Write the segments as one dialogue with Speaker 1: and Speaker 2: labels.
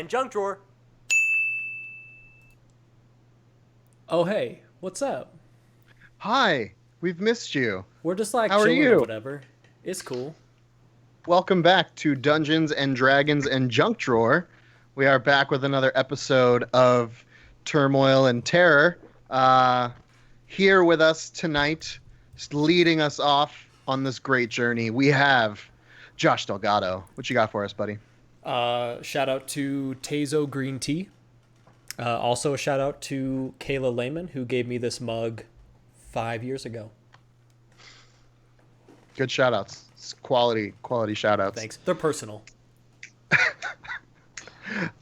Speaker 1: and junk drawer.
Speaker 2: Oh, hey, what's up?
Speaker 3: Hi, we've missed you.
Speaker 2: We're just like
Speaker 3: How are
Speaker 2: chilling or
Speaker 3: you?
Speaker 2: whatever. It's cool.
Speaker 3: Welcome back to Dungeons and Dragons and Junk Drawer. We are back with another episode of Turmoil and Terror. Here with us tonight, leading us off on this great journey, we have Josh Delgado. What you got for us, buddy?
Speaker 2: Shout out to Tazo Green Tea. Also a shout out to Kayla Lehman, who gave me this mug 5 years ago.
Speaker 3: Good shout outs. It's quality shout outs.
Speaker 2: Thanks. They're personal.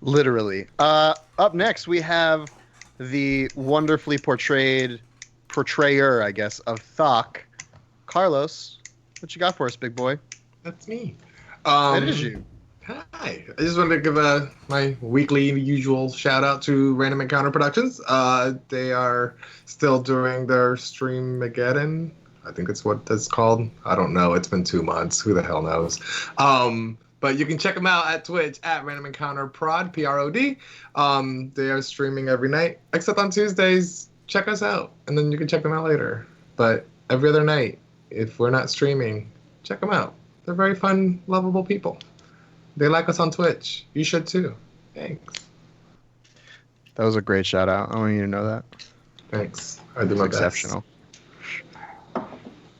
Speaker 3: Literally. Up next, we have the wonderfully portrayer, I guess, of Thok, Carlos. What you got for us, big boy?
Speaker 4: That's me.
Speaker 3: That is you.
Speaker 4: Hi. I just wanted to give my weekly usual shout out to Random Encounter Productions. They are still doing their Stream-mageddon. I think it's what that's called. I don't know. It's been 2 months. Who the hell knows? But you can check them out at Twitch at Random Encounter Prod, P-R-O-D. They are streaming every night, except on Tuesdays. Check us out, and then you can check them out later. But every other night, if we're not streaming, check them out. They're very fun, lovable people. They like us on Twitch. You should too. Thanks.
Speaker 3: That was a great shout out. I want you to know that.
Speaker 4: Thanks. I do my best.
Speaker 3: Exceptional.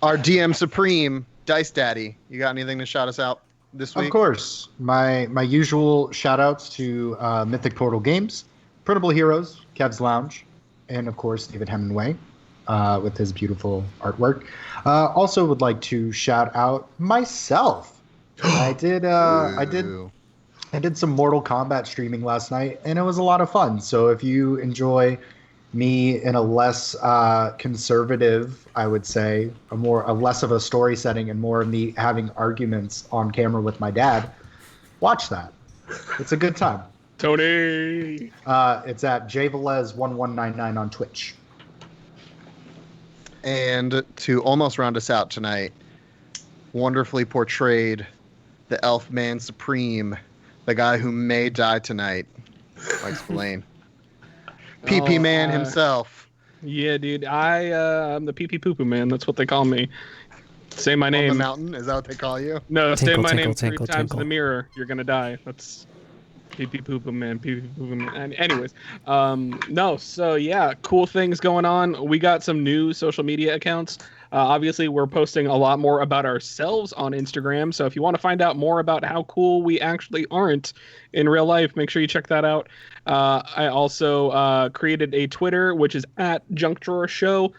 Speaker 3: Our DM Supreme, Dice Daddy. You got anything to shout us out this week?
Speaker 5: Of course. My usual shout-outs to Mythic Portal Games, Printable Heroes, Kev's Lounge, and, of course, David Hemingway with his beautiful artwork. Also would like to shout out myself. I did some Mortal Kombat streaming last night, and it was a lot of fun. So if you enjoy me in a less conservative, I would say, a less of a story setting and more of me having arguments on camera with my dad, watch that. It's a good time.
Speaker 6: Tony!
Speaker 5: It's at jvelez1199 on Twitch.
Speaker 3: And to almost round us out tonight, wonderfully portrayed the Elfman Supreme, the guy who may die tonight. I'll explain. PP Man himself.
Speaker 6: Yeah, dude. I'm the PP Poo Poo Man. That's what they call me. Say my
Speaker 3: On the
Speaker 6: name.
Speaker 3: mountain? Is that what they call you?
Speaker 6: No, say
Speaker 2: Tinkle,
Speaker 6: my
Speaker 2: tinkle,
Speaker 6: name 3
Speaker 2: tinkle,
Speaker 6: times
Speaker 2: tinkle.
Speaker 6: in the mirror. You're gonna die. That's PP Poo Poo Man. PP Poo Poo Man. Anyways, no. So yeah, cool things going on. We got some new social media accounts. Obviously, we're posting a lot more about ourselves on Instagram. So if you want to find out more about how cool we actually aren't in real life, make sure you check that out. I also created a Twitter, which is at Junk Drawer Show.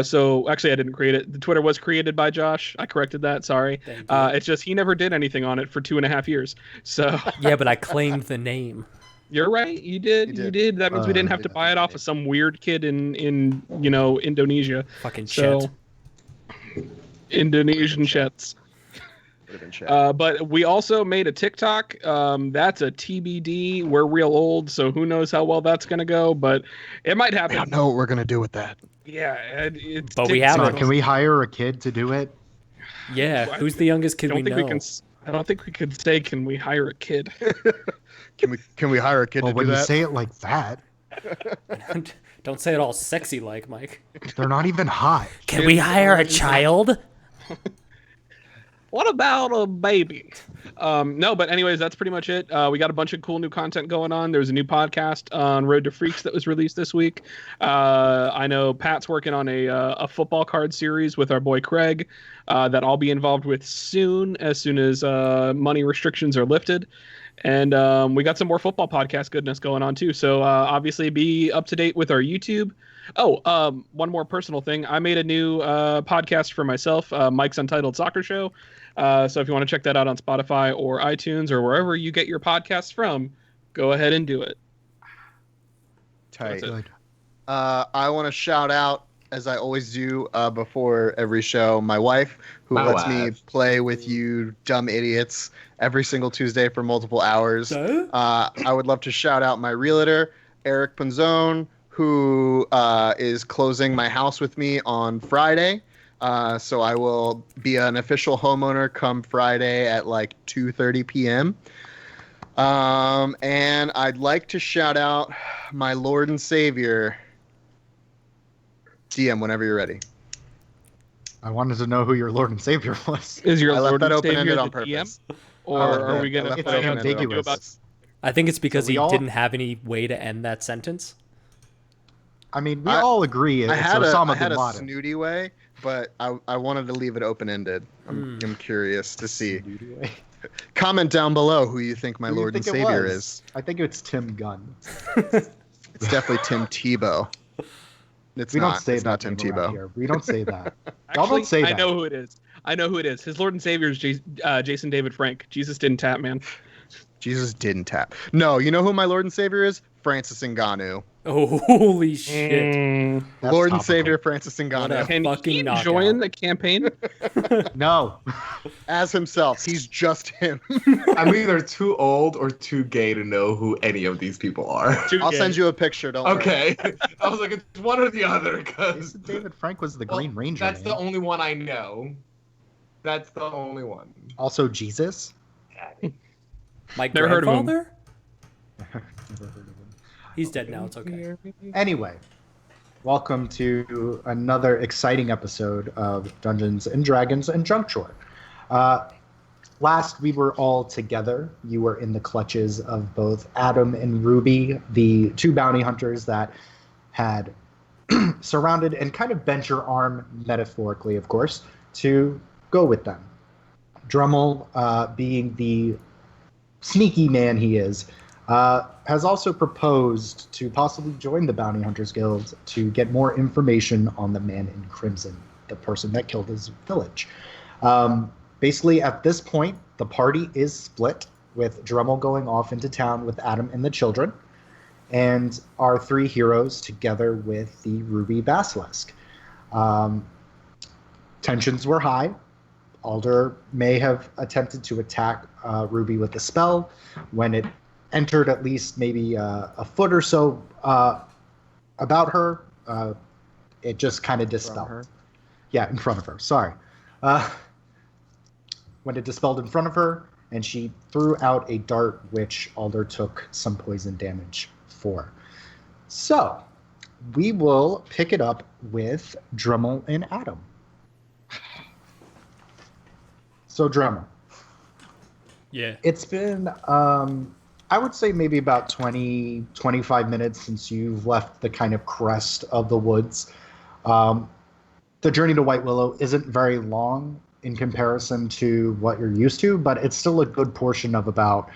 Speaker 6: So actually, I didn't create it. The Twitter was created by Josh. I corrected that. Sorry. It's just he never did anything on it for 2.5 years. So
Speaker 2: Yeah, but I claimed the name.
Speaker 6: you're right. You did.
Speaker 3: You
Speaker 6: You
Speaker 3: did.
Speaker 6: did. That means we didn't have to buy it off of some weird kid in Indonesia.
Speaker 2: Fucking
Speaker 6: So
Speaker 2: shit.
Speaker 6: Indonesian shits.
Speaker 3: Would have been chat.
Speaker 6: But we also made a TikTok. That's a TBD. We're real old, so who knows how well that's gonna go. But it might
Speaker 3: I
Speaker 6: happen.
Speaker 3: don't know what we're going to do with that.
Speaker 6: Yeah, it's
Speaker 2: But we have
Speaker 6: TikTok.
Speaker 2: it.
Speaker 5: Can we hire a kid to do it?
Speaker 2: Yeah, who's the youngest
Speaker 6: I
Speaker 2: kid we
Speaker 6: don't think
Speaker 2: know?
Speaker 6: we can. I don't think we could say, "Can we hire a kid?"
Speaker 3: Can we hire a kid
Speaker 5: Well,
Speaker 3: to
Speaker 5: when
Speaker 3: do
Speaker 5: you
Speaker 3: that?
Speaker 5: say it like that,
Speaker 2: Don't say it all sexy like, Mike.
Speaker 5: they're not even hot.
Speaker 2: Can we hire a child?
Speaker 6: What about a baby? No, but anyways, that's pretty much it. We got a bunch of cool new content going on. There's a new podcast on Road to Freaks that was released this week. I know Pat's working on a football card series with our boy Craig that I'll be involved with soon as money restrictions are lifted. And we got some more football podcast goodness going on too. So obviously be up to date with our YouTube. Oh, one more personal thing. I made a new podcast for myself, Mike's Untitled Soccer Show. So if you want to check that out on Spotify or iTunes or wherever you get your podcasts from, go ahead and do it.
Speaker 3: Tight.
Speaker 6: That's it.
Speaker 5: Good.
Speaker 3: I want to shout out, as I always do before every show, my wife, who
Speaker 4: My
Speaker 3: lets me
Speaker 4: wife.
Speaker 3: play with you dumb idiots every single Tuesday for multiple hours.
Speaker 2: So?
Speaker 3: I would love to shout out my realtor, Eric Panzone, who is closing my house with me on Friday. So I will be an official homeowner come Friday at like 2:30 p.m. And I'd like to shout out my Lord and Savior, DM, whenever you're ready.
Speaker 5: I wanted to know who your Lord and Savior was.
Speaker 6: Is your
Speaker 3: I left
Speaker 6: Lord
Speaker 3: that
Speaker 6: and
Speaker 3: open-ended
Speaker 6: Savior
Speaker 3: on
Speaker 6: the
Speaker 3: purpose.
Speaker 6: DM? Or are we gonna
Speaker 3: I left
Speaker 5: It's
Speaker 3: that open-ended on
Speaker 5: ambiguous.
Speaker 3: purpose.
Speaker 2: I think it's because
Speaker 5: So we
Speaker 2: he
Speaker 5: all-
Speaker 2: didn't have any way to end that sentence.
Speaker 5: I mean, we
Speaker 3: I-
Speaker 5: all agree it's
Speaker 3: I had
Speaker 5: Osama
Speaker 3: a
Speaker 5: bin Laden.
Speaker 3: snooty way, but I wanted to leave it open-ended. I'm curious to see.
Speaker 5: Snooty way.
Speaker 3: Comment down below who you think my
Speaker 5: Who do you
Speaker 3: Lord and
Speaker 5: think it
Speaker 3: Savior
Speaker 5: was?
Speaker 3: is.
Speaker 5: I think it's Tim Gunn.
Speaker 3: It's definitely Tim Tebow. It's
Speaker 5: We
Speaker 3: not.
Speaker 5: don't say
Speaker 3: It's
Speaker 5: that
Speaker 3: not Tim
Speaker 5: name around
Speaker 3: Tebow.
Speaker 5: here. We don't say that. Y'all
Speaker 6: Actually,
Speaker 5: don't say
Speaker 6: I
Speaker 5: that.
Speaker 6: know who it is. I know who it is. His Lord and Savior is Jason David Frank. Jesus didn't tap, man.
Speaker 3: Jesus didn't tap. No, you know who my Lord and Savior is? Francis Ngannou.
Speaker 2: Oh, holy shit.
Speaker 5: That's
Speaker 3: Lord and
Speaker 5: topical.
Speaker 3: Savior Francis
Speaker 2: What
Speaker 3: Ngannou.
Speaker 2: a-
Speaker 6: Can
Speaker 2: Fucking
Speaker 6: he
Speaker 2: knockout.
Speaker 6: join the campaign?
Speaker 5: No.
Speaker 3: As himself. He's just him.
Speaker 4: I'm either too old or too gay to know who any of these people are.
Speaker 3: I'll send you a picture. Don't worry.
Speaker 4: Okay. I was like, it's one or the other, because
Speaker 5: Jason David Frank was the Green Ranger.
Speaker 4: that's
Speaker 5: man.
Speaker 4: the only one I know. That's the only one.
Speaker 5: Also Jesus.
Speaker 2: My
Speaker 6: Never heard of him.
Speaker 2: grandfather?
Speaker 5: Never heard of him.
Speaker 2: He's dead now. It's okay.
Speaker 5: Anyway, welcome to another exciting episode of Dungeons and Dragons and Junk Drawer. Last we were all together. You were in the clutches of both Adam and Ruby, the two bounty hunters that had surrounded and kind of bent your arm, metaphorically, of course, to go with them. Drummel, being the sneaky man he is, has also proposed to possibly join the Bounty Hunters Guild to get more information on the man in crimson, the person that killed his village. Basically, at this point, the party is split, with Drummel going off into town with Adam and the children, and our three heroes together with the Ruby Basilisk. Tensions were high. Alder may have attempted to attack Ruby with a spell. When it entered at least maybe a foot or so about her, it just kind of dispelled.
Speaker 3: her?
Speaker 5: Yeah, in front of her. Sorry. When it dispelled in front of her, and she threw out a dart, which Alder took some poison damage for. So, we will pick it up with Drummel and Adam. So, Drummel,
Speaker 2: Yeah.
Speaker 5: it's been, I would say maybe about 20, 25 minutes since you've left the kind of crest of the woods. The journey to White Willow isn't very long in comparison to what you're used to, but it's still a good portion of about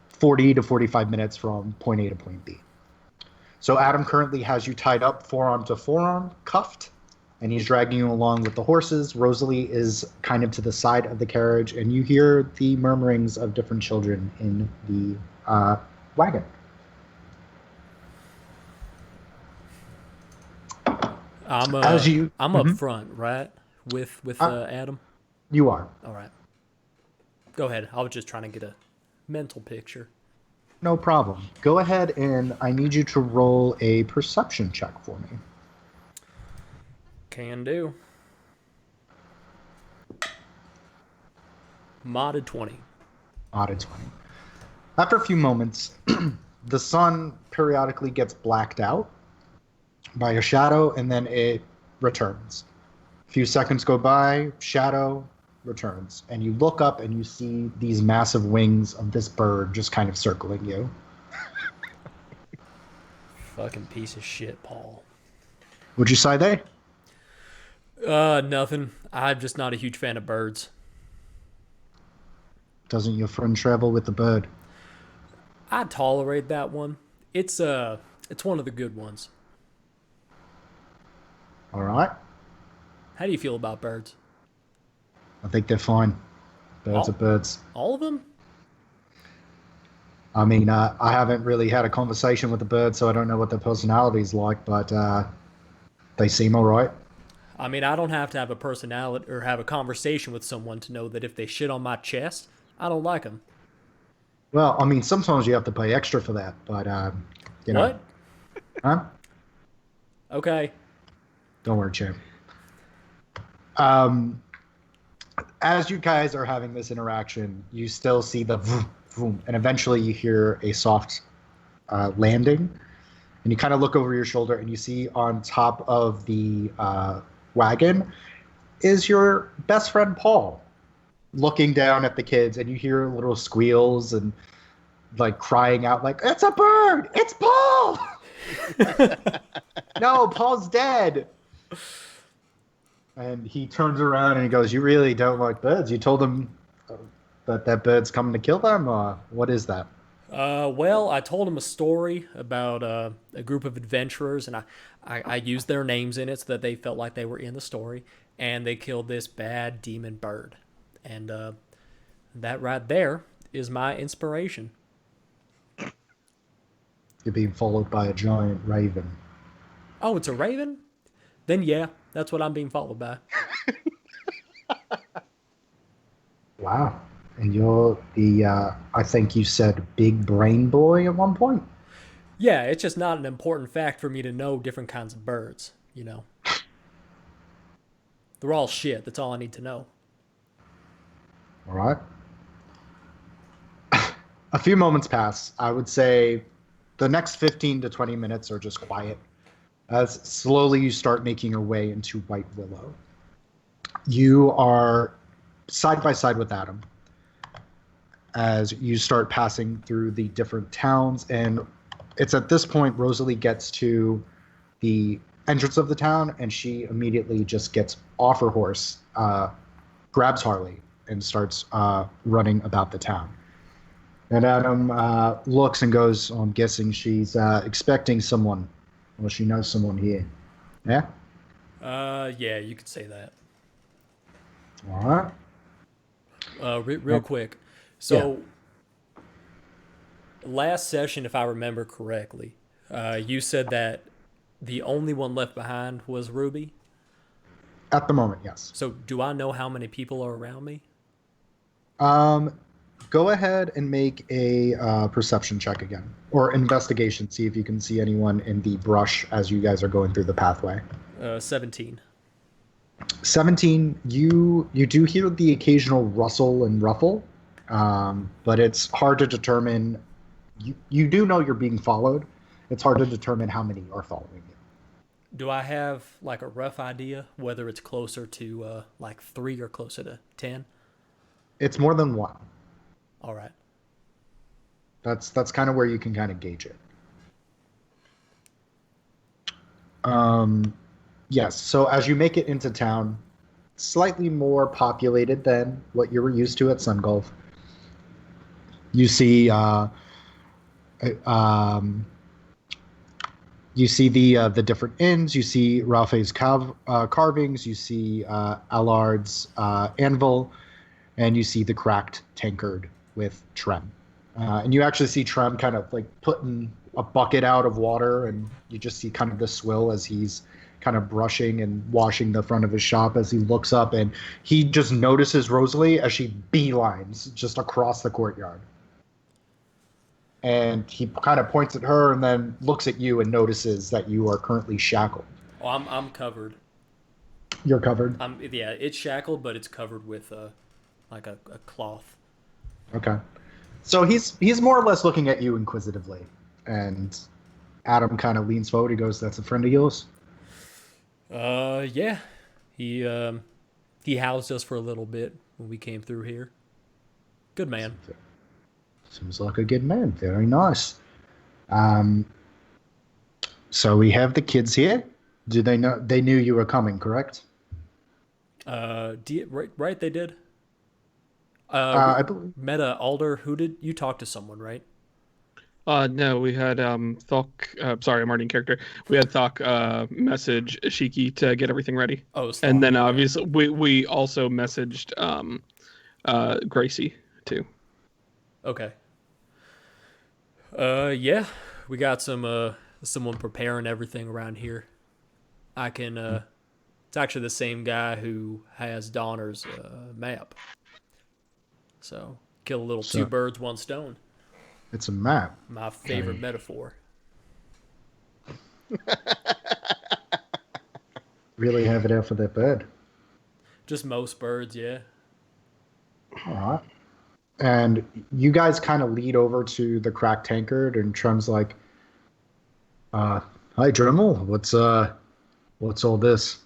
Speaker 5: 40 to 45 minutes from point A to point B. So Adam currently has you tied up forearm to forearm, cuffed, and he's dragging you along with the horses. Rosalie is kind of to the side of the carriage, and you hear the murmurings of different children in the wagon.
Speaker 2: I'm
Speaker 5: As you-
Speaker 2: I'm up front, right? With Adam.
Speaker 5: You are.
Speaker 2: All right. Go ahead. I was just trying to get a mental picture.
Speaker 5: No problem. Go ahead, and I need you to roll a perception check for me.
Speaker 2: Can do. Modded 20.
Speaker 5: Odded 20. After a few moments, the sun periodically gets blacked out by a shadow, and then it returns. A few seconds go by, shadow returns, and you look up and you see these massive wings of this bird just kind of circling you.
Speaker 2: Fucking piece of shit, Paul.
Speaker 5: Would you say they?
Speaker 2: Nothing. I'm just not a huge fan of birds.
Speaker 5: Doesn't your friend travel with the bird?
Speaker 2: I tolerate that one. It's one of the good ones.
Speaker 5: All right.
Speaker 2: How do you feel about birds?
Speaker 5: I think they're fine. Birds
Speaker 2: Oh.
Speaker 5: are birds.
Speaker 2: All of them?
Speaker 5: I mean, I haven't really had a conversation with the bird, so I don't know what their personality's like, but they seem all right.
Speaker 2: I mean, I don't have to have a personality or have a conversation with someone to know that if they shit on my chest, I don't like them.
Speaker 5: Well, I mean, sometimes you have to pay extra for that, but, you know.
Speaker 2: What?
Speaker 5: Huh?
Speaker 2: Okay.
Speaker 5: Don't worry, champ. As you guys are having this interaction, you still see the boom, and eventually you hear a soft landing, and you kind of look over your shoulder and you see on top of the wagon is your best friend Paul, looking down at the kids, and you hear little squeals and like crying out like, "It's a bird! It's Paul!" No, Paul's dead. And he turns around and he goes, "You really don't like birds? You told them that bird's coming to kill them? Or what is that?"
Speaker 2: Well, I told him a story about a group of adventurers, and I used their names in it so that they felt like they were in the story, and they killed this bad demon bird. And that right there is my inspiration.
Speaker 5: You're being followed by a giant raven.
Speaker 2: Oh, it's a raven? Then yeah, that's what I'm being followed by.
Speaker 5: Wow. And you're the, I think you said big brain boy at one point?
Speaker 2: Yeah, it's just not an important fact for me to know different kinds of birds, you know. They're all shit. That's all I need to know.
Speaker 5: All right. A few moments pass. I would say the next 15 to 20 minutes are just quiet as slowly you start making your way into White Willow. You are side by side with Adam as you start passing through the different towns, and it's at this point Rosalie gets to the entrance of the town, and she immediately just gets off her horse, grabs Harley, and starts running about the town. And Adam looks and goes, "Oh, I'm guessing she's expecting someone, or she knows someone here." Yeah?
Speaker 2: Yeah, you could say that.
Speaker 5: All right.
Speaker 2: Real quick. So, last session, if I remember correctly, you said that the only one left behind was Ruby.
Speaker 5: At the moment, yes.
Speaker 2: So, do I know how many people are around me?
Speaker 5: Go ahead and make a perception check again, or investigation. See if you can see anyone in the brush as you guys are going through the pathway.
Speaker 2: 17.
Speaker 5: 17. You do hear the occasional rustle and ruffle, but it's hard to determine. You do know you're being followed. It's hard to determine how many are following you.
Speaker 2: Do I have like a rough idea whether it's closer to like 3 or closer to 10?
Speaker 5: It's more than one.
Speaker 2: All right.
Speaker 5: That's kind of where you can kind of gauge it. Yes. So as you make it into town, slightly more populated than what you were used to at Sun Gulf. You see, the different inns. You see Ralphie's carvings. You see Allard's anvil, and you see the cracked tankard with Trem. And you actually see Trem kind of like putting a bucket out of water, and you just see kind of the swill as he's kind of brushing and washing the front of his shop as he looks up, and he just notices Rosalie as she beelines just across the courtyard. And he kind of points at her and then looks at you and notices that you are currently shackled.
Speaker 2: Oh, I'm covered.
Speaker 5: You're covered?
Speaker 2: Yeah, it's shackled, but it's covered with like a cloth.
Speaker 5: Okay. So he's more or less looking at you inquisitively. And Adam kind of leans forward. He goes, "That's a friend of yours?"
Speaker 2: Yeah. He housed us for a little bit when we came through here. Good man.
Speaker 5: Seems like a good man. Very nice. So we have the kids here. Do they know? They knew you were coming, correct?
Speaker 2: Right, they did.
Speaker 5: I believe.
Speaker 2: Meta Alder, who did you talk to someone, right?
Speaker 6: No, we had Thok. Sorry, I'm already in character. We had Thok message Shiki to get everything ready.
Speaker 2: Oh,
Speaker 6: and then obviously we also messaged Gracie too.
Speaker 2: Okay. Yeah, we got someone preparing everything around here. I can. It's actually the same guy who has Donner's map. So kill a little two birds, one stone.
Speaker 5: It's a map.
Speaker 2: My favorite metaphor.
Speaker 5: Really have it out for that bird.
Speaker 2: Just most birds, yeah.
Speaker 5: All right. And you guys kind of lead over to the cracked tankard, and Trum's like, "Hi, Dremel. What's all this?"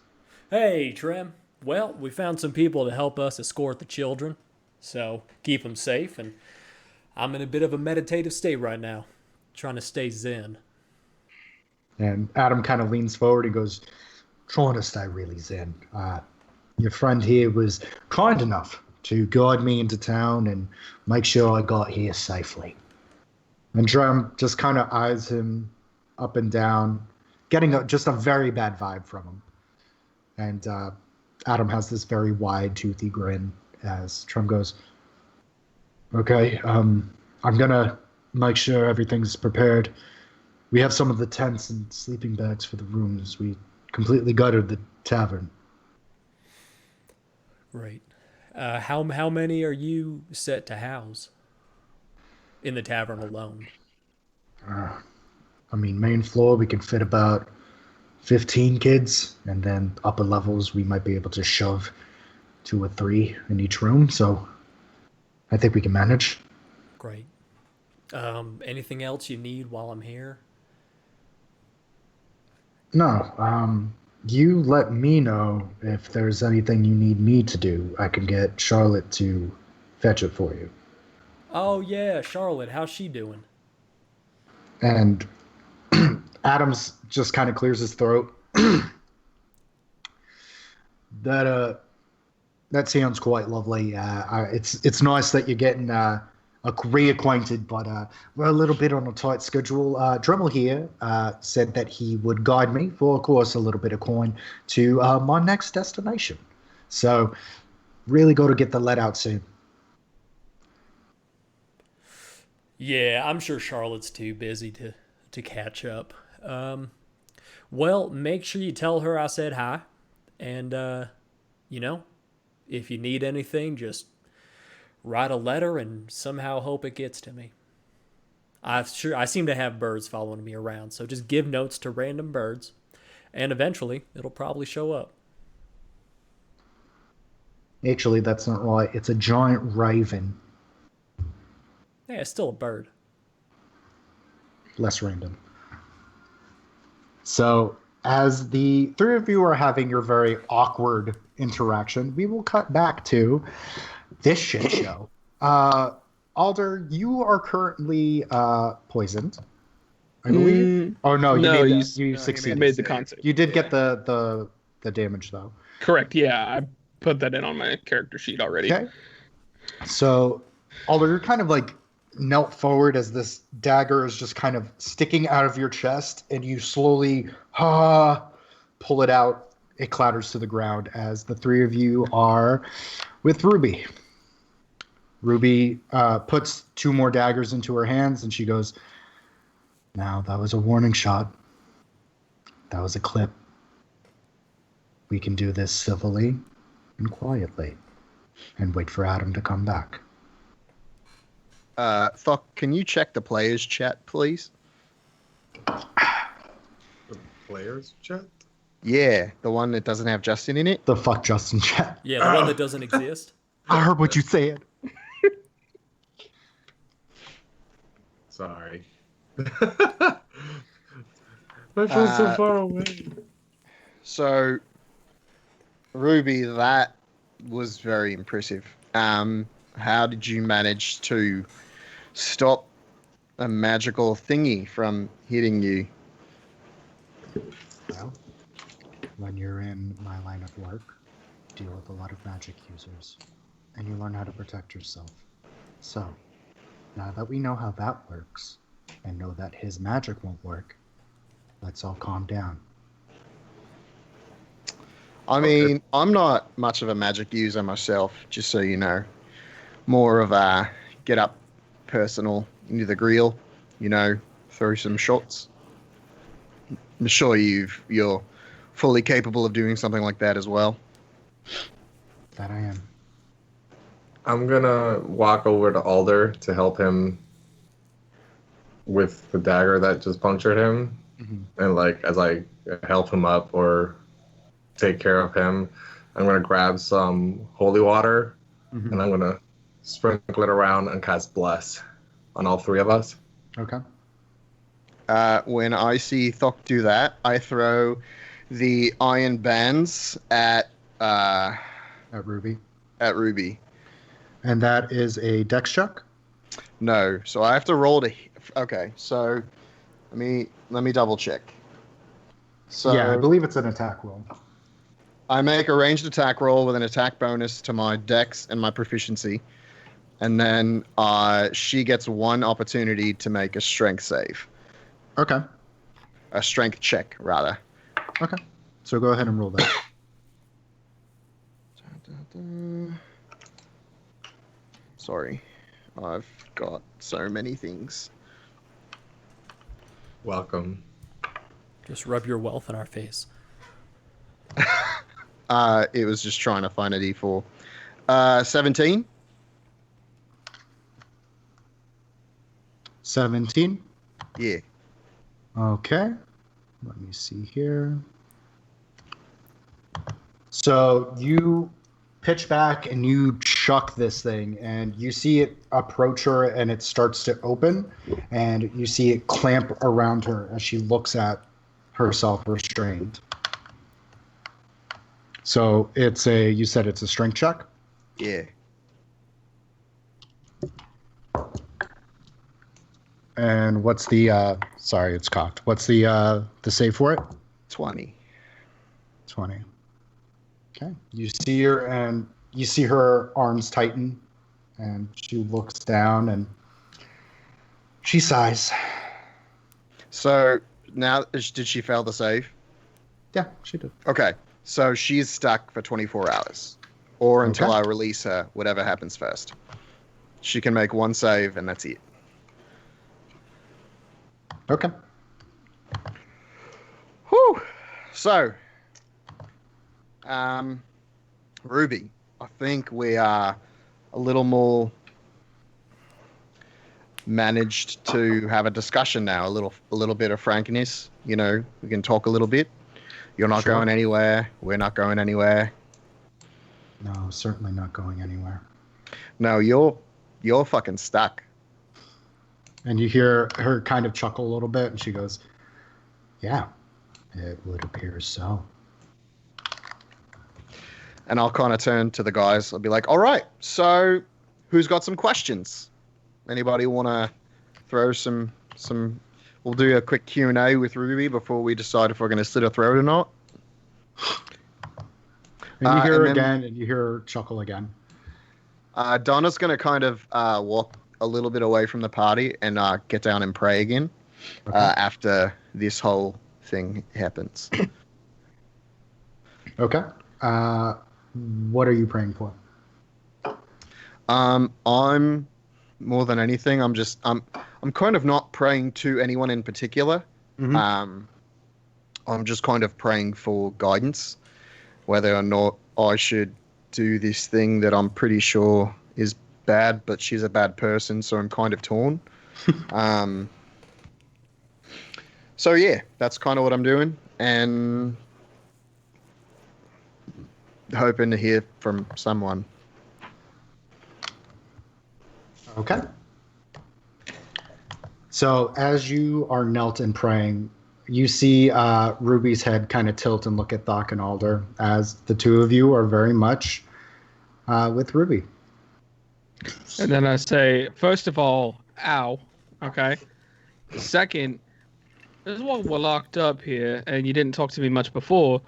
Speaker 2: Hey, Trem. Well, we found some people to help us escort the children, so keep them safe, and I'm in a bit of a meditative state right now, trying to stay zen.
Speaker 5: And Adam kind of leans forward and goes, "Trying to stay really zen. Your friend here was kind enough to guide me into town and make sure I got here safely." And Drem just kind of eyes him up and down, getting just a very bad vibe from him. And Adam has this very wide, toothy grin as Trem goes, "Okay, I'm gonna make sure everything's prepared. We have some of the tents and sleeping bags for the rooms. We completely gutted the tavern."
Speaker 2: Right. How many are you set to house in the tavern alone?
Speaker 5: Main floor, we can fit about 15 kids, and then upper levels, we might be able to shove 2 or 3 in each room, so I think we can manage.
Speaker 2: Great. Anything else you need while I'm here?
Speaker 5: No, you let me know if there's anything you need me to do. I can get Charlotte to fetch it for you.
Speaker 2: Oh yeah, Charlotte, how's she doing?
Speaker 5: And Adams just kind of clears his throat. That sounds quite lovely. It's nice that you're getting reacquainted, but we're a little bit on a tight schedule. Dremel here said that he would guide me for, of course, a little bit of coin to my next destination. So, really got to get the let out soon.
Speaker 2: Yeah, I'm sure Charlotte's too busy to catch up. Well, make sure you tell her I said hi, and if you need anything, just write a letter and somehow hope it gets to me. I seem to have birds following me around, so just give notes to random birds, and eventually it'll probably show up.
Speaker 5: Actually, that's not right. It's a giant raven.
Speaker 2: Yeah, it's still a bird.
Speaker 5: Less random. So, as the 3 of you are having your very awkward interaction, we will cut back to this shit show. Alder, you are currently poisoned, I believe. Oh no, you succeeded.
Speaker 6: You made the concept.
Speaker 5: You did get the damage though.
Speaker 6: Correct. Yeah, I put that in on my character sheet already.
Speaker 5: Okay. So, Alder, you're kind of like knelt forward as this dagger is just kind of sticking out of your chest, and you slowly pull it out. It clatters to the ground as the 3 of you are with Ruby. Ruby puts 2 more daggers into her hands, and she goes, "Now, that was a warning shot. That was a clip. We can do this civilly and quietly and wait for Adam to come back."
Speaker 3: Thock, can you check the players' chat, please?
Speaker 4: The players chat?
Speaker 3: Yeah, the one that doesn't have Justin in it.
Speaker 5: The fuck Justin chat.
Speaker 2: Yeah, the one that doesn't exist.
Speaker 5: I heard what you said.
Speaker 4: Sorry. My phone's so far away.
Speaker 3: So, Ruby, that was very impressive. How did you manage to stop a magical thingy from hitting you?
Speaker 5: Well, when you're in my line of work, you deal with a lot of magic users, and you learn how to protect yourself. So, now that we know how that works, and know that his magic won't work, let's all calm down.
Speaker 3: I mean, I'm not much of a magic user myself, just so you know. More of a get up personal into the grill, throw some shots. I'm sure you're fully capable of doing something like that as well.
Speaker 5: That I am.
Speaker 4: I'm gonna walk over to Alder to help him with the dagger that just punctured him.
Speaker 5: Mm-hmm.
Speaker 4: And as I help him up or take care of him, I'm gonna grab some holy water,
Speaker 5: Mm-hmm.
Speaker 4: and I'm gonna sprinkle it around and cast Bless on all three of us.
Speaker 5: Okay.
Speaker 3: When I see Thok do that, I throw the iron bands at
Speaker 5: Ruby.
Speaker 3: Ruby.
Speaker 5: And that is a dex check?
Speaker 3: No, so I have to roll to. Okay, so let me double check. So
Speaker 5: yeah, I believe it's an attack roll.
Speaker 3: I make a ranged attack roll with an attack bonus to my dex and my proficiency, and then she gets one opportunity to make a strength save.
Speaker 5: Okay.
Speaker 3: A strength check, rather.
Speaker 5: Okay. So go ahead and roll that.
Speaker 3: Sorry, I've got so many things.
Speaker 4: Welcome.
Speaker 2: Just rub your wealth in our face.
Speaker 3: It was just trying to find a D4. 17.
Speaker 5: 17?
Speaker 3: Yeah.
Speaker 5: Okay. Let me see here. So you pitch back and you chuck this thing, and you see it approach her, and it starts to open, and you see it clamp around her as she looks at herself restrained. So you said it's a strength check?
Speaker 3: Yeah.
Speaker 5: And what's the sorry, it's cocked. What's the save for it?
Speaker 3: 20.
Speaker 5: 20. Okay. You see her, and you see her arms tighten, and she looks down and she sighs.
Speaker 3: So now, did she fail the save?
Speaker 5: Yeah, she did.
Speaker 3: Okay, so she's stuck for 24 hours, or until
Speaker 5: Okay.
Speaker 3: I release her, whatever happens first. She can make one save, and that's it.
Speaker 5: Okay.
Speaker 3: Whew. So, Ruby, I think we are a little more managed to have a discussion now. A little bit of frankness. You know, we can talk a little bit. You're not
Speaker 5: Sure.
Speaker 3: going anywhere. We're not going anywhere.
Speaker 5: No, certainly not going anywhere.
Speaker 3: No, you're fucking stuck.
Speaker 5: And you hear her kind of chuckle a little bit, and she goes, "Yeah, it would appear so."
Speaker 3: And I'll kind of turn to the guys. I'll be like, all right, so who's got some questions? Anybody want to throw some... We'll do a quick Q&A with Ruby before we decide if we're going to slit her throat or not.
Speaker 5: And you hear her
Speaker 3: and then-
Speaker 5: again, and you hear her chuckle again.
Speaker 3: Donna's going to kind of walk a little bit away from the party and get down and pray again
Speaker 5: Okay.
Speaker 3: after this whole thing happens.
Speaker 5: Okay. What are you praying for?
Speaker 3: I'm more than anything, I'm kind of not praying to anyone in particular.
Speaker 5: Mhm.
Speaker 3: I'm just kind of praying for guidance, whether or not I should do this thing that I'm pretty sure is bad, but she's a bad person, so I'm kind of torn. So yeah, that's kind of what I'm doing, and hoping to hear from someone.
Speaker 5: Okay. So as you are knelt and praying, you see Ruby's head kind of tilt and look at Thok and Alder, as the two of you are very much with Ruby.
Speaker 6: And then I say, first of all, ow. Okay. Second, this is why we're locked up here, and you didn't talk to me much before.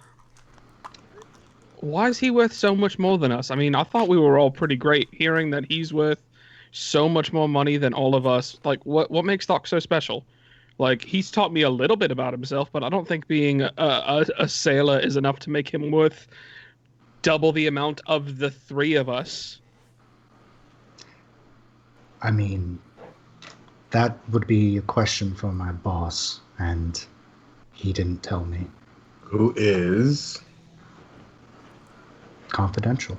Speaker 6: Why is he worth so much more than us? I mean, I thought we were all pretty great. Hearing that he's worth so much more money than all of us, like, what makes Doc so special? Like, he's taught me a little bit about himself, but I don't think being a sailor is enough to make him worth double the amount of the three of us.
Speaker 5: I mean, that would be a question for my boss, and he didn't tell me.
Speaker 4: Who is?
Speaker 5: Confidential.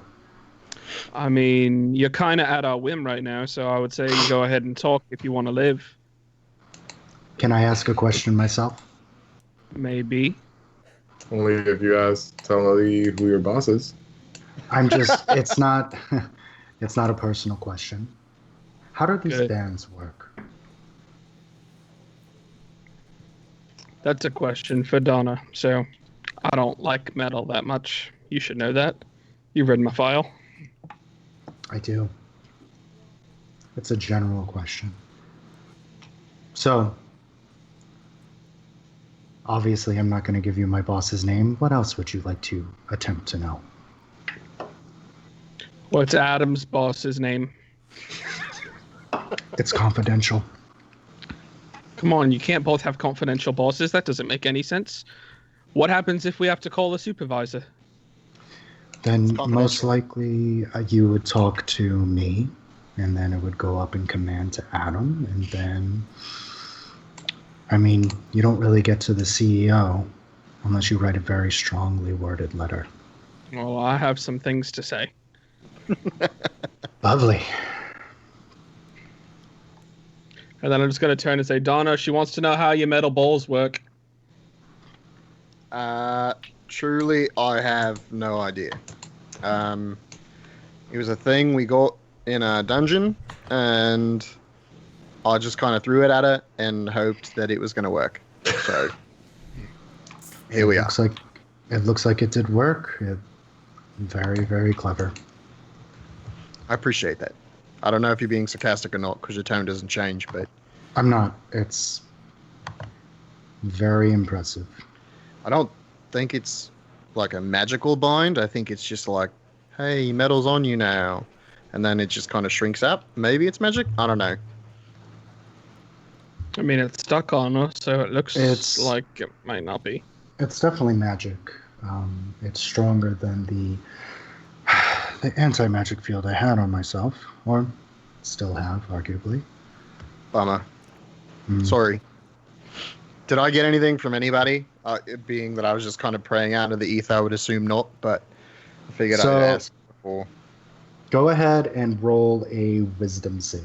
Speaker 6: I mean, you're kind of at our whim right now, so I would say you go ahead and talk if you want to live.
Speaker 5: Can I ask a question myself?
Speaker 6: Maybe.
Speaker 4: Only if you tell me who your boss is.
Speaker 5: I'm just, it's not It's not a personal question. How do these
Speaker 6: Good.
Speaker 5: bands work?
Speaker 6: That's a question for Donna. So, I don't like metal that much. You should know that. You've read my file.
Speaker 5: I do. It's a general question. So, obviously, I'm not going to give you my boss's name. What else would you like to attempt to know?
Speaker 6: What's Adam's boss's name?
Speaker 5: It's confidential.
Speaker 6: Come on, you can't both have confidential bosses. That doesn't make any sense. What happens if we have to call a supervisor?
Speaker 5: Then most likely you would talk to me, and then it would go up in command to Adam, and then, I mean, you don't really get to the CEO unless you write a very strongly worded letter.
Speaker 6: Well, I have some things to say.
Speaker 5: Lovely.
Speaker 6: And then I'm just going to turn and say, Donna, she wants to know how your metal balls work.
Speaker 3: Truly, I have no idea. It was a thing we got in a dungeon, and I just kind of threw it at it and hoped that it was going to work. So here we are.
Speaker 5: It looks like it did work. Very, very clever.
Speaker 3: I appreciate that. I don't know if you're being sarcastic or not because your tone doesn't change, but
Speaker 5: I'm not. It's very impressive.
Speaker 3: I don't think it's like a magical bind. I think it's just like, hey, metal's on you now. And then it just kind of shrinks up. Maybe it's magic? I don't know.
Speaker 6: I mean, it's stuck on us, so it looks like it might not be.
Speaker 5: It's definitely magic. It's stronger than the anti-magic field I had on myself, or still have, arguably.
Speaker 3: Bummer. Sorry. Did I get anything from anybody? It being that I was just kind of praying out of the ether, I would assume not, but I figured I'd ask before.
Speaker 5: Go ahead and roll a wisdom save.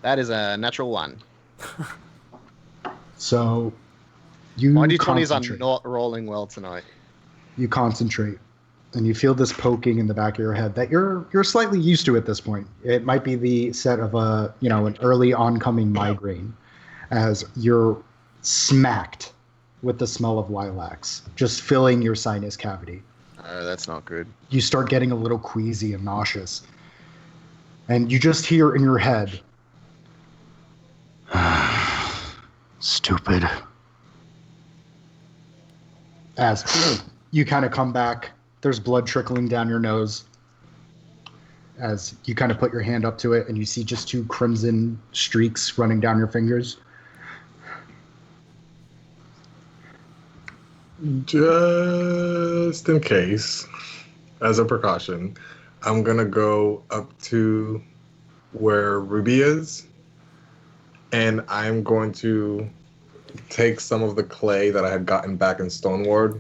Speaker 3: That is a natural 1.
Speaker 5: So you
Speaker 3: My d20s are
Speaker 5: concentrate.
Speaker 3: not rolling well tonight.
Speaker 5: You concentrate, and you feel this poking in the back of your head that you're slightly used to at this point. It might be the set of an early oncoming migraine, as you're smacked with the smell of lilacs, just filling your sinus cavity.
Speaker 3: Oh, that's not good.
Speaker 5: You start getting a little queasy and nauseous, and you just hear in your head, "Stupid." As you kind of come back, there's blood trickling down your nose as you kind of put your hand up to it, and you see just 2 crimson streaks running down your fingers.
Speaker 4: Just in case, as a precaution, I'm going to go up to where Ruby is, and I'm going to take some of the clay that I had gotten back in Stoneward,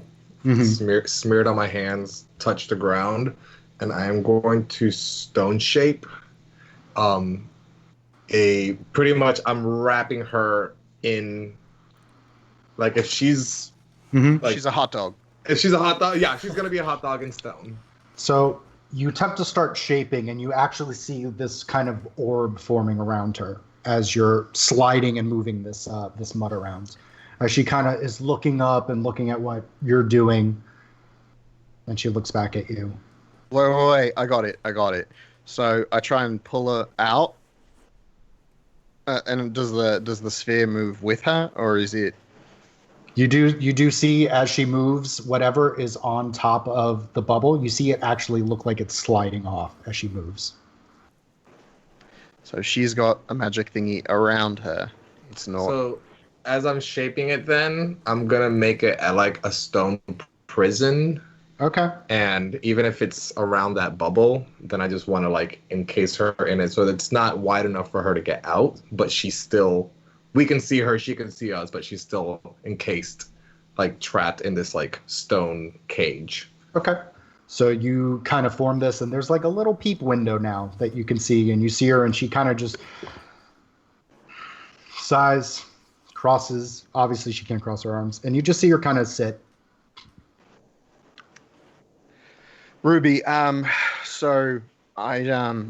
Speaker 4: smear it on my hands, touch the ground, and I am going to stone shape pretty much I'm wrapping her in, like, if she's like,
Speaker 3: she's a hot dog.
Speaker 4: If she's a hot dog, yeah, she's gonna be a hot dog in stone.
Speaker 5: So you attempt to start shaping, and you actually see this kind of orb forming around her as you're sliding and moving this mud around. As she kind of is looking up and looking at what you're doing, and she looks back at you.
Speaker 3: Wait, I got it. So I try and pull her out, and does the sphere move with her, or is it?
Speaker 5: You do see as she moves, whatever is on top of the bubble, you see it actually look like it's sliding off as she moves.
Speaker 3: So she's got a magic thingy around her. It's not.
Speaker 4: So as I'm shaping it, then I'm gonna make it like a stone prison.
Speaker 5: Okay.
Speaker 4: And even if it's around that bubble, then I just want to like encase her in it so that it's not wide enough for her to get out, but she's still, we can see her, she can see us, but she's still encased, like trapped in this like stone cage.
Speaker 5: Okay. So you kind of form this, and there's like a little peep window now that you can see, and you see her, and she kind of just sighs, crosses. Obviously, she can't cross her arms, and you just see her kind of sit.
Speaker 3: Ruby, So I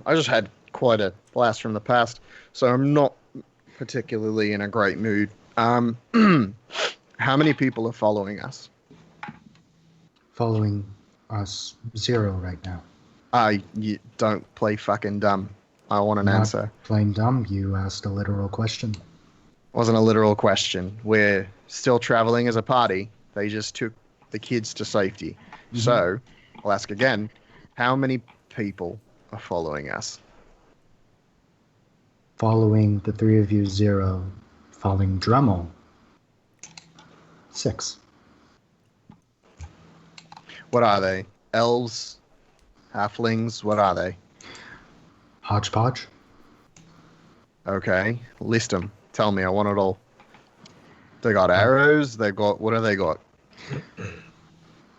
Speaker 3: just had quite a blast from the past, so I'm not particularly in a great mood. How many people are following us?
Speaker 5: Following us 0 right now.
Speaker 3: You don't play fucking dumb. I want an
Speaker 5: Not
Speaker 3: answer.
Speaker 5: playing dumb. You asked a literal question.
Speaker 3: Wasn't a literal question. We're still traveling as a party. They just took the kids to safety.
Speaker 5: Mhm.
Speaker 3: So, I'll ask again. How many people are following us?
Speaker 5: Following the 3 of you 0. Following Dremel 6.
Speaker 3: What are they? Elves? Halflings? What are they?
Speaker 5: Hodgepodge.
Speaker 3: Okay. List them. Tell me. I want it all. They got arrows. They got... What do they got?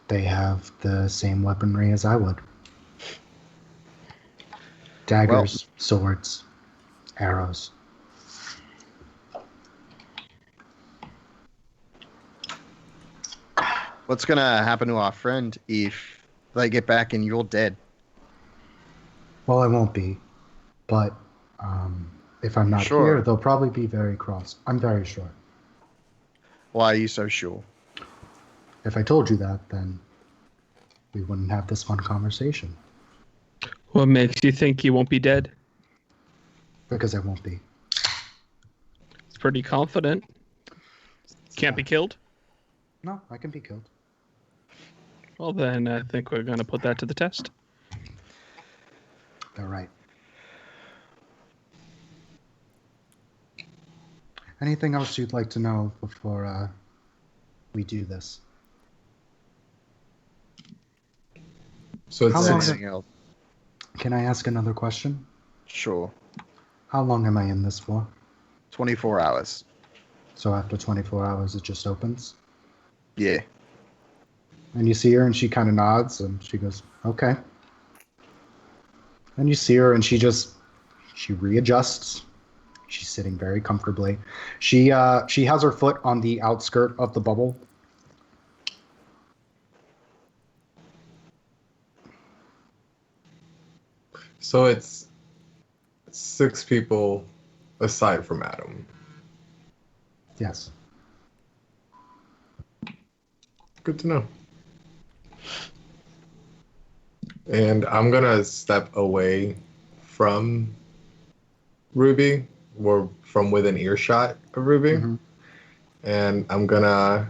Speaker 5: They have the same weaponry as I would. Daggers, swords, arrows.
Speaker 3: What's going to happen to our friend if they get back and you're dead?
Speaker 5: Well, I won't be, but if I'm not
Speaker 3: Sure.
Speaker 5: here, they'll probably be very cross. I'm very sure.
Speaker 3: Why are you so sure?
Speaker 5: If I told you that, then we wouldn't have this fun conversation.
Speaker 6: What makes you think you won't be dead?
Speaker 5: Because I won't be.
Speaker 6: It's pretty confident. Can't be killed?
Speaker 5: No, I can be killed.
Speaker 6: Well, then I think we're going to put that to the test.
Speaker 5: They're right. Anything else you'd like to know before we do this?
Speaker 4: So
Speaker 5: How
Speaker 4: it's
Speaker 5: long-
Speaker 3: Anything else?
Speaker 5: Can I ask another question?
Speaker 3: Sure.
Speaker 5: How long am I in this for?
Speaker 3: 24 hours.
Speaker 5: So after 24 hours, it just opens?
Speaker 3: Yeah.
Speaker 5: And you see her and she kind of nods and she goes, okay. And you see her and she readjusts. She's sitting very comfortably. She has her foot on the outskirt of the bubble.
Speaker 4: So it's 6 people aside from Adam.
Speaker 5: Yes.
Speaker 4: Good to know. And I'm gonna step away from Ruby, or from within earshot of Ruby,
Speaker 5: Mhm.
Speaker 4: and I'm gonna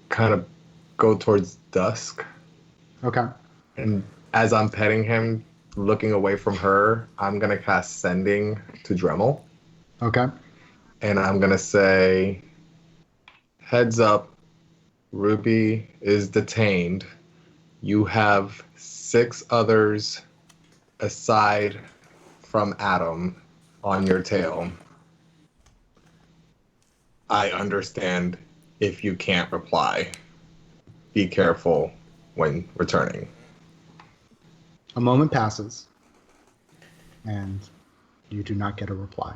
Speaker 4: kind of go towards dusk.
Speaker 5: Okay.
Speaker 4: And as I'm petting him, looking away from her, I'm gonna cast Sending to Dremel,
Speaker 5: Okay.
Speaker 4: and I'm gonna say, "Heads up, Ruby is detained. You have 6 others aside from Adam on your tail. I understand if you can't reply. Be careful when returning."
Speaker 5: A moment passes, and you do not get a reply.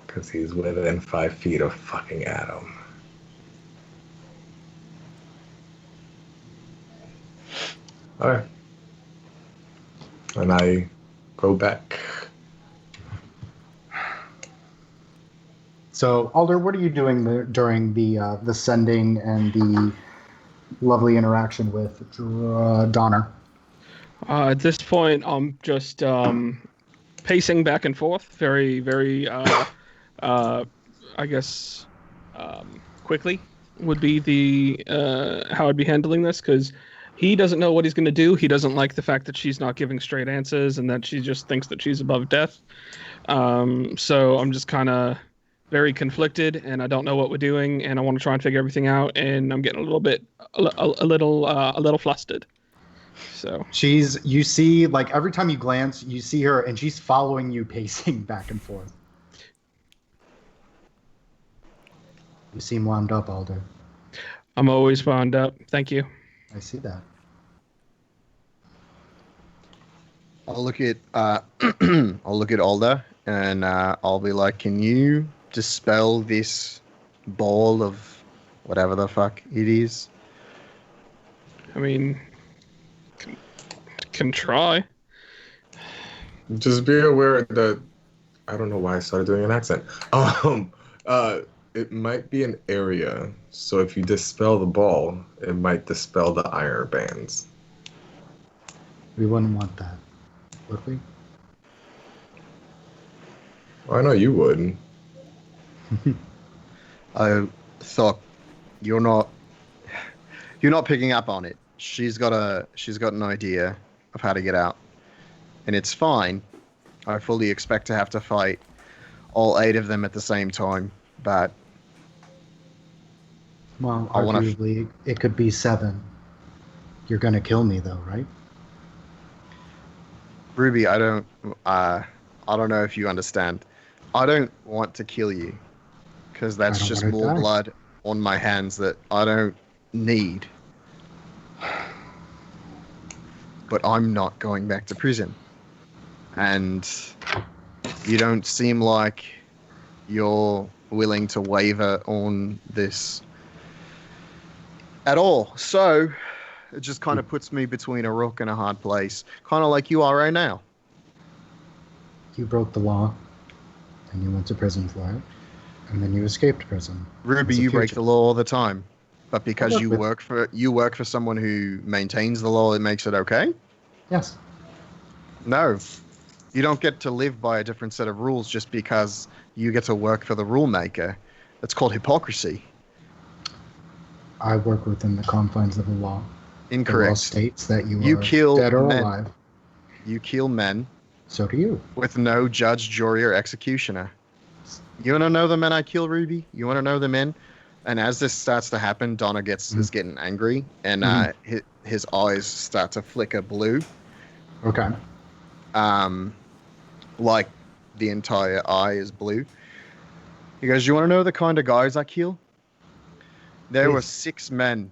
Speaker 4: Because he's within 5 feet of fucking Adam. Alright. And I go back.
Speaker 5: So, Alder, what are you doing during the sending and the lovely interaction with Donner?
Speaker 6: At this point, I'm just pacing back and forth very, very, I guess, quickly would be the how I'd be handling this, because he doesn't know what he's going to do. He doesn't like the fact that she's not giving straight answers and that she just thinks that she's above death. So I'm just kind of very conflicted, and I don't know what we're doing, and I want to try and figure everything out, and I'm getting a little bit, a little flustered. So
Speaker 5: You see, like, every time you glance, you see her, and she's following you, pacing back and forth. You seem wound up, Alder.
Speaker 6: I'm always wound up. Thank you.
Speaker 5: I see that.
Speaker 3: I'll look at I'll look at Alda and I'll be like, "Can you dispel this ball of whatever the fuck it is.
Speaker 6: I mean, can try.
Speaker 4: Just be aware that I don't know why I started doing an accent. Um, it might be an area, so if you dispel the ball, it might dispel the iron bands.
Speaker 5: We wouldn't want that, would we?
Speaker 4: Well, I know you would.
Speaker 3: I thought you're not picking up on it. She's got an idea of how to get out, and it's fine. I fully expect to have to fight all 8 of them at the same time, but
Speaker 5: Well,
Speaker 3: I wanna
Speaker 5: arguably, it could be 7. You're gonna kill me, though, right?
Speaker 3: Ruby, I don't know if you understand. I don't want to kill you because that's
Speaker 5: I don't
Speaker 3: just
Speaker 5: wanna
Speaker 3: more
Speaker 5: die.
Speaker 3: blood on my hands that I don't need. But I'm not going back to prison. And you don't seem like you're willing to waver on this at all. So it just kind of puts me between a rock and a hard place, kind of like you are right now.
Speaker 5: You broke the law, and you went to prison for it, and then you escaped prison.
Speaker 3: Ruby,
Speaker 5: As a
Speaker 3: you break the
Speaker 5: fugitive.
Speaker 3: law all the time, but because
Speaker 5: work
Speaker 3: you
Speaker 5: with-
Speaker 3: work for someone who maintains the law, it makes it okay.
Speaker 5: Yes.
Speaker 3: No, you don't get to live by a different set of rules just because you get to work for the rule maker. That's called hypocrisy.
Speaker 5: I work within the confines of the law. The law
Speaker 3: Incorrect.
Speaker 5: states that you
Speaker 3: You
Speaker 5: are
Speaker 3: kill
Speaker 5: dead or
Speaker 3: men.
Speaker 5: alive.
Speaker 3: You kill men
Speaker 5: So do you.
Speaker 3: with no judge, jury, or executioner. You want to know the men I kill, Ruby? You want to know the men? And as this starts to happen, Donna is getting angry, and his eyes start to flicker blue,
Speaker 5: Okay.
Speaker 3: like the entire eye is blue. He goes, "You want to know the kind of guys I kill? There were
Speaker 5: Please.
Speaker 3: 6 men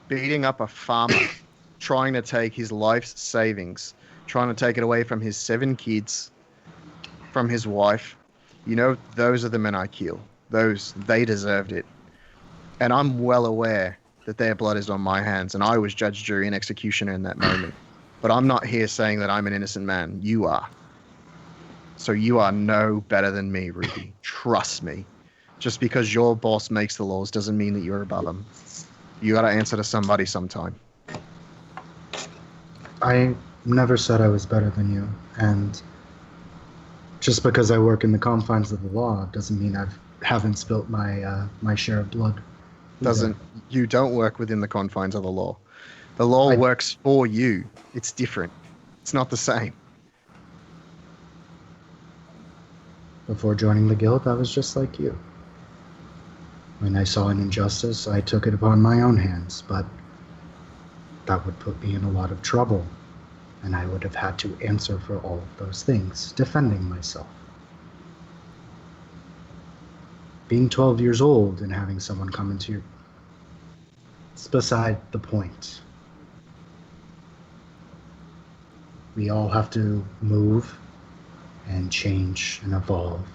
Speaker 3: beating up a farmer, trying to take his life's savings, trying to take it away from his 7 kids, from his wife. You know, those are the men I kill. They deserved it. And I'm well aware that their blood is on my hands, and I was judge, jury, and executioner in that moment. But I'm not here saying that I'm an innocent man. You are. So you are no better than me, Ruby. Trust me. Just because your boss makes the laws doesn't mean that you're above them. You got to answer to somebody sometime."
Speaker 5: I never said I was better than you, and just because I work in the confines of the law doesn't mean I haven't spilt my share of blood.
Speaker 3: You don't work within the confines of the law. The law works for you. It's different. It's not the same.
Speaker 5: Before joining the guild, I was just like you. When I saw an injustice, I took it upon my own hands, but that would put me in a lot of trouble, and I would have had to answer for all of those things, defending myself. Being 12 years old and having someone come into your... It's beside the point. We all have to move and change and evolve.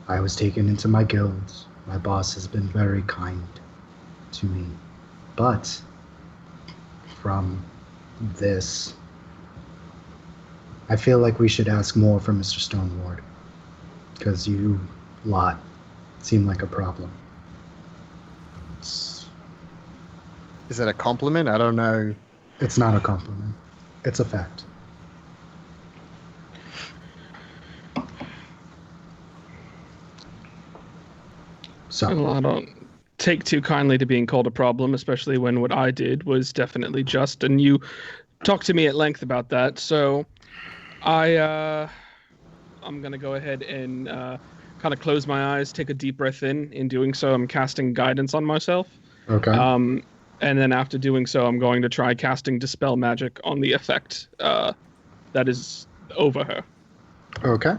Speaker 5: I was taken into my guild. My boss has been very kind to me. But from this, I feel like we should ask more from Mr. Stoneward, because you lot seem like a problem.
Speaker 3: Is that a compliment? I don't know.
Speaker 5: It's not a compliment. It's a fact. So,
Speaker 6: Well, I don't take too kindly to being called a problem, especially when what I did was definitely just. And you talked to me at length about that. So I'm gonna go ahead and kind of close my eyes, take a deep breath in. In doing so, I'm casting guidance on myself.
Speaker 5: okay.
Speaker 6: And then after doing so, I'm going to try casting Dispel Magic on the effect that is over her.
Speaker 5: Okay.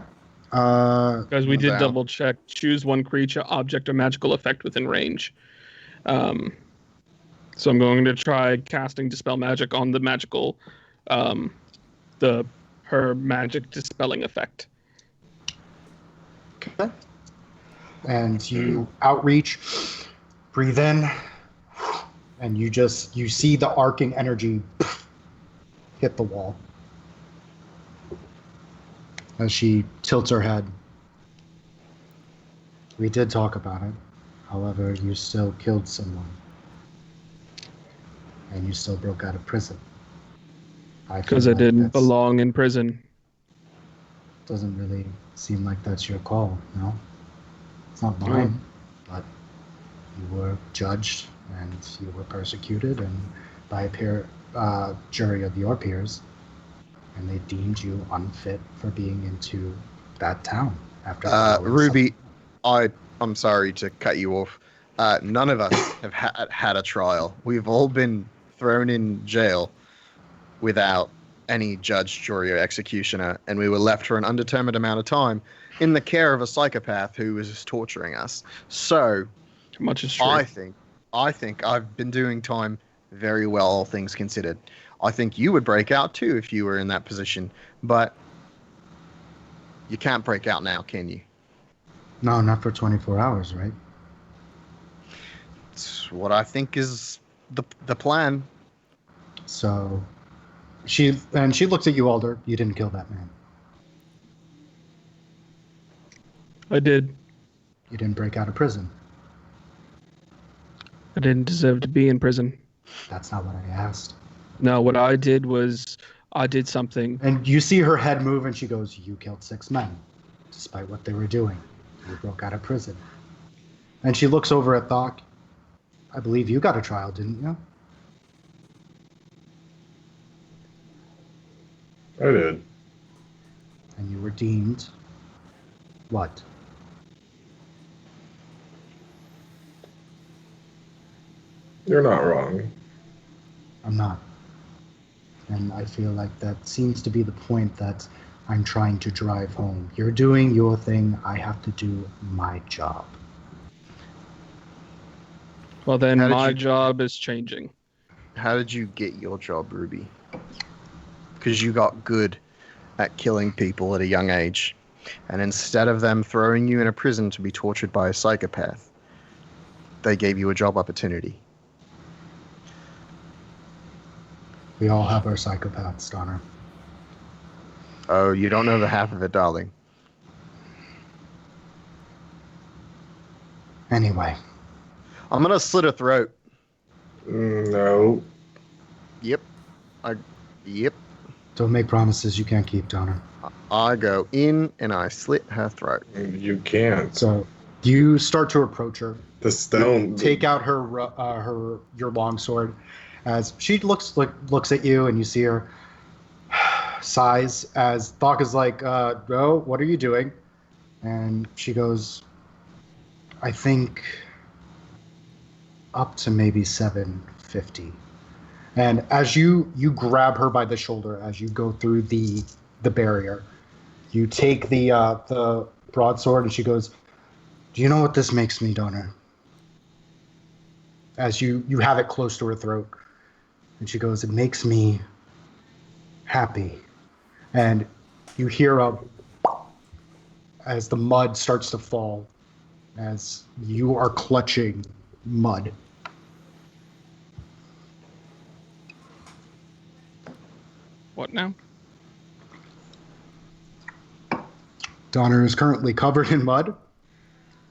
Speaker 6: Because we did
Speaker 3: Wow.
Speaker 6: double check. Choose one creature, object, or magical effect within range. So I'm going to try casting Dispel Magic on the magical, her magic dispelling effect.
Speaker 5: Okay. And you outreach, Breathe in, and you see the arcing energy hit the wall. As she tilts her head. We did talk about it. However, you still killed someone. And you still broke out of prison.
Speaker 6: Because I didn't belong in prison.
Speaker 5: Doesn't really seem like that's your call, no? It's not mine. But you were judged and you were persecuted and by a jury of your peers. And they deemed you unfit for being into that town. After
Speaker 3: Ruby, I'm sorry to cut you off. None of us have had a trial. We've all been thrown in jail without any judge, jury, or executioner, and we were left for an undetermined amount of time in the care of a psychopath who was torturing us. So,
Speaker 6: much is true.
Speaker 3: I think I've been doing time very well, all things considered. I think you would break out too if you were in that position, but you can't break out now, can you?
Speaker 5: No, not for 24 hours, right?
Speaker 3: It's what I think is the plan.
Speaker 5: So, she looks at you, Alder. You didn't kill that man.
Speaker 6: I did.
Speaker 5: You didn't break out of prison.
Speaker 6: I didn't deserve to be in prison.
Speaker 5: That's not what I asked.
Speaker 6: No, what I did was I did something.
Speaker 5: And you see her head move and she goes, you killed 6 men, despite what they were doing. You broke out of prison. And she looks over at Thok. I believe you got a trial, didn't you?
Speaker 4: I did.
Speaker 5: And you were deemed what?
Speaker 4: You're not wrong.
Speaker 5: I'm not. And I feel like that seems to be the point that I'm trying to drive home. You're doing your thing. I have to do my job.
Speaker 6: Well, then my job is changing.
Speaker 3: How did you get your job, Ruby? Because you got good at killing people at a young age. And instead of them throwing you in a prison to be tortured by a psychopath, they gave you a job opportunity.
Speaker 5: We all have our psychopaths, Donner.
Speaker 3: Oh, you don't know the half of it, darling.
Speaker 5: Anyway.
Speaker 3: I'm gonna slit her throat.
Speaker 4: No.
Speaker 3: Yep. Yep.
Speaker 5: Don't make promises you can't keep, Donner.
Speaker 3: I go in and I slit her throat.
Speaker 4: You can't.
Speaker 5: So you start to approach her.
Speaker 4: The stone.
Speaker 5: Take out your longsword. As she looks at you and you see her sighs as Thok is like, "Oh, what are you doing?" And she goes, "I think up to maybe 750." And as you grab her by the shoulder as you go through the barrier, you take the broadsword and she goes, "Do you know what this makes me, Donner?" As you have it close to her throat. And she goes, "It makes me happy." And you hear as the mud starts to fall, as you are clutching mud.
Speaker 6: What now?
Speaker 5: Donner is currently covered in mud,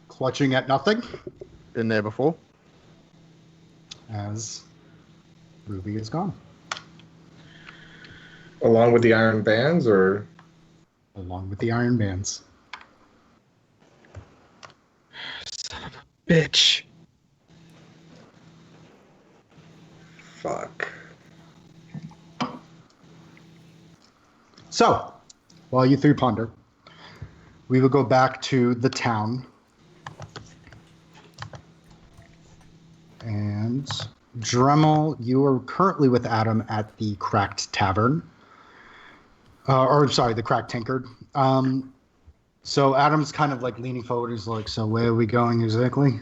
Speaker 5: clutching at nothing.
Speaker 3: Been there before.
Speaker 5: As Ruby is gone.
Speaker 4: Along with the iron bands, or?
Speaker 5: Along with the iron bands.
Speaker 6: Son of a bitch.
Speaker 4: Fuck.
Speaker 5: So, while you three ponder, we will go back to the town. And Dremel, you are currently with Adam at the Cracked Tavern. The Cracked Tankard. So Adam's kind of like leaning forward. He's like, "So where are we going exactly?"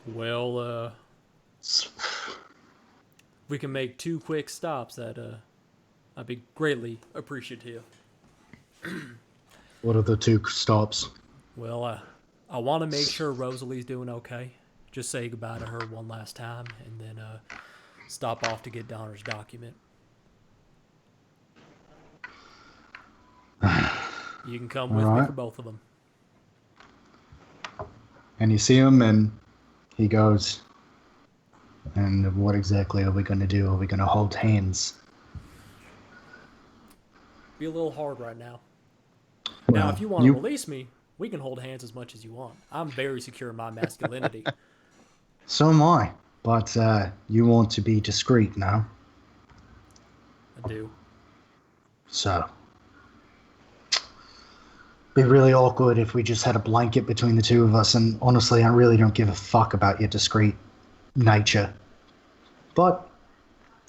Speaker 2: Well, we can make 2 quick stops. I'd be greatly appreciative.
Speaker 5: What are the 2 stops?
Speaker 2: Well, I want to make sure Rosalie's doing okay. just say goodbye to her one last time, and then stop off to get Donner's document. You can come with me for both of them.
Speaker 5: And you see him, and he goes, and what exactly are we going to do? Are we going to hold hands?
Speaker 2: Be a little hard right now.
Speaker 5: Well,
Speaker 2: Now, if you want to release me, we can hold hands as much as you want. I'm very secure in my masculinity.
Speaker 5: So am I. But you want to be discreet now.
Speaker 2: I do.
Speaker 5: So, be really awkward if we just had a blanket between the two of us, and honestly, I really don't give a fuck about your discreet nature. But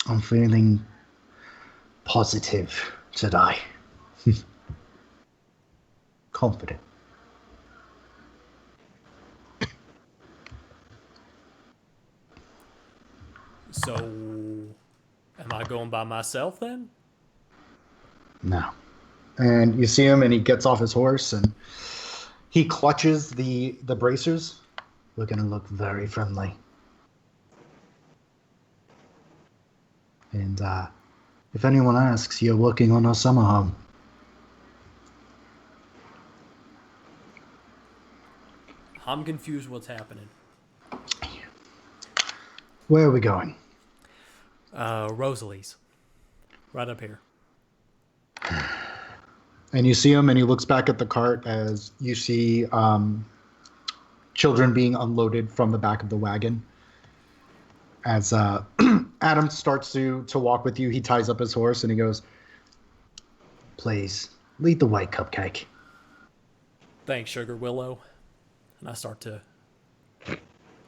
Speaker 5: I'm feeling positive today. Confident.
Speaker 2: So, am I going by myself then?
Speaker 5: No. And you see him, and he gets off his horse, and he clutches the bracers. We're going to look very friendly. And if anyone asks, you're working on our summer home.
Speaker 2: I'm confused what's happening.
Speaker 5: Where are we going?
Speaker 2: Rosalie's. Right up here.
Speaker 5: And you see him, and he looks back at the cart as you see children being unloaded from the back of the wagon. As Adam starts to walk with you, he ties up his horse, and he goes, "Please, lead the way, Cupcake."
Speaker 2: Thanks, Sugar Willow. And I start to,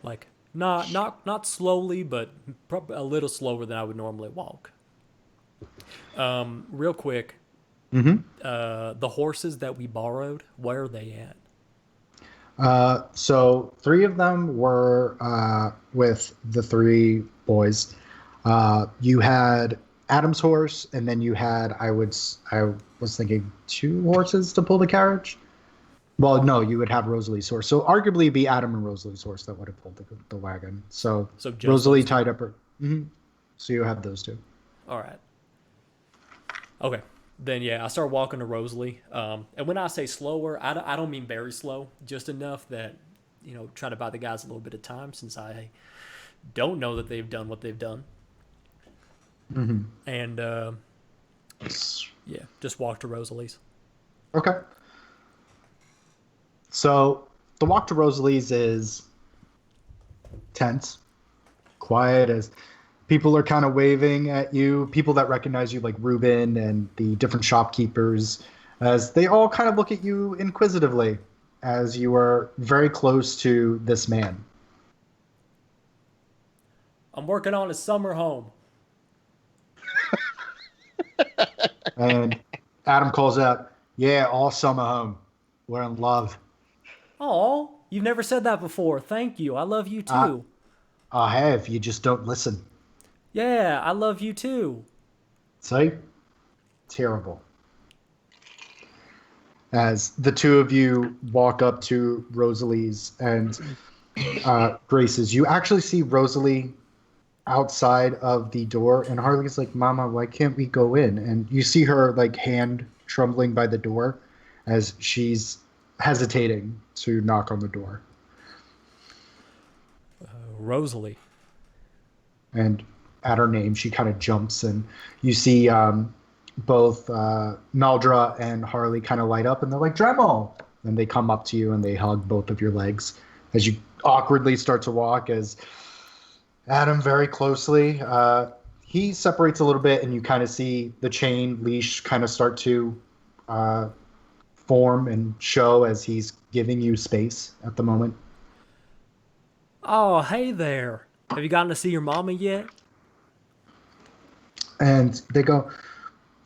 Speaker 2: like, not slowly, but probably a little slower than I would normally walk. Real quick, the horses that we borrowed, where are they at?
Speaker 5: So 3 of them were with the 3 boys. You had Adam's horse, and then you had I was thinking 2 horses to pull the carriage. Well, no, you would have Rosalie's horse. So arguably it'd be Adam and Rosalie's horse that would have pulled the wagon. So Rosalie tied up her. So you have those 2.
Speaker 2: All right. Okay. Then, yeah, I start walking to Rosalie. And when I say slower, I don't mean very slow. Just enough that, try to buy the guys a little bit of time since I don't know that they've done what they've done. And, yeah, just walk to Rosalie's.
Speaker 5: Okay. So the walk to Rosalie's is tense, quiet, as people are kind of waving at you, people that recognize you like Ruben and the different shopkeepers, as they all kind of look at you inquisitively as you are very close to this man.
Speaker 2: I'm working on a summer home.
Speaker 5: And Adam calls out, "Yeah, all summer home. We're in love."
Speaker 2: Oh, you've never said that before. Thank you. I love you too.
Speaker 5: I have. You just don't listen.
Speaker 2: Yeah, I love you too.
Speaker 5: See? Terrible. As the 2 of you walk up to Rosalie's and Grace's, you actually see Rosalie outside of the door, and Harley's like, "Mama, why can't we go in?" And you see her like hand trembling by the door as she's hesitating to knock on the door.
Speaker 2: Rosalie.
Speaker 5: And at her name, she kind of jumps, and you see both Naldra and Harley kind of light up, and they're like, "Dremel!" And they come up to you, and they hug both of your legs as you awkwardly start to walk, as Adam very closely, he separates a little bit, and you kind of see the chain leash kind of start to form and show as he's giving you space at the moment.
Speaker 2: Oh, hey there. Have you gotten to see your mama yet?
Speaker 5: And they go,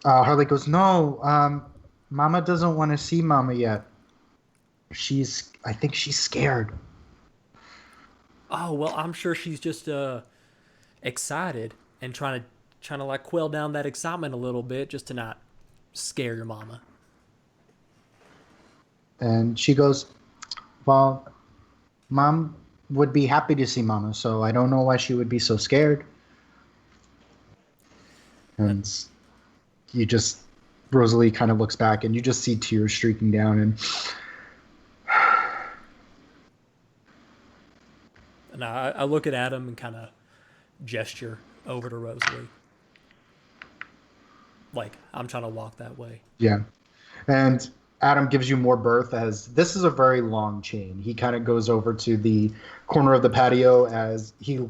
Speaker 5: Harley goes, "No, Mama doesn't want to see Mama yet. I think she's scared."
Speaker 2: Oh, well, I'm sure she's just excited and trying to like quell down that excitement a little bit just to not scare your mama.
Speaker 5: And she goes, "Well, Mom would be happy to see Mama, so I don't know why she would be so scared. And you just, Rosalie kind of looks back, and you just see tears streaking down,
Speaker 2: And I look at Adam and kind of gesture over to Rosalie. Like, I'm trying to walk that way.
Speaker 5: yeah. And Adam gives you more berth, as this is a very long chain. He kind of goes over to the corner of the patio as he,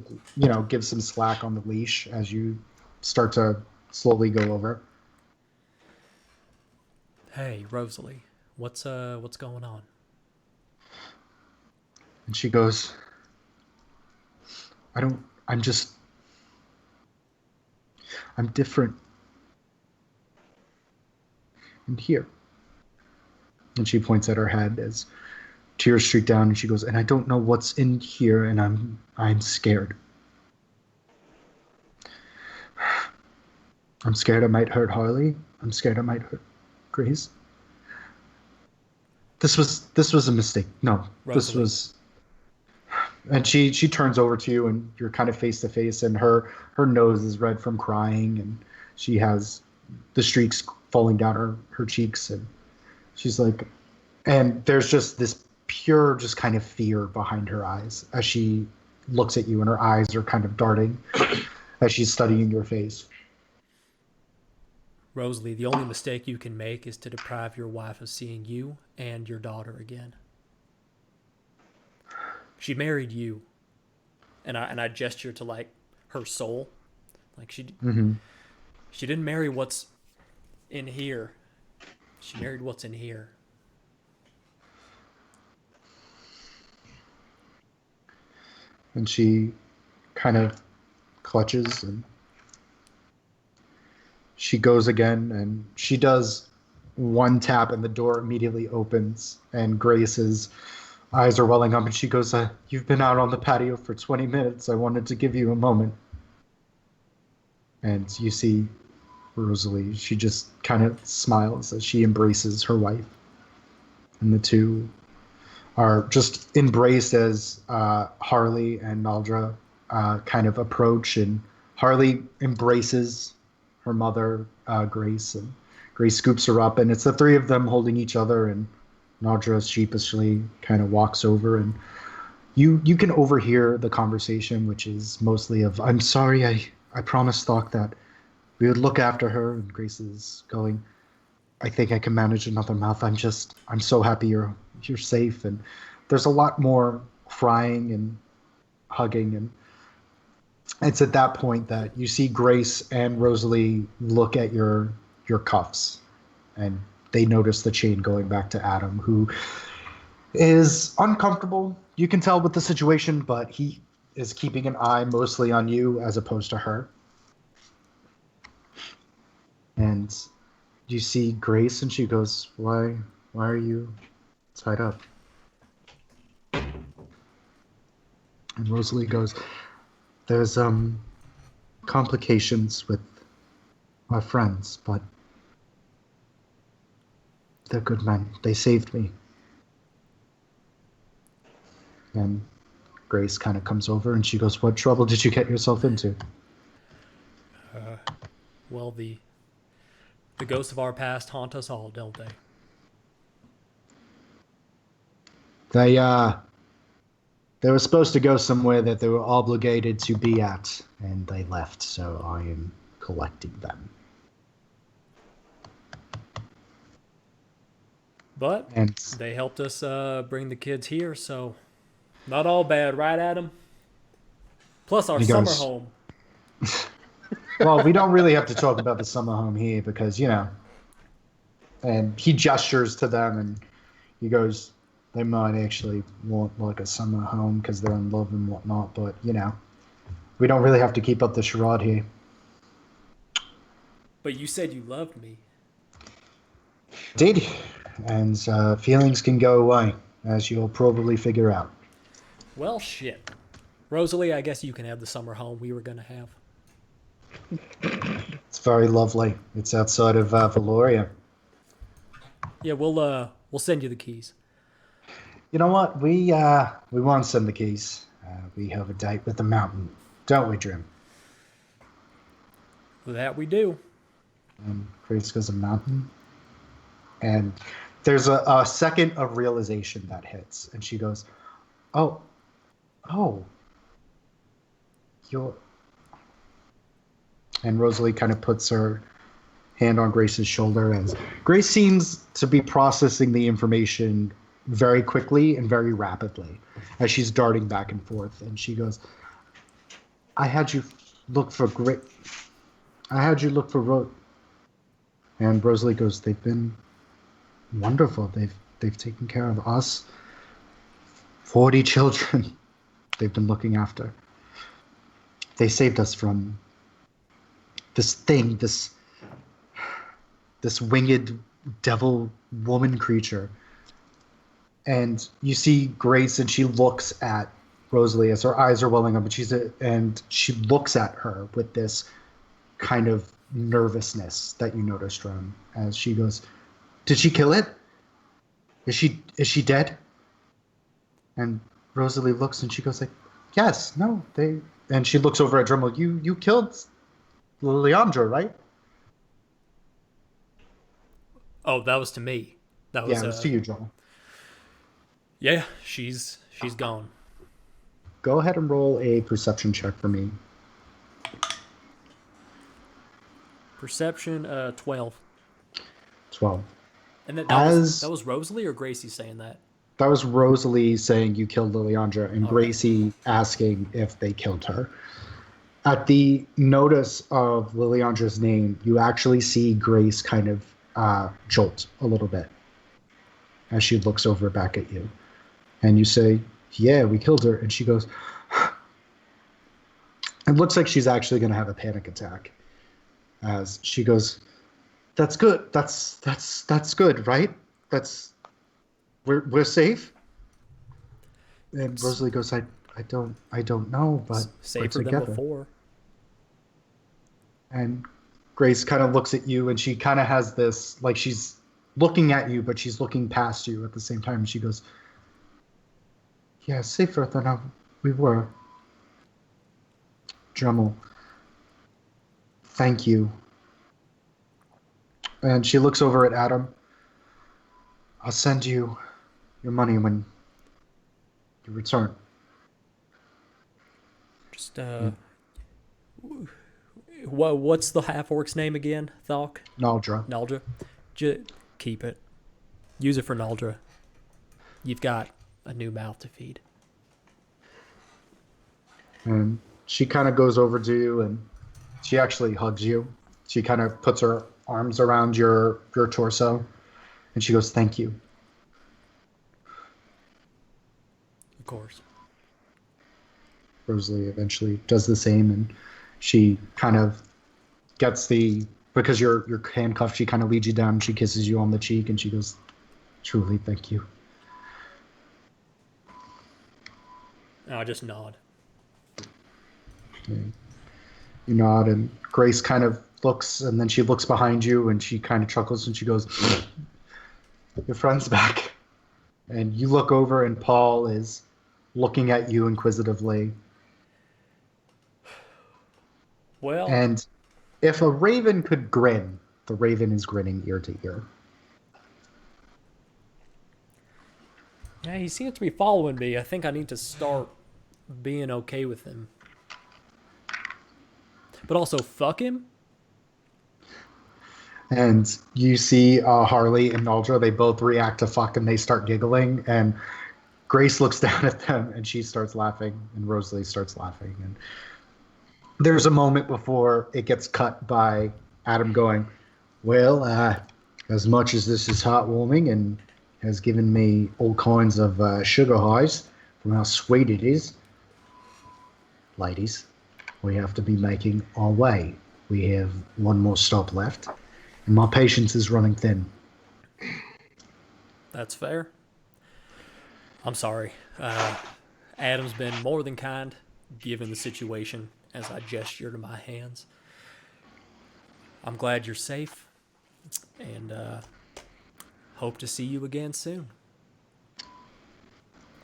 Speaker 5: gives some slack on the leash as you start to slowly go over.
Speaker 2: Hey, Rosalie, what's going on?
Speaker 5: And she goes, I'm different. And here. And she points at her head as tears streak down, and she goes, and I don't know what's in here, and I'm scared. I'm scared I might hurt Harley. I'm scared I might hurt Grace. This was a mistake. No,
Speaker 2: Rosalie.
Speaker 5: This was. And she turns over to you, and you're kind of face to face, and her nose is red from crying, and she has the streaks falling down her cheeks, and she's like, and there's just this pure, just kind of fear behind her eyes as she looks at you, and her eyes are kind of darting as she's studying your face.
Speaker 2: Rosalie, the only mistake you can make is to deprive your wife of seeing you and your daughter again. She married you, and I gesture to like her soul, like she didn't marry what's in here. She married what's in here.
Speaker 5: And she kind of clutches, and she goes again, and she does one tap, and the door immediately opens, and Grace's eyes are welling up, and she goes, you've been out on the patio for 20 minutes. I wanted to give you a moment. And you see Rosalie, she just kind of smiles as she embraces her wife. And the two are just embraced as Harley and Naldra kind of approach, and Harley embraces her mother, Grace, and Grace scoops her up, and it's the three of them holding each other, and Naldra sheepishly kind of walks over, and you can overhear the conversation, which is mostly of, I'm sorry, I promised Thok that we would look after her, and Grace is going, I think I can manage another month. I'm so happy you're safe. And there's a lot more crying and hugging, and it's at that point that you see Grace and Rosalie look at your cuffs, and they notice the chain going back to Adam, who is uncomfortable. You can tell with the situation, but he is keeping an eye mostly on you as opposed to her. And you see Grace, and she goes, why are you tied up? And Rosalie goes, there's complications with our friends, but they're good men. They saved me. And Grace kind of comes over, and she goes, what trouble did you get yourself into?
Speaker 2: Well, the ghosts of our past haunt us all, don't they?
Speaker 5: They were supposed to go somewhere that they were obligated to be at, and they left, so I am collecting them.
Speaker 2: But
Speaker 5: And
Speaker 2: they helped us bring the kids here, so not all bad, right, Adam? Plus our
Speaker 5: He
Speaker 2: summer
Speaker 5: goes,
Speaker 2: home.
Speaker 5: well, we don't really have to talk about the summer home here because, and he gestures to them, and he goes, they might actually want like a summer home because they're in love and whatnot, but, we don't really have to keep up the charade here.
Speaker 2: But you said you loved me.
Speaker 5: Indeed. And feelings can go away, as you'll probably figure out.
Speaker 2: Well, shit. Rosalie, I guess you can have the summer home we were going to have.
Speaker 5: It's very lovely. It's outside of Valoria.
Speaker 2: Yeah, we'll send you the keys.
Speaker 5: You know what? We won't send the keys. We have a date with the mountain, don't we, Jim?
Speaker 2: That we do.
Speaker 5: And Grace goes, a mountain? And there's a second of realization that hits. And she goes, oh, oh, you're... And Rosalie kind of puts her hand on Grace's shoulder. And Grace seems to be processing the information very quickly and very rapidly as she's darting back and forth. And she goes, I had you look for And Rosalie goes, they've been wonderful. They've taken care of us. 40 children they've been looking after. They saved us from this thing, this winged devil woman creature. And you see Grace, and she looks at Rosalie as her eyes are welling up, and she looks at her with this kind of nervousness that you noticed, Ron, as she goes, did she kill it? Is she dead? And Rosalie looks, and she goes like, yes, no, they... And she looks over at Dremel. You killed Leandra, right?
Speaker 2: Oh, that was to me. That was,
Speaker 5: yeah, it was to you, Dremel.
Speaker 2: Yeah, she's gone.
Speaker 5: Go ahead and roll a perception check for me.
Speaker 2: Perception, 12.
Speaker 5: 12.
Speaker 2: And that was Rosalie or Gracie saying that?
Speaker 5: That was Rosalie saying you killed Liliandra, and Gracie asking if they killed her. At the notice of Liliandra's name, you actually see Grace kind of jolt a little bit as she looks over back at you. And you say, yeah, we killed her. And she goes, it looks like she's actually going to have a panic attack. As she goes, that's good. That's good, right? We're safe. And Rosalie goes, I don't know, but
Speaker 2: safer
Speaker 5: we're together.
Speaker 2: than before.
Speaker 5: And Grace kind of looks at you, and she kind of has this, like, she's looking at you, but she's looking past you at the same time. And she goes, yeah, safer than we were. Dremel, thank you. And she looks over at Adam. I'll send you your money when you return.
Speaker 2: Just, what's the half-orc's name again, Thalk?
Speaker 5: Naldra.
Speaker 2: Just keep it. Use it for Naldra. You've got a new mouth to feed.
Speaker 5: And she kind of goes over to you, and she actually hugs you. She kind of puts her arms around your torso, and she goes, thank you.
Speaker 2: Of course.
Speaker 5: Rosalie eventually does the same, and she kind of gets because you're handcuffed, she kind of leads you down, and she kisses you on the cheek, and she goes, truly, thank you.
Speaker 2: And I just nod.
Speaker 5: Okay. You nod, and Grace kind of looks, and then she looks behind you, and she kind of chuckles, and she goes, your friend's back. And you look over, and Paul is looking at you inquisitively.
Speaker 2: Well...
Speaker 5: And if a raven could grin, the raven is grinning ear to ear.
Speaker 2: Yeah, he seems to be following me. I think I need to start being okay with him. But also, fuck him?
Speaker 5: And you see Harley and Naldra, they both react to fuck, and they start giggling. And Grace looks down at them, and she starts laughing, and Rosalie starts laughing. And there's a moment before it gets cut by Adam going, well, as much as this is heartwarming and has given me all kinds of sugar highs from how sweet it is, ladies, we have to be making our way. We have one more stop left, and my patience is running thin.
Speaker 2: That's fair. I'm sorry. Adam's been more than kind, given the situation, as I gesture to my hands. I'm glad you're safe, and hope to see you again soon.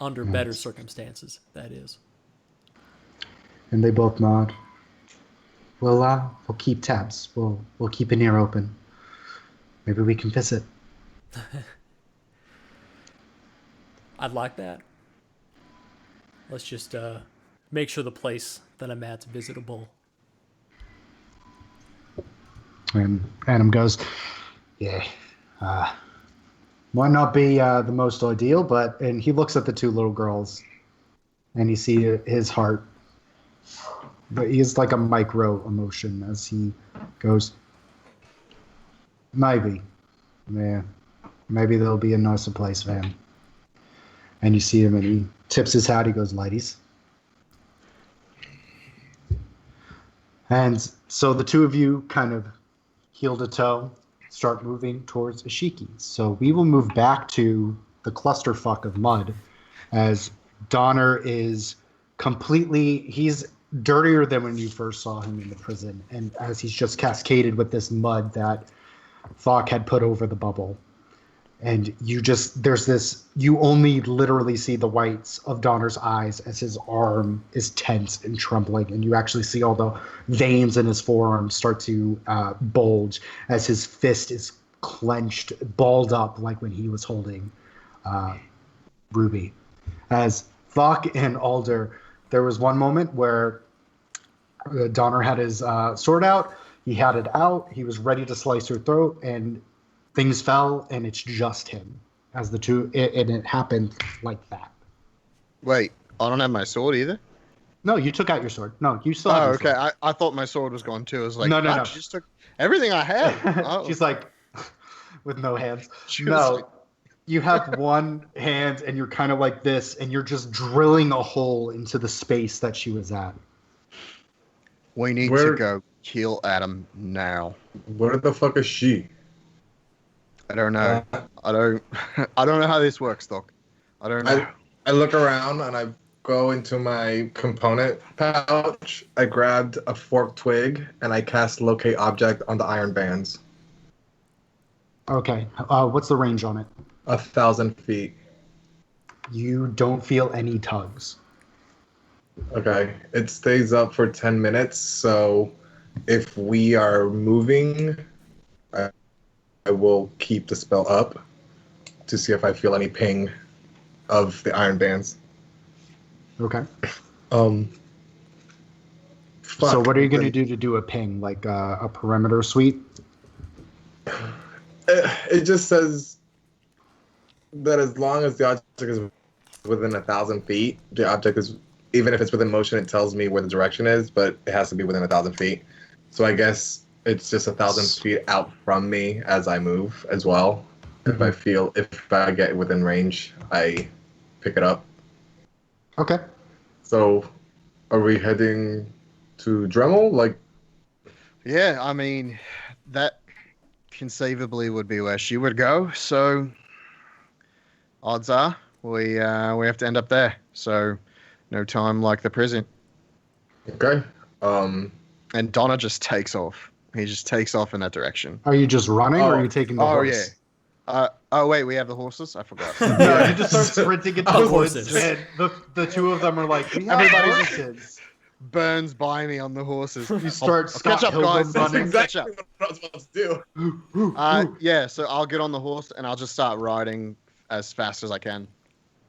Speaker 2: Under better circumstances, that is.
Speaker 5: And they both nod. We'll keep tabs. We'll keep an ear open. Maybe we can visit.
Speaker 2: I'd like that. Let's just make sure the place that I'm at's visitable.
Speaker 5: And Adam goes, yeah, might not be the most ideal, but, and he looks at the two little girls and you see his heart, but he has like a micro emotion as he goes, maybe, yeah, maybe there'll be a nicer place for him. And you see him and he tips his hat, he goes, ladies. And so the two of you kind of heel to toe start moving towards Ashiki. So we will move back to the clusterfuck of mud as Donner is completely, he's dirtier than when you first saw him in the prison. And as he's just cascaded with this mud that Thok had put over the bubble. And you only literally see the whites of Donner's eyes as his arm is tense and trembling. And you actually see all the veins in his forearm start to bulge as his fist is clenched, balled up like when he was holding Ruby. As Thok and Alder, there was one moment where Donner had his sword out. He had it out. He was ready to slice her throat, and things fell, and it's just him as the two, and it happened like that.
Speaker 3: Wait, I don't have my sword either?
Speaker 5: No, you took out your sword. No, you still have
Speaker 3: Oh,
Speaker 5: your
Speaker 3: okay.
Speaker 5: sword.
Speaker 3: I thought my sword was gone too. I was like,
Speaker 5: No.
Speaker 3: She just took everything I had. Oh.
Speaker 5: She's like, with no hands.
Speaker 3: She was
Speaker 5: No,
Speaker 3: like-
Speaker 5: you have one hand, and you're kind of like this, and you're just drilling a hole into the space that she was at.
Speaker 3: We need to go kill Adam now.
Speaker 4: Where the fuck is she?
Speaker 3: I don't know. I don't know how this works, Doc. I don't know.
Speaker 4: I look around and I go into my component pouch. I grabbed a forked twig and I cast locate object on the iron bands.
Speaker 5: Okay, what's the range on it?
Speaker 4: 1,000 feet.
Speaker 5: You don't feel any tugs.
Speaker 4: Okay, it stays up for 10 minutes. So if we are moving, I will keep the spell up to see if I feel any ping of the iron bands.
Speaker 5: Okay.
Speaker 4: Fuck.
Speaker 5: So what are you going to do a ping? Like a perimeter sweep?
Speaker 4: It just says that as long as the object is within 1,000 feet, the object is, even if it's within motion, it tells me where the direction is, but it has to be within 1,000 feet. So I guess it's just 1,000 feet out from me as I move as well.
Speaker 5: Mm-hmm.
Speaker 4: If I get within range, I pick it up.
Speaker 5: Okay.
Speaker 4: So, are we heading to Dremel? Like,
Speaker 3: Yeah, I mean, that conceivably would be where she would go. So, odds are we have to end up there. So, no time like the prison.
Speaker 4: okay.
Speaker 3: And Donna just takes off. He just takes off in that direction.
Speaker 5: Are you just running or are you taking the horse?
Speaker 3: Yeah. Oh wait, we have the horses. I forgot.
Speaker 5: No, you just start sprinting into
Speaker 2: Of
Speaker 5: the woods,
Speaker 2: horses.
Speaker 5: and the two of them are like, we have
Speaker 3: Everybody's
Speaker 5: horses.
Speaker 3: Burns by me on the horses.
Speaker 5: You start
Speaker 3: I'll
Speaker 5: Scott
Speaker 3: catch up,
Speaker 5: Pilgrim
Speaker 3: guys.
Speaker 5: running.
Speaker 3: Catch up.
Speaker 4: what I was supposed to do.
Speaker 3: Yeah, so I'll get on the horse and I'll just start riding as fast as I can.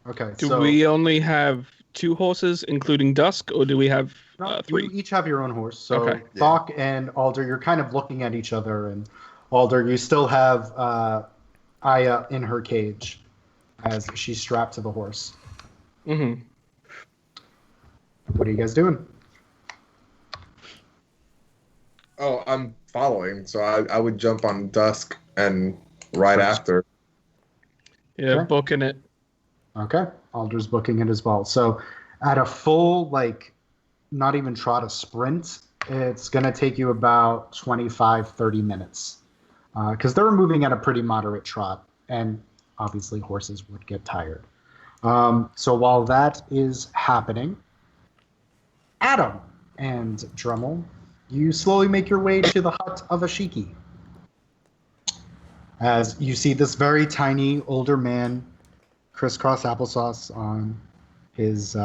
Speaker 5: Okay.
Speaker 6: Do
Speaker 5: so,
Speaker 6: we only have 2 horses, including Dusk, or do we have
Speaker 5: no,
Speaker 6: 3?
Speaker 5: You each have your own horse. So
Speaker 6: Okay.
Speaker 5: Thok and Alder, you're kind of looking at each other, and Alder, you still have Aya in her cage as she's strapped to the horse.
Speaker 6: Mm-hmm.
Speaker 5: What are you guys doing?
Speaker 4: Oh, I'm following, so I would jump on Dusk and right
Speaker 5: First.
Speaker 4: after.
Speaker 6: Yeah,
Speaker 5: Okay.
Speaker 6: booking it.
Speaker 5: Okay. Alder's booking it as well. So at a full, not even trot, a sprint, it's going to take you about 25, 30 minutes. Because they're moving at a pretty moderate trot, and obviously horses would get tired. So while that is happening, Adam and Drummel, you slowly make your way to the hut of Ashiki. As you see this very tiny older man, crisscross applesauce on his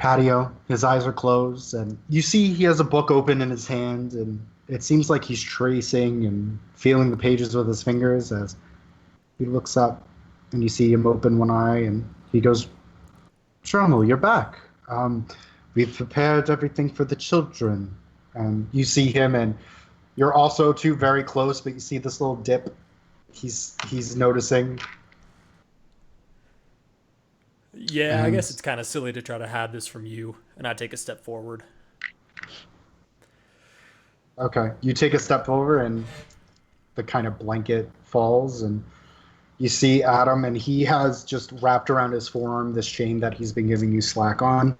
Speaker 5: patio. His eyes are closed, and you see he has a book open in his hand, and it seems like he's tracing and feeling the pages with his fingers as he looks up, and you see him open one eye, and he goes, Trommel, you're back. We've prepared everything for the children. And you see him, and you're also two very close, but you see this little dip. He's noticing.
Speaker 2: Yeah, I
Speaker 5: And
Speaker 2: guess it's kind of silly to try to hide this from you, and I take a step forward.
Speaker 5: okay, you take a step forward, and the kind of blanket falls, and you see Adam, and he has just wrapped around his forearm this chain that he's been giving you slack on.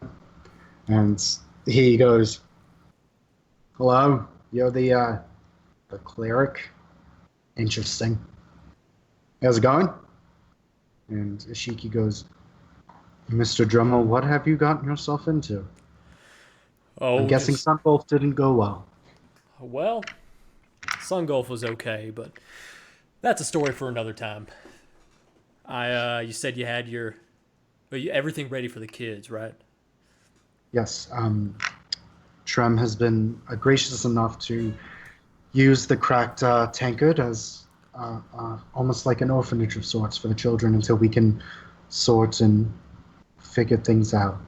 Speaker 5: And he goes, hello, you're the cleric? Interesting. How's it going? And Ishiki goes, Mr. Drummel, what have you gotten yourself into? I'm
Speaker 2: Oh,
Speaker 5: guessing
Speaker 2: just,
Speaker 5: Sunwolf didn't go well.
Speaker 2: well, Sun Golf was okay, but that's a story for another time. You said you had everything ready for the kids, right?
Speaker 5: Yes, Trem has been gracious enough to use the cracked tankard as almost like an orphanage of sorts for the children until we can sort and figure things out.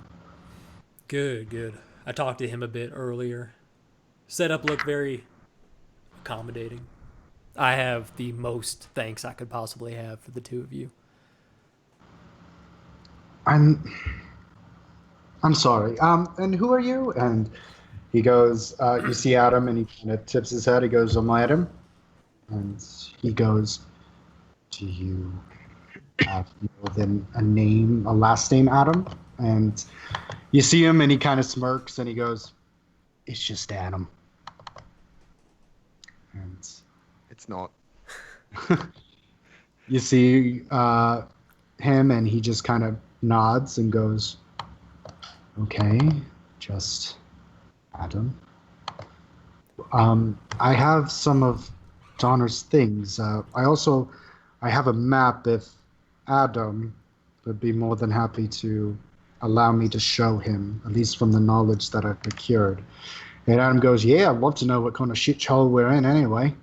Speaker 2: Good, good. I talked to him a bit earlier. Setup looked very accommodating. I have the most thanks I could possibly have for the two of you.
Speaker 5: I'm sorry. And who are you? And he goes, you see Adam, and he kind of tips his head. He goes, I'm Adam. And he goes, do you have more than a name, a last name, Adam? And you see him, and he kind of smirks, and he goes, it's just Adam. And
Speaker 3: It's not.
Speaker 5: you see him, and he just kind of nods and goes, okay, just Adam. I have some of Donner's things. I have a map if Adam would be more than happy to allow me to show him, at least from the knowledge that I've procured. And Adam goes, yeah, I'd love to know what kind of shit hole we're in anyway.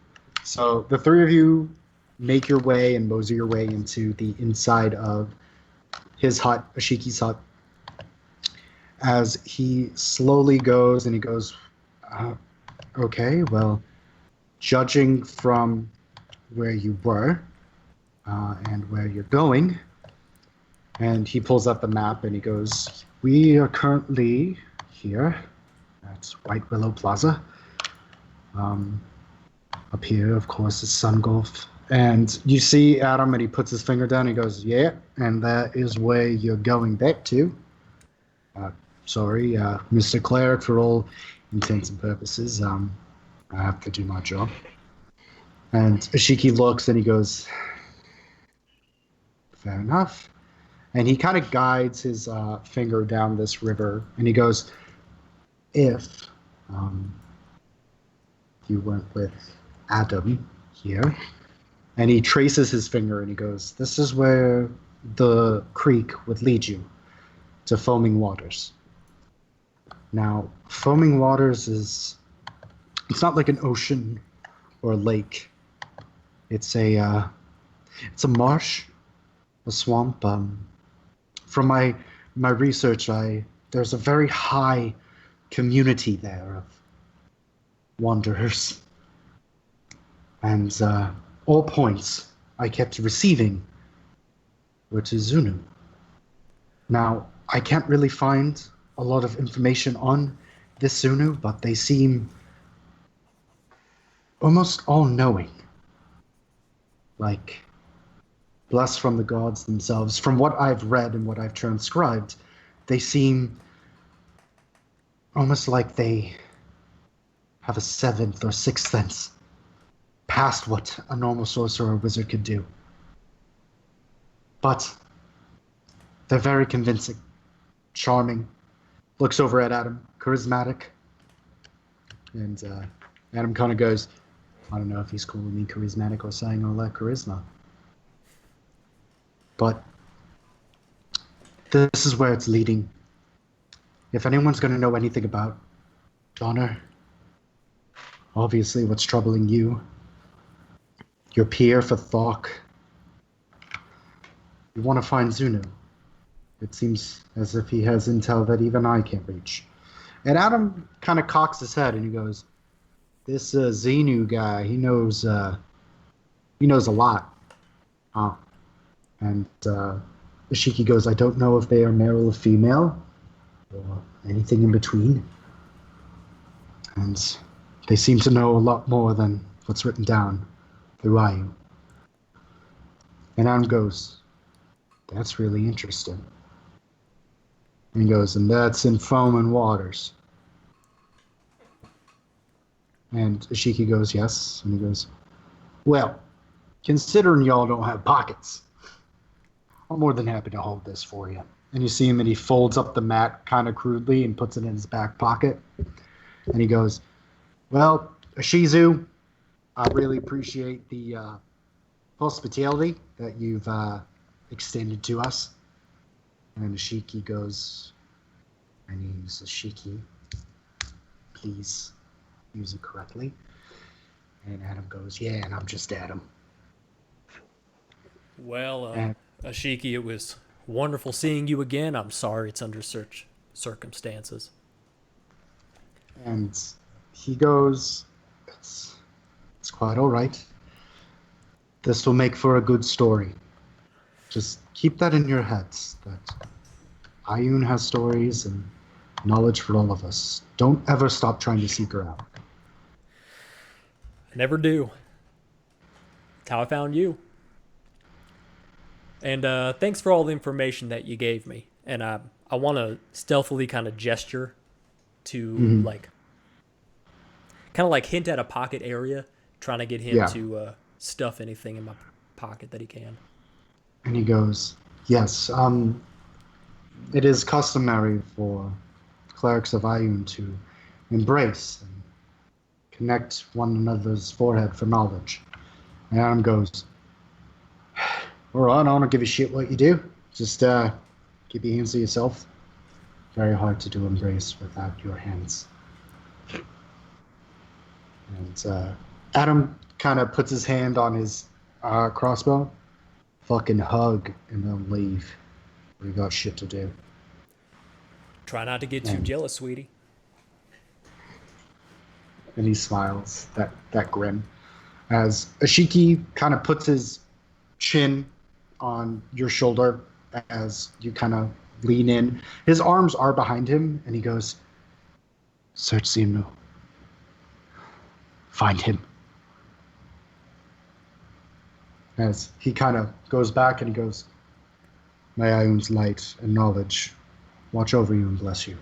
Speaker 5: So the three of you make your way and mosey your way into the inside of his hut, Ashiki's hut, as he slowly goes, and he goes, okay, well, judging from where you were and where you're going, and he pulls up the map, and he goes, we are currently here at White Willow Plaza. Up here, of course, is Sungolf. And you see Adam, and he puts his finger down, and he goes, yeah, and that is where you're going back to. Sorry, Mr. Cleric, for all intents and purposes, I have to do my job. And Ashiki looks, and he goes, fair enough. And he kind of guides his finger down this river, and he goes, if you went with Adam here, and he traces his finger, and he goes, this is where the creek would lead you, to Foaming Waters. Now, Foaming Waters it's not like an ocean or a lake. It's a marsh, a swamp. From my research, there's a very high community there of wanderers. And all points I kept receiving were to Zunu. Now, I can't really find a lot of information on this Zunu, but they seem almost all-knowing. Like, blessed from the gods themselves. From what I've read and what I've transcribed, they seem almost like they have a seventh or sixth sense past what a normal sorcerer or wizard could do. But they're very convincing, charming, looks over at Adam, charismatic. And Adam kind of goes, I don't know if he's calling me charismatic or saying all that charisma. But this is where it's leading. if anyone's going to know anything about Donner, obviously what's troubling you, your peer for Thok, you want to find Zunu. It seems as if he has intel that even I can't reach. And Adam kind of cocks his head and he goes, "This Xenu guy, he knows a lot." And Ishiki goes, "I don't know if they are male or female, or anything in between. And they seem to know a lot more than what's written down through Ayu." And Adam goes, "That's really interesting." And he goes, "And that's in Foaming Waters." And Ishiki goes, "Yes." And he goes, "Well, considering y'all don't have pockets, I'm more than happy to hold this for you." And you see him and he folds up the mat kind of crudely and puts it in his back pocket. And he goes, "Well, Ashizu, I really appreciate the hospitality that you've extended to us." And Ashiki goes, "My name's Ashiki. Please use it correctly." And Adam goes, "Yeah, and I'm just Adam."
Speaker 2: Well,
Speaker 5: And,
Speaker 2: Ashiki, it was wonderful seeing you again. I'm sorry it's under such circumstances.
Speaker 5: and he goes, it's quite all right. This will make for a good story. Just keep that in your heads, that Ayun has stories and knowledge for all of us. Don't ever stop trying to seek her out."
Speaker 2: I never do. That's how I found you. And thanks for all the information that you gave me. And I want to stealthily kind of gesture to kind of like hint at a pocket area, trying to get him to stuff anything in my pocket that he can.
Speaker 5: And he goes, "Yes, it is customary for clerics of Ayun to embrace and connect one another's forehead for knowledge." And Adam goes, "All right, I don't give a shit what you do. Just keep your hands to yourself. Very hard to do embrace without your hands." And Adam kind of puts his hand on his crossbow. "Fucking hug and then leave. We got shit to do."
Speaker 2: Try not to get too jealous, sweetie.
Speaker 5: And he smiles, that grin, as Ashiki kind of puts his chin on your shoulder as you kind of lean in. His arms are behind him, and he goes, "Search Zimno. Find him." As he kind of goes back and he goes, "May Ayun's light and knowledge watch over you and bless you."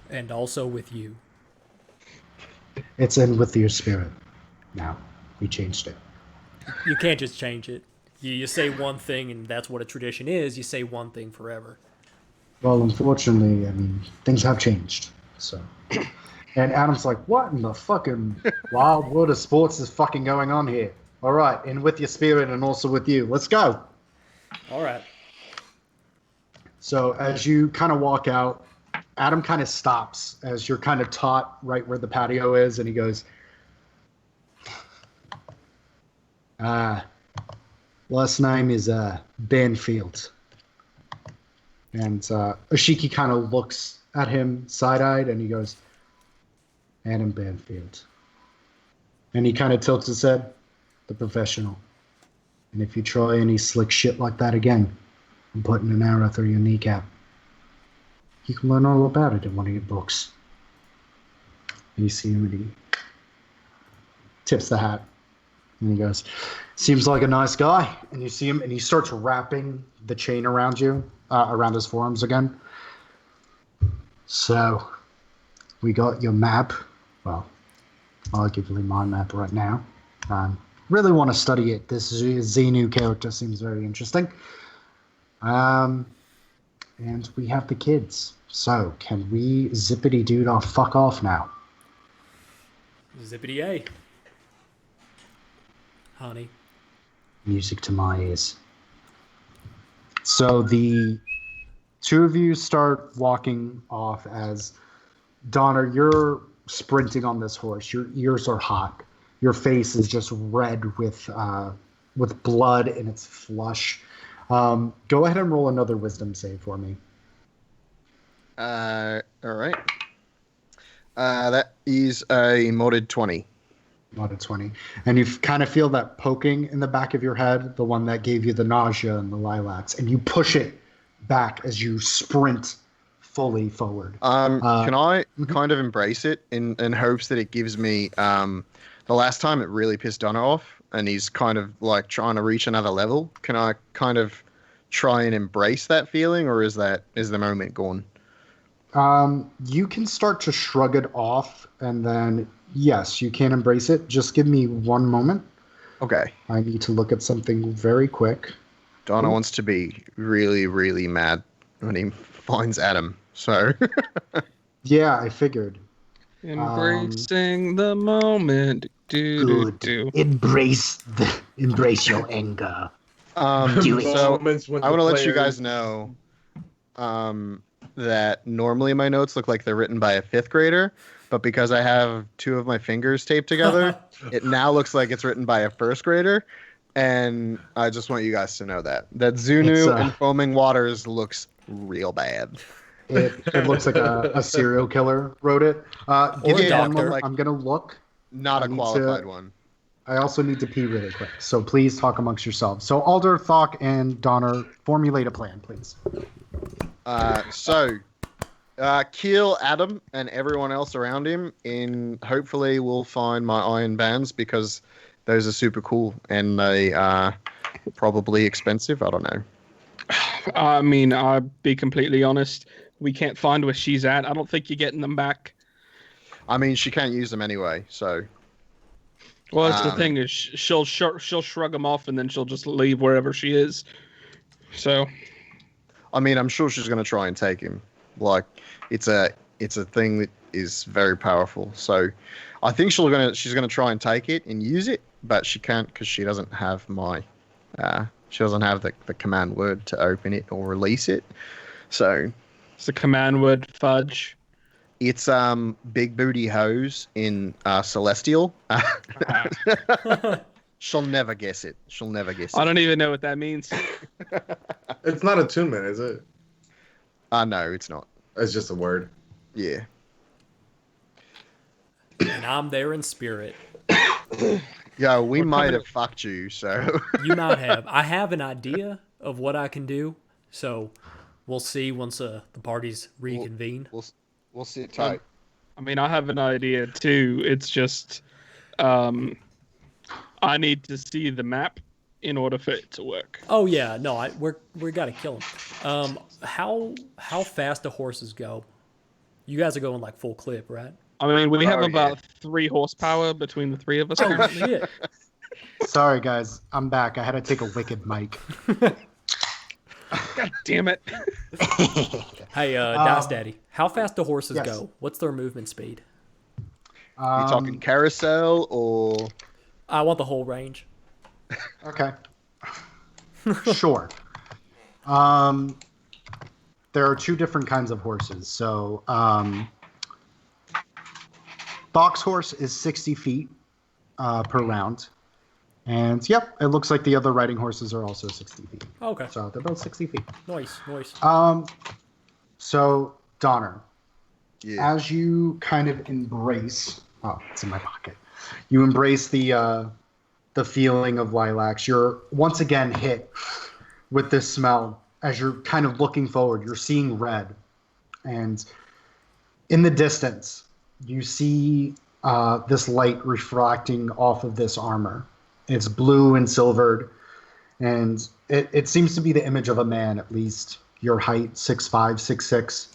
Speaker 2: And also with you.
Speaker 5: It's in with your spirit. Now, we changed it.
Speaker 2: You can't just change it. You say one thing, and that's what a tradition is. You say one thing forever.
Speaker 5: Well, unfortunately, I mean, things have changed. So, and Adam's like, "What in the fucking wild world of sports is fucking going on here?" "All right, in with your spirit and also with you. Let's go."
Speaker 2: All right.
Speaker 5: So as you kind of walk out, Adam kind of stops as you're kind of taught right where the patio is, and he goes, "Last name is Banfield." And Ashiki kind of looks at him side-eyed, and he goes, "Adam Banfield." And he kind of tilts his head, "The professional. And if you try any slick shit like that again, I'm putting an arrow through your kneecap. You can learn all about it in one of your books." And you see him, and he tips the hat. And he goes, "Seems like a nice guy." And you see him, and he starts wrapping the chain around you, around his forearms again. "So, we got your map. Well, arguably my map right now. Really want to study it. This Xenu character seems very interesting. And we have the kids. So, can we zippity-doo our fuck off now?"
Speaker 2: Zippity-yay. Honey.
Speaker 5: Music to my ears. So the Two of you start walking off as Donner, you're sprinting on this horse. Your ears are hot. Your face is just red with blood in its flush. Go ahead and roll another wisdom save for me.
Speaker 3: All right. That is a modded 20.
Speaker 5: Modded 20. And you kind of feel that poking in the back of your head, the one that gave you the nausea and the lilacs, and you push it back as you sprint fully forward.
Speaker 3: Can I kind of embrace it in hopes that it gives me the last time it really pissed Donna off and he's kind of like trying to reach another level. Can I kind of try and embrace that feeling, or is the moment gone?
Speaker 5: You can start to shrug it off, and then yes, you can embrace it. Just give me one moment.
Speaker 3: Okay.
Speaker 5: I need to look at something very quick.
Speaker 3: Donna wants to be really, really mad when he finds Adam. So.
Speaker 5: Yeah, I figured.
Speaker 6: Embracing the moment.
Speaker 5: Good. Embrace your anger.
Speaker 3: So
Speaker 4: Moments when
Speaker 3: I want to
Speaker 4: the
Speaker 3: let you
Speaker 4: players-
Speaker 3: guys know that normally my notes look like they're written by a 5th grader, but because I have 2 of my fingers taped together, it now looks like it's written by a 1st grader. And I just want you guys to know that Zunu and Foaming Waters looks real bad.
Speaker 5: It looks like a serial killer wrote it. Give me
Speaker 2: a
Speaker 5: one
Speaker 2: doctor.
Speaker 5: moment. I'm gonna look.
Speaker 3: Not
Speaker 5: I
Speaker 3: a
Speaker 5: need
Speaker 3: qualified one.
Speaker 5: I also need to pee really quick, so please talk amongst yourselves. So Alder, Thok, and Donner, formulate a plan, please.
Speaker 3: Kill Adam and everyone else around him, and hopefully we'll find my iron bands because those are super cool and they are probably expensive. I don't know.
Speaker 6: I mean, I'll be completely honest. We can't find where she's at. I don't think you're getting them back.
Speaker 3: I mean, she can't use them anyway, so.
Speaker 6: Well, that's the thing is she'll shrug them off and then she'll just leave wherever she is. So.
Speaker 3: I mean, I'm sure she's going to try and take him. Like, it's a thing that is very powerful. So, I think she's going to try and take it and use it, but she can't because she doesn't have she doesn't have the command word to open it or release it. So,
Speaker 6: It's the command word fudge.
Speaker 3: it's big booty hose in Celestial. She'll never guess it.
Speaker 6: I don't even know what that means.
Speaker 4: It's not attunement, is it?
Speaker 3: No, it's not.
Speaker 4: It's just a word.
Speaker 3: Yeah.
Speaker 2: And I'm there in spirit.
Speaker 3: Yo, we
Speaker 6: We're
Speaker 3: might
Speaker 6: coming-
Speaker 3: have fucked you, so.
Speaker 2: You might have. I have an idea of what I can do, so we'll see once the parties reconvene.
Speaker 3: We'll sit tight.
Speaker 6: I mean, I have an idea too. It's just, I need to see the map in order for it to work.
Speaker 2: Oh yeah, no, we gotta kill him. How fast do horses go? You guys are going like full clip, right?
Speaker 6: I mean, we have
Speaker 3: Oh,
Speaker 6: about 3 horsepower between the 3 of us.
Speaker 2: Oh
Speaker 6: currently.
Speaker 2: shit!
Speaker 5: Sorry, guys, I'm back. I had to take a wicked mic.
Speaker 6: God damn it!
Speaker 2: Hey, Dice Daddy, how fast do horses
Speaker 5: yes.
Speaker 2: go? What's their movement speed?
Speaker 3: You talking carousel or?
Speaker 2: I want the whole range.
Speaker 5: Okay. Sure. There are 2 different kinds of horses. So, box horse is 60 feet per round. And yep, it looks like the other riding horses are also 60 feet.
Speaker 2: Okay,
Speaker 5: So they're both 60 feet.
Speaker 2: nice.
Speaker 5: So, Donner,
Speaker 3: Yeah.
Speaker 5: as you kind of embrace, oh, it's in my pocket. You embrace the feeling of lilacs. You're once again hit with this smell as you're kind of looking forward. You're seeing red, and in the distance, you see this light refracting off of this armor. It's blue and silvered, and it seems to be the image of a man, at least your height, 6'5", 6'6".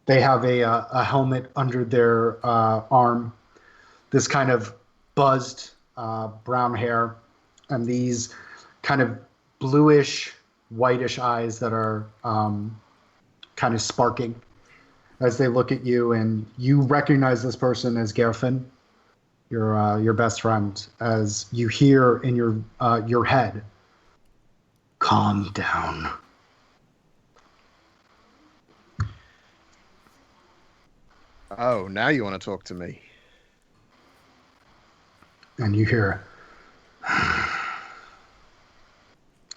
Speaker 5: They have a helmet under their arm, this kind of buzzed brown hair, and these kind of bluish, whitish eyes that are kind of sparking as they look at you, and you recognize this person as Gerfin, your best friend, as you hear in your head, "Calm down.
Speaker 3: Oh, now you want to talk to me?
Speaker 5: And you hear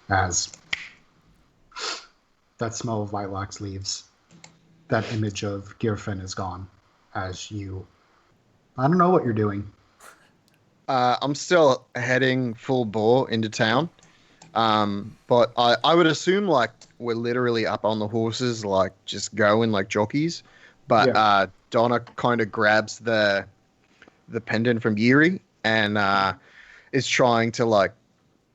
Speaker 5: as that smell of lilacs leaves, that image of Gearfin is gone. As you, I don't know what you're doing.
Speaker 3: I'm still heading full bore into town. But I would assume like we're literally up on the horses, like just going like jockeys. But
Speaker 5: Yeah.
Speaker 3: Donna kind of grabs the pendant from Yuri and is trying to like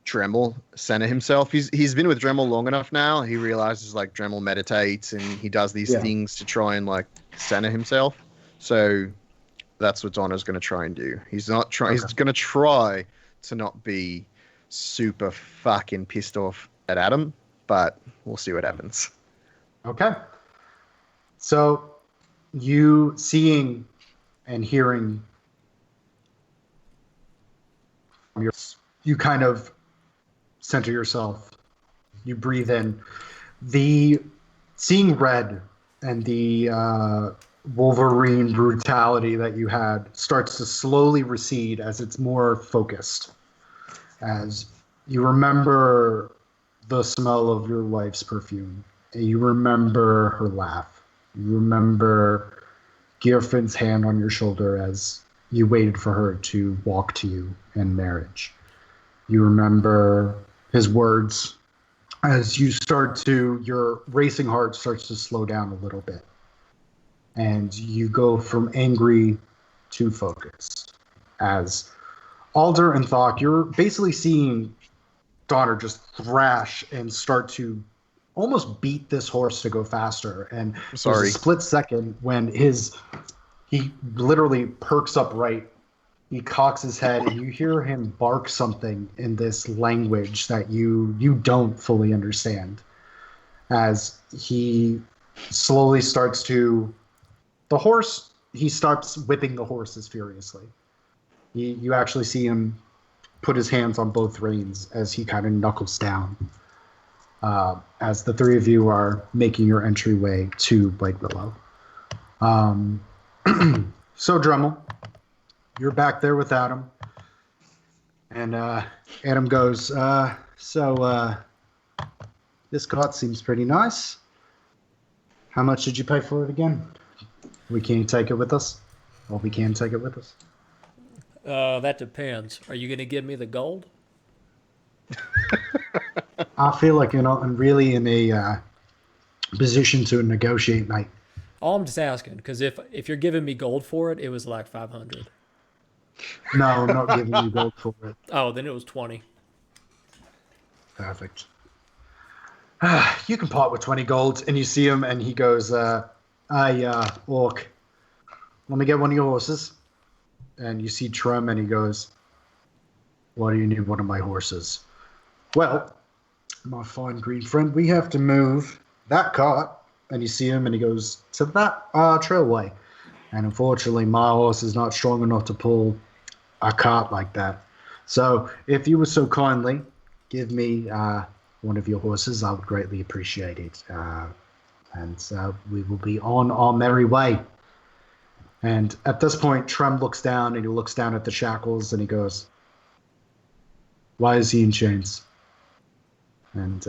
Speaker 3: Dremel center himself. He's been with Dremel long enough now. He realizes like Dremel meditates and he does these
Speaker 5: Yeah.
Speaker 3: things to try and like center himself. So that's what Donna's going to try and do. He's not trying.
Speaker 5: Okay.
Speaker 3: He's going to try to not be super fucking pissed off at Adam, but we'll see what happens.
Speaker 5: Okay. So you seeing and hearing, you kind of center yourself. You breathe in. The seeing red and the Wolverine brutality that you had starts to slowly recede as it's more focused. As you remember the smell of your wife's perfume, and you remember her laugh. You remember Gearfin's hand on your shoulder as you waited for her to walk to you in marriage. You remember his words as your racing heart starts to slow down a little bit. And you go from angry to focused. As Alder and Thok, you're basically seeing Donner just thrash and start to almost beat this horse to go faster. And
Speaker 3: Sorry.
Speaker 5: there's a split second when he literally perks up right. He cocks his head, and you hear him bark something in this language that you don't fully understand. As he slowly starts to, he starts whipping the horses furiously. You actually see him put his hands on both reins as he kind of knuckles down. As the three of you are making your entryway to White Willow. So Dremel, you're back there with Adam. And Adam goes, this cart seems pretty nice. How much did you pay for it again? We can't take it with us. Well, we can take it with us.
Speaker 2: That depends. Are you going to give me the gold?
Speaker 5: I feel like I'm really in a position to negotiate, mate.
Speaker 2: Oh, I'm just asking, because if you're giving me gold for it, it was like 500.
Speaker 5: No, I'm not giving you gold for it.
Speaker 2: Oh, then it was 20.
Speaker 5: Perfect. You can part with 20 golds, and you see him, and he goes, Orc, let me get one of your horses. And you see Trum, and he goes, why do you need one of my horses? Well, my fine green friend, we have to move that cart. And you see him, and he goes to that trailway. And unfortunately, my horse is not strong enough to pull a cart like that. So if you would so kindly give me one of your horses, I would greatly appreciate it. And we will be on our merry way. And at this point, Trem looks down, and he looks down at the shackles, and he goes, why is he in chains? And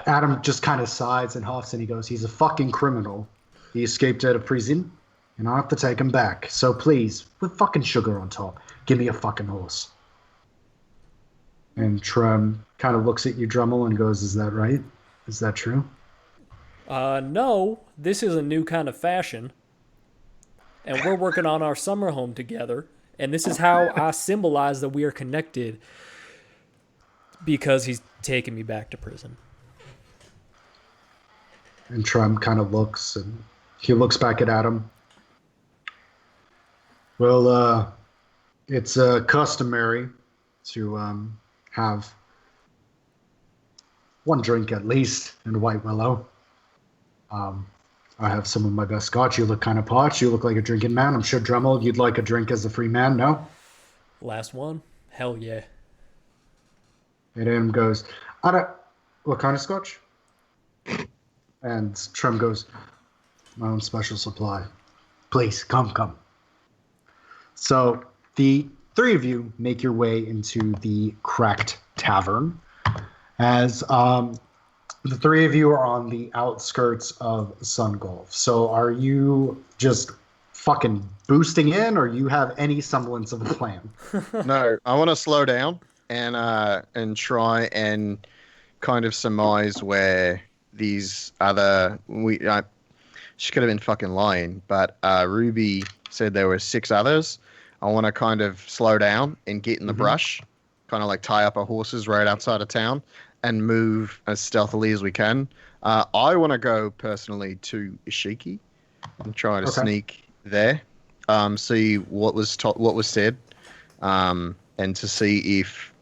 Speaker 5: Adam just kind of sighs and huffs, and he goes, he's a fucking criminal. He escaped out of prison, and I have to take him back. So please, with fucking sugar on top, give me a fucking horse. And Trem kind of looks at you, Drummel, and goes, is that right? Is that true?
Speaker 2: No, this is a new kind of fashion. And we're working on our summer home together. And this is how I symbolize that we are connected, because he's taking me back to prison.
Speaker 5: And Trem kind of looks, and he looks back at Adam. Well, it's customary to have one drink at least in White Willow. I have some of my best scotch. You look kind of parched. You look like a drinking man. I'm sure, Dremel, you'd like a drink as a free man, no?
Speaker 2: Last one? Hell yeah.
Speaker 5: And Adam goes, what kind of scotch? And Trem goes, My own special supply. Please, come. So the three of you make your way into the Cracked Tavern. As the three of you are on the outskirts of Sungulf. So are you just fucking boosting in, or you have any semblance of a plan?
Speaker 3: No, I want to slow down and try and kind of surmise where these other she could have been fucking lying, but Ruby said there were 6 others. I want to kind of slow down and get in the brush, kind of like tie up our horses right outside of town and move as stealthily as we can. I want to go personally to Ishiki and try to sneak there, see what was said, and to see if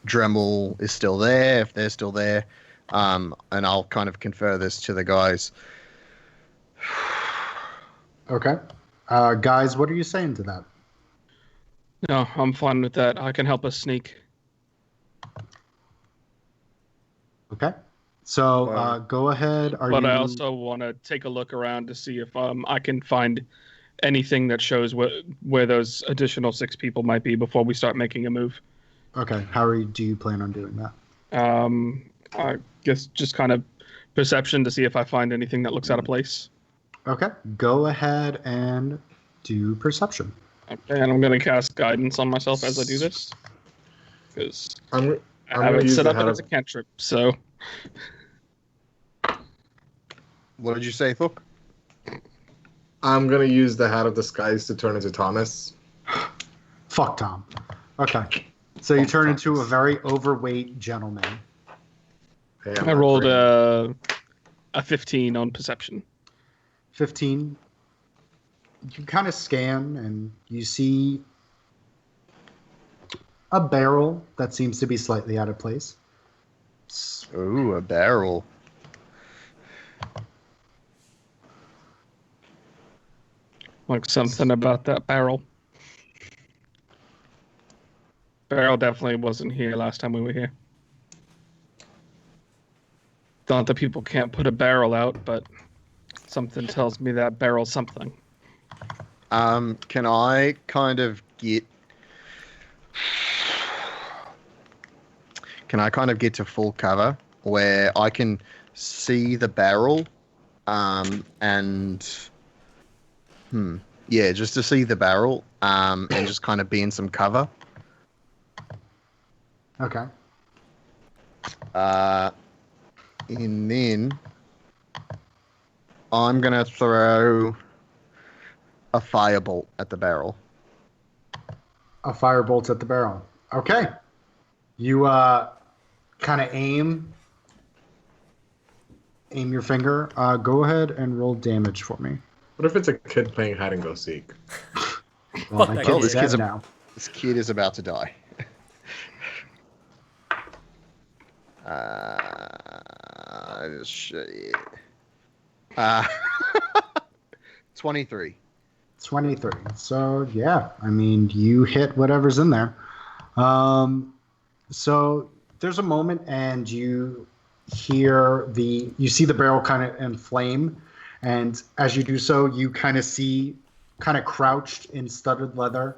Speaker 3: Dremel is still there, if they're still there, and I'll kind of confer this to the guys.
Speaker 5: Okay. Guys, what are you saying to that?
Speaker 6: No, I'm fine with that. I can help us sneak.
Speaker 5: Okay. So go ahead.
Speaker 6: But I also want to take a look around to see if I can find anything that shows where those additional 6 people might be before we start making a move.
Speaker 5: Okay. How do you plan on doing that?
Speaker 6: I guess just kind of perception to see if I find anything that looks out of place.
Speaker 5: Okay. Go ahead and do perception.
Speaker 6: Okay, and I'm going to cast guidance on myself as I do this. Because
Speaker 4: I'm
Speaker 6: I have it set up as a cantrip, so...
Speaker 3: What did you say, Thuk?
Speaker 4: I'm going to use the Hat of Disguise to turn into Thomas.
Speaker 5: Fuck Tom. Okay. So you turn into a very overweight gentleman.
Speaker 4: Hey,
Speaker 6: I rolled a 15 on perception.
Speaker 5: 15. You kind of scan and you see a barrel that seems to be slightly out of place.
Speaker 3: Ooh, a barrel.
Speaker 6: Like something about that barrel. Barrel definitely wasn't here last time we were here. Not that people can't put a barrel out, but something tells me that barrel's something.
Speaker 3: Can I kind of get... Can I kind of get to full cover where I can see the barrel, yeah, just to see the barrel, and just kind of be in some cover.
Speaker 5: Okay.
Speaker 3: And then I'm gonna throw a firebolt at the barrel.
Speaker 5: A firebolt at the barrel. Okay. You kind of aim your finger. Go ahead and roll damage for me.
Speaker 4: What if it's a kid playing hide and go seek?
Speaker 5: Well, my
Speaker 2: Well,
Speaker 5: kid's dead now.
Speaker 3: This kid is about to die. 23.
Speaker 5: 23. So, yeah. I mean, you hit whatever's in there. So there's a moment and you you see the barrel kind of inflame. And as you do so, you kind of see, kind of crouched in studded leather.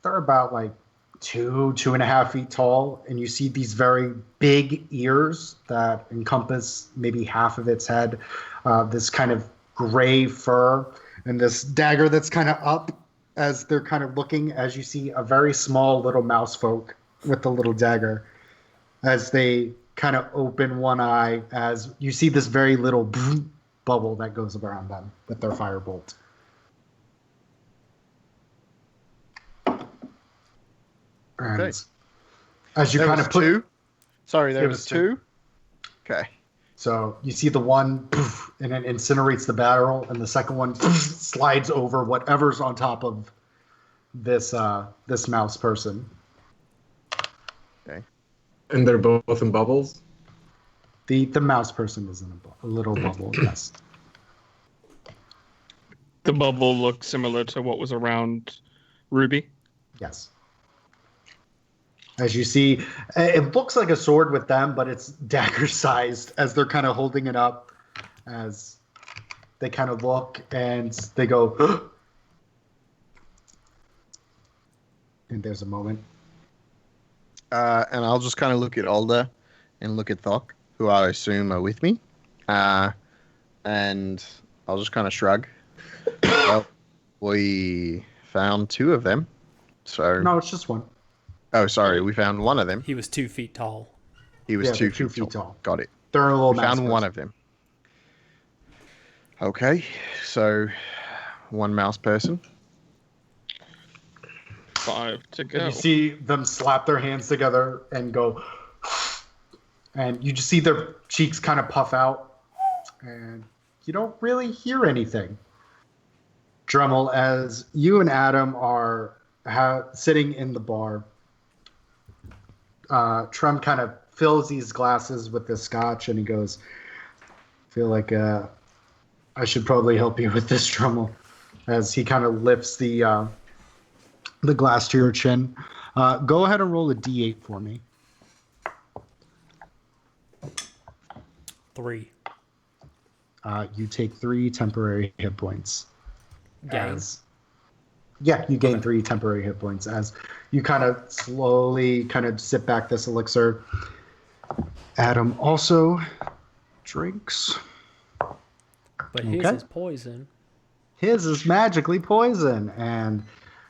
Speaker 5: They're about like 2.5 feet tall. And you see these very big ears that encompass maybe half of its head. This kind of gray fur and this dagger that's kind of up as they're kind of looking, as you see a very small little mouse folk with the little dagger as they kind of open one eye as you see this very little bubble that goes around them with their firebolt. And
Speaker 3: Okay.
Speaker 5: as you
Speaker 3: There
Speaker 5: kind
Speaker 3: was
Speaker 5: of put...
Speaker 3: two? Sorry, there
Speaker 5: It
Speaker 3: was
Speaker 5: was
Speaker 3: two? Okay.
Speaker 5: So you see the one, and it incinerates the barrel, and the second one slides over whatever's on top of this this mouse person.
Speaker 3: Okay.
Speaker 4: And they're both in bubbles?
Speaker 5: The mouse person is in a little bubble, yes.
Speaker 6: The bubble looks similar to what was around Ruby.
Speaker 5: Yes. As you see, it looks like a sword with them, but it's dagger-sized as they're kind of holding it up as they kind of look and they go, and there's a moment.
Speaker 3: And I'll just kind of look at Alda and look at Thok, who I assume are with me. And I'll just kind of shrug. Well, we found 2 of them. So
Speaker 5: No, it's just one.
Speaker 3: Oh, sorry. We found one of them.
Speaker 2: He was 2 feet tall.
Speaker 3: He was
Speaker 5: Yeah,
Speaker 3: 2
Speaker 5: they're
Speaker 3: feet tall. Got it.
Speaker 5: They're a little
Speaker 3: We found
Speaker 5: mouse
Speaker 3: one
Speaker 5: person.
Speaker 3: of them. Okay. So, one mouse person.
Speaker 6: 5 to
Speaker 5: And
Speaker 6: go.
Speaker 5: you see them slap their hands together and go, and you just see their cheeks kind of puff out, and you don't really hear anything. Dremel, as you and Adam are sitting in the bar, Trem kind of fills these glasses with the scotch, and he goes, I feel like I should probably help you with this, Dremel, as he kind of lifts the glass to your chin. Go ahead and roll a d8 for me.
Speaker 2: 3.
Speaker 5: You take 3 temporary hit points.
Speaker 2: Gains.
Speaker 5: Yeah, you gain 3 temporary hit points as you kind of slowly kind of sip back this elixir. Adam also drinks.
Speaker 2: But his
Speaker 5: Okay.
Speaker 2: is poison.
Speaker 5: His is magically poison, and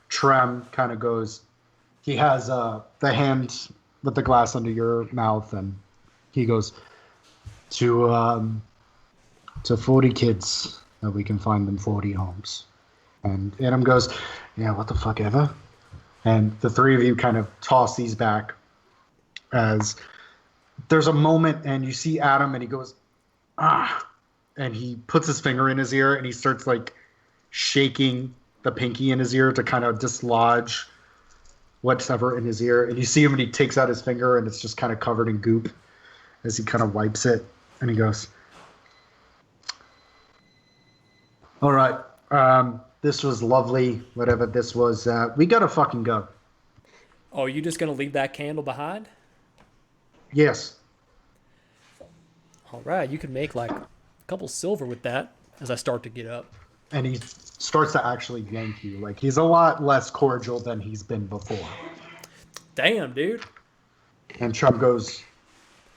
Speaker 5: Trem kind of goes. He has the hand with the glass under your mouth, and he goes to 40 kids that we can find them 40 homes. And Adam goes, yeah, what the fuck ever. And the 3 of you kind of toss these back as there's a moment, and you see Adam, and he goes, ah, and he puts his finger in his ear, and he starts like shaking the pinky in his ear to kind of dislodge whatever in his ear. And you see him, and he takes out his finger, and it's just kind of covered in goop as he kind of wipes it. And he goes, all right, this was lovely, whatever this was. We gotta fucking go.
Speaker 2: Oh, are you just going to leave that candle behind?
Speaker 5: Yes.
Speaker 2: All right, you can make like a couple silver with that as I start to get up.
Speaker 5: And he starts to actually yank you. Like, he's a lot less cordial than he's been before.
Speaker 2: Damn, dude.
Speaker 5: And Trump goes,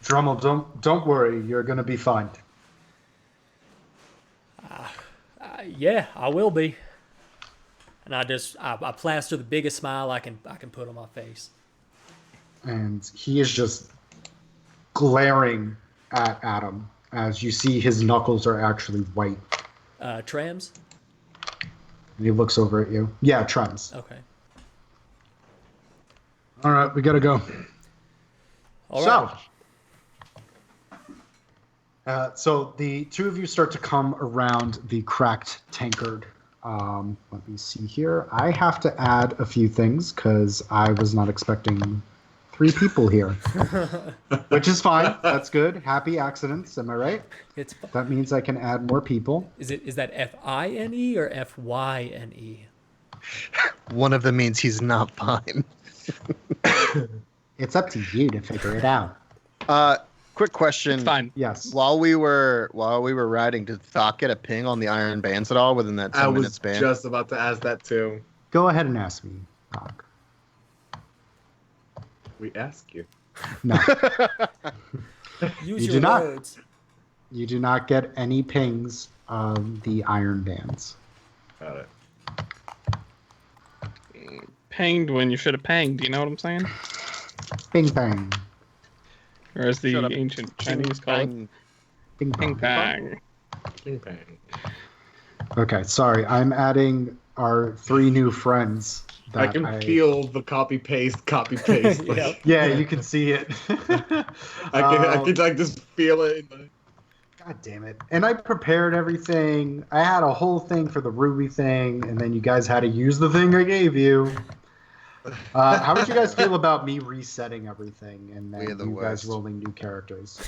Speaker 5: Drummel, don't worry, you're gonna be fine.
Speaker 2: Yeah, I will be. And I plaster the biggest smile I can put on my face.
Speaker 5: And he is just glaring at Adam as you see his knuckles are actually white.
Speaker 2: Trams?
Speaker 5: And he looks over at you. Yeah, Trans.
Speaker 2: Okay.
Speaker 5: All right, we gotta go.
Speaker 2: All right.
Speaker 5: So the 2 of you start to come around the cracked tankard. Let me see here. I have to add a few things because I was not expecting 3 people here, which is fine. That's good. Happy accidents. Am I right?
Speaker 2: It's
Speaker 5: That means I can add more people.
Speaker 2: is that F-I-N-E or F-Y-N-E?
Speaker 3: One of them means he's not fine.
Speaker 5: It's up to you to figure it out.
Speaker 3: Quick question.
Speaker 6: It's fine.
Speaker 5: Yes.
Speaker 3: While we were riding, did Thok get a ping on the iron bands at all within that 10
Speaker 4: I
Speaker 3: minute
Speaker 4: was
Speaker 3: span?
Speaker 4: just about to ask that too.
Speaker 5: Go ahead and ask me, Doc.
Speaker 4: We ask you.
Speaker 5: No,
Speaker 2: Use
Speaker 5: You
Speaker 2: your
Speaker 5: do not.
Speaker 2: words.
Speaker 5: you do not get any pings of the iron bands.
Speaker 4: Got it.
Speaker 6: Panged when you should have panged. You know what I'm saying?
Speaker 5: Ping pang.
Speaker 6: Or as the
Speaker 3: Shut up.
Speaker 6: ancient Chinese call it,
Speaker 3: Bang.
Speaker 5: Ping
Speaker 6: ping
Speaker 5: pong.
Speaker 6: pang.
Speaker 4: King Pang.
Speaker 5: Okay, sorry. I'm adding our 3 new friends.
Speaker 4: I
Speaker 5: that
Speaker 4: can feel the copy paste. Like,
Speaker 2: Yep.
Speaker 5: Yeah, you can see it.
Speaker 4: I can like just feel it.
Speaker 5: God damn it. And I prepared everything. I had a whole thing for the Ruby thing, and then you guys had to use the thing I gave you. How would you guys feel about me resetting everything and
Speaker 3: We're
Speaker 5: then
Speaker 3: the
Speaker 5: you guys
Speaker 3: worst.
Speaker 5: rolling new characters?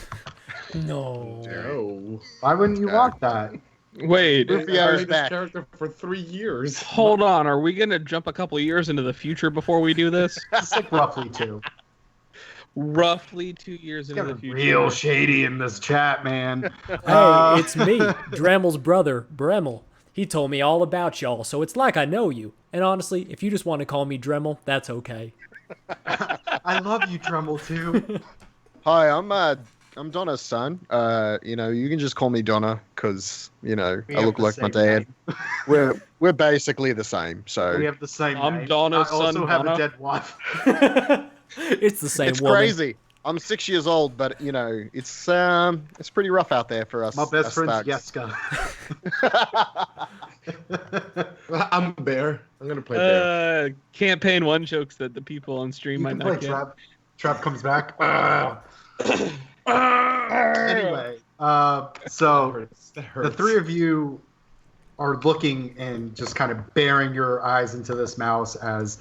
Speaker 2: No.
Speaker 4: No.
Speaker 5: Why wouldn't you
Speaker 3: Okay.
Speaker 5: want that?
Speaker 6: Wait,
Speaker 3: Ruby,
Speaker 4: I
Speaker 3: I
Speaker 4: played
Speaker 3: was
Speaker 4: this
Speaker 3: back.
Speaker 4: character for 3 years.
Speaker 6: hold on. Are we gonna jump a couple years into the future before we do this?
Speaker 5: It's like roughly 2.
Speaker 6: roughly 2 years into the
Speaker 5: Getting
Speaker 6: future.
Speaker 5: real shady in this chat, man.
Speaker 2: Hey, it's me, Dremel's brother, Bremel. He told me all about y'all, so it's like I know you. And honestly, if you just want to call me Dremel, that's okay.
Speaker 5: I love you, Tremble, too.
Speaker 3: Hi, I'm Donna's son. You can just call me Donna because
Speaker 5: We
Speaker 3: I
Speaker 5: have
Speaker 3: look
Speaker 5: the
Speaker 3: like my
Speaker 5: same
Speaker 3: dad.
Speaker 5: name.
Speaker 3: We're basically the same. So
Speaker 5: We have the same
Speaker 6: I'm
Speaker 5: name.
Speaker 6: Donna's
Speaker 5: I also
Speaker 6: son,
Speaker 5: have
Speaker 6: Donna.
Speaker 5: a dead wife.
Speaker 2: It's the same
Speaker 3: it's
Speaker 2: woman.
Speaker 3: crazy. I'm 6 years old, but it's pretty rough out there for us.
Speaker 5: My best
Speaker 3: us
Speaker 5: friend's
Speaker 3: thugs.
Speaker 5: Yeska.
Speaker 4: I'm Bear. I'm gonna play Bear.
Speaker 6: Campaign 1 jokes that the people on stream
Speaker 5: You
Speaker 6: might
Speaker 5: can
Speaker 6: not
Speaker 5: play
Speaker 6: get.
Speaker 5: Trap. Trap comes back. Anyway, so
Speaker 4: That
Speaker 5: the
Speaker 4: hurts.
Speaker 5: three of you are looking and just kind of bearing your eyes into this mouse as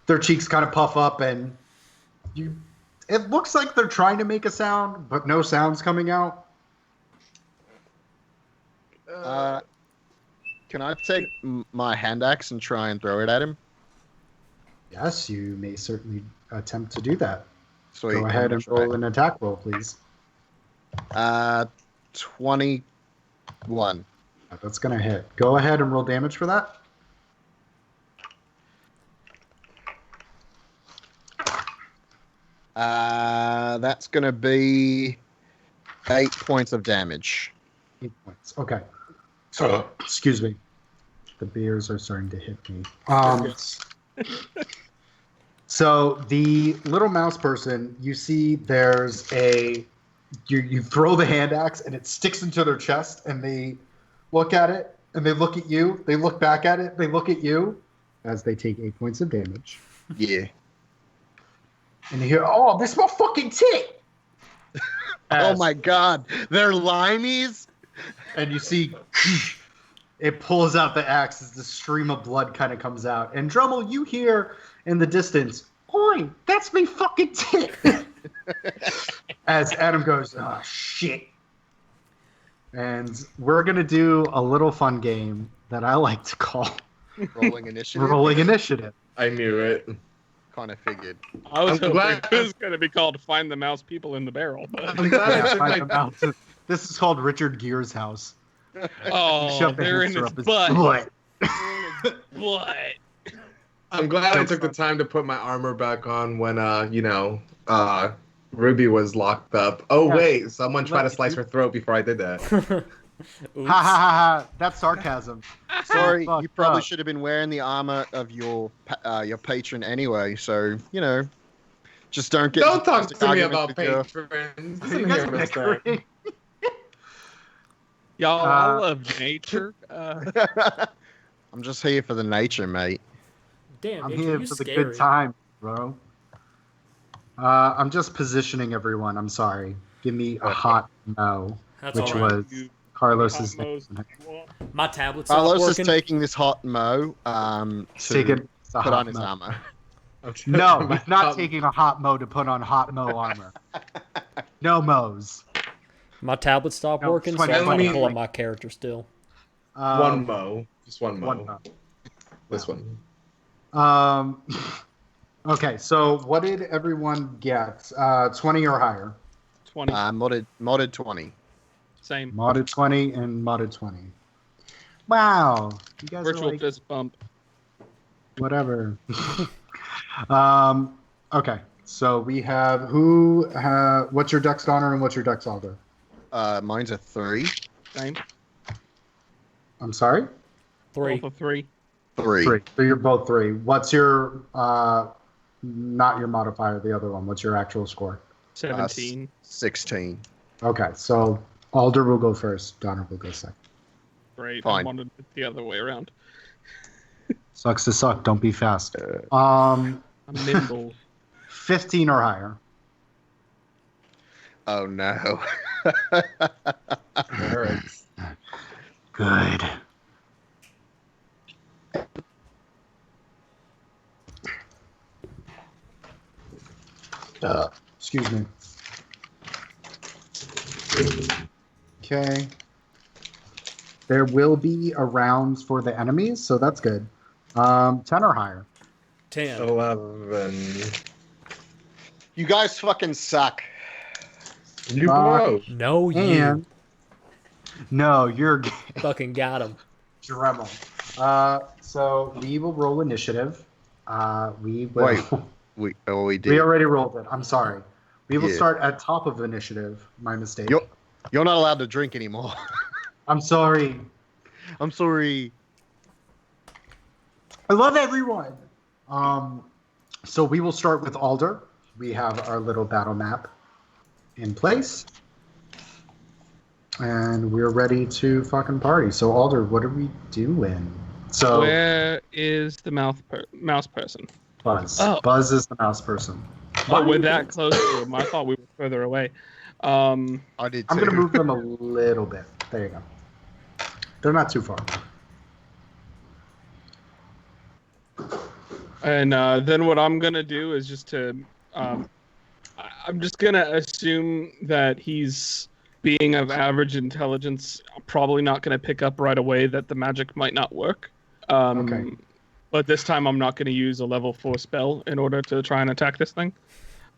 Speaker 5: their cheeks kind of puff up, and it looks like they're trying to make a sound, but no sound's coming out.
Speaker 3: Can I take my hand axe and try and throw it at him?
Speaker 5: Yes, you may certainly attempt to do that.
Speaker 3: Sweet.
Speaker 5: Go ahead and roll an attack roll, please.
Speaker 3: 21.
Speaker 5: That's going to hit. Go ahead and roll damage for that.
Speaker 3: That's gonna be 8 points of damage.
Speaker 5: 8 points. Okay. So, excuse me. The beers are starting to hit me. So the little mouse person, you see there's you throw the hand axe and it sticks into their chest, and they look at it and they look at you. They look back at it. They look at you as they take 8 points of damage.
Speaker 3: Yeah.
Speaker 5: And you hear, "Oh, this is my fucking tit."
Speaker 3: Oh my god, they're limeys?
Speaker 5: And you see it pulls out the axe as the stream of blood kind of comes out. And Drummel, you hear in the distance, "Oi, that's me fucking tit." As Adam goes, "Oh, shit." And we're going to do a little fun game that I like to call
Speaker 3: Rolling initiative?
Speaker 5: Rolling Initiative.
Speaker 4: I knew it.
Speaker 3: Kind of figured.
Speaker 6: I was
Speaker 4: I'm
Speaker 6: hoping
Speaker 4: glad-
Speaker 6: it was going to be called Find the Mouse People in the Barrel. But...
Speaker 4: I'm glad I
Speaker 5: Yeah,
Speaker 4: took
Speaker 5: find
Speaker 4: my
Speaker 5: them out. This is called Richard Gere's house.
Speaker 6: Oh,
Speaker 5: Shove the
Speaker 6: they're in
Speaker 5: hamster
Speaker 6: his
Speaker 5: up his
Speaker 6: butt.
Speaker 5: butt.
Speaker 6: Butt.
Speaker 4: I'm glad I took the time to put my armor back on when Ruby was locked up. Oh
Speaker 5: Yeah.
Speaker 4: wait, someone tried to
Speaker 5: Let me
Speaker 4: slice
Speaker 5: do-
Speaker 4: her throat before I did that.
Speaker 2: Oops.
Speaker 5: Ha ha ha ha. That's sarcasm.
Speaker 3: Sorry,
Speaker 5: Fucked
Speaker 3: you probably
Speaker 5: up.
Speaker 3: should have been wearing the armor of your patron anyway, so, just don't get
Speaker 4: Don't talk
Speaker 3: into
Speaker 4: to me
Speaker 3: arguments
Speaker 4: about
Speaker 3: with your-
Speaker 4: patrons.
Speaker 5: Are you guys bickering?
Speaker 6: Y'all, I love nature.
Speaker 3: I'm just here for the nature, mate.
Speaker 2: Damn,
Speaker 5: I'm
Speaker 2: nature,
Speaker 5: here
Speaker 2: you
Speaker 5: for the
Speaker 2: scary.
Speaker 5: good time, bro. I'm just positioning everyone. I'm sorry. Give me a hot no,
Speaker 2: That's
Speaker 5: which
Speaker 2: all right.
Speaker 5: was Carlos's
Speaker 6: Hot nose.
Speaker 5: name.
Speaker 2: My tablet stopped
Speaker 3: Carlos is
Speaker 2: working.
Speaker 3: taking this hot mo to
Speaker 5: Taking the
Speaker 3: put
Speaker 5: hot
Speaker 3: on his
Speaker 5: mo.
Speaker 3: armor.
Speaker 5: No, he's not taking a hot mo to put on hot mo armor. No mo's.
Speaker 2: My tablet stopped
Speaker 5: No,
Speaker 2: working, so
Speaker 5: 20,
Speaker 2: I'm trying to pull
Speaker 5: 20.
Speaker 2: up my character still.
Speaker 4: One mo. Just one mo.
Speaker 5: One mo.
Speaker 4: This one.
Speaker 5: Okay, so what did everyone get? 20 or higher?
Speaker 6: 20.
Speaker 3: Modded 20.
Speaker 6: Same.
Speaker 5: Modded 20 and modded 20. Wow. You guys
Speaker 6: Virtual
Speaker 5: are like,
Speaker 6: fist bump.
Speaker 5: whatever. Okay, so we have what's your Dex Honor and what's your Dex Alder?
Speaker 3: Mine's a 3.
Speaker 6: Same.
Speaker 5: I'm sorry?
Speaker 2: 3.
Speaker 6: Both of 3.
Speaker 3: 3.
Speaker 5: 3. So you're both 3. What's your, not your modifier, the other one? What's your actual score?
Speaker 6: 17.
Speaker 3: 16.
Speaker 5: Okay, so Alder will go first, Donner will go second.
Speaker 6: Great.
Speaker 3: Fine.
Speaker 6: I wanted it the other way around.
Speaker 5: Sucks to suck, don't be fast.
Speaker 6: I'm nimble.
Speaker 5: 15 or higher.
Speaker 3: Oh no.
Speaker 4: Hurts.
Speaker 5: Good. Excuse me. Okay. There will be a round for the enemies, so that's good. 10 or higher.
Speaker 2: 10.
Speaker 4: 11.
Speaker 3: You guys fucking suck.
Speaker 4: You blow.
Speaker 2: No, you
Speaker 5: And no, you're
Speaker 2: fucking got him.
Speaker 5: Dremel. So we will roll initiative. We will.
Speaker 3: Wait. We did.
Speaker 5: We already rolled it. I'm sorry. We will
Speaker 3: Yeah.
Speaker 5: start at top of initiative. My mistake.
Speaker 3: You're not allowed to drink anymore.
Speaker 5: I'm sorry.
Speaker 3: I'm sorry.
Speaker 5: I love everyone. So we will start with Alder. We have our little battle map in place. And we're ready to fucking party. So Alder, what are we doing? So
Speaker 6: Where is the mouse person?
Speaker 5: Buzz.
Speaker 6: Oh.
Speaker 5: Buzz is the mouse person.
Speaker 6: Oh, we're that close to him. I thought we were further away.
Speaker 3: I did too.
Speaker 5: I'm going to move them a little bit. There you go. They're not too far.
Speaker 6: And then what I'm gonna do is just to, I'm just gonna assume that he's being of average intelligence, probably not gonna pick up right away that the magic might not work.
Speaker 5: Okay.
Speaker 6: But this time I'm not gonna use a level 4 spell in order to try and attack this thing.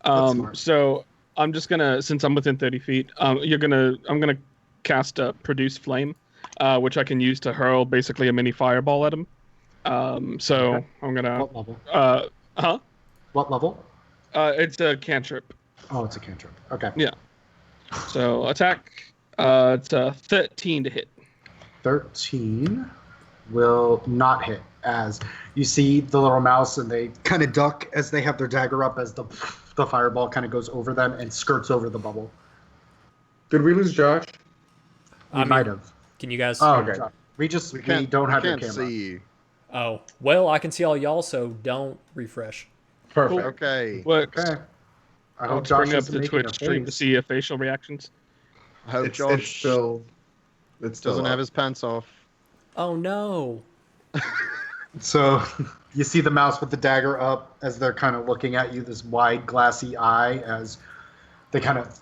Speaker 5: That's smart.
Speaker 6: So I'm just gonna, since I'm within 30 feet, I'm gonna cast Produce Flame, which I can use to hurl basically a mini fireball at him. So
Speaker 5: Okay.
Speaker 6: I'm gonna.
Speaker 5: What level? What level?
Speaker 6: It's a cantrip.
Speaker 5: Oh, it's a cantrip. Okay.
Speaker 6: Yeah. So attack. It's a 13 to hit.
Speaker 5: 13 will not hit, as you see the little mouse and they kind of duck as they have their dagger up as the fireball kind of goes over them and skirts over the bubble.
Speaker 4: Did we lose Josh?
Speaker 5: We might have.
Speaker 2: Can you guys?
Speaker 5: Oh, okay. We don't have your
Speaker 3: can't
Speaker 5: camera.
Speaker 3: see you.
Speaker 2: Oh, well, I can see all y'all, so don't refresh.
Speaker 4: Perfect.
Speaker 3: Okay.
Speaker 6: Works.
Speaker 5: Okay. I
Speaker 6: I'll
Speaker 5: hope Josh
Speaker 6: bring up
Speaker 5: isn't
Speaker 6: the
Speaker 5: making
Speaker 6: Twitch
Speaker 5: a
Speaker 6: stream to
Speaker 5: face.
Speaker 6: see facial reactions.
Speaker 3: I hope
Speaker 4: It's
Speaker 3: Josh
Speaker 4: still
Speaker 3: doesn't have his pants off.
Speaker 2: Oh no!
Speaker 5: So you see the mouse with the dagger up as they're kind of looking at you, this wide glassy eye, as they kind of,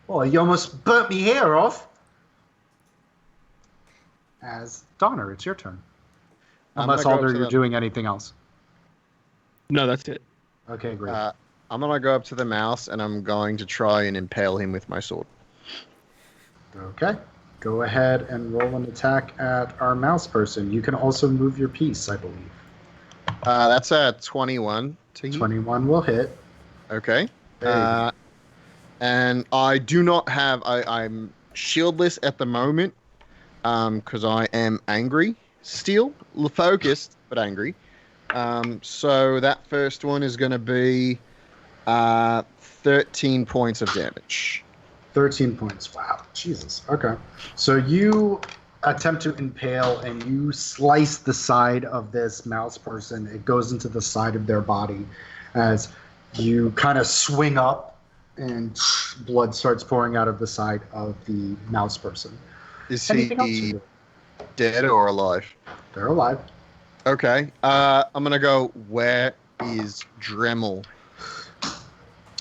Speaker 5: well, you almost burnt me hair off. As Donner, it's your turn.
Speaker 3: I'm
Speaker 5: Unless
Speaker 3: gonna go up
Speaker 5: Alder,
Speaker 3: to
Speaker 5: you're
Speaker 3: them.
Speaker 5: doing anything else.
Speaker 6: No, that's it.
Speaker 5: Okay, great.
Speaker 3: I'm gonna go up to the mouse and I'm going to try and impale him with my sword.
Speaker 5: Okay. Go ahead and roll an attack at our mouse person. You can also move your piece, I believe.
Speaker 3: That's a 21 to hit.
Speaker 5: 21 will hit.
Speaker 3: Okay.
Speaker 5: There you go.
Speaker 3: And I do not have. I'm shieldless at the moment because I am angry still, focused but angry. So that first one is going to be 13 points of damage.
Speaker 5: 13 points. Wow. Jesus. Okay. So you attempt to impale and you slice the side of this mouse person. It goes into the side of their body as you kind of swing up and blood starts pouring out of the side of the mouse person.
Speaker 3: Is
Speaker 5: Anything else you
Speaker 3: he
Speaker 5: do?
Speaker 3: dead or alive?
Speaker 5: They're alive.
Speaker 3: Okay. I'm going to go, where is Dremel?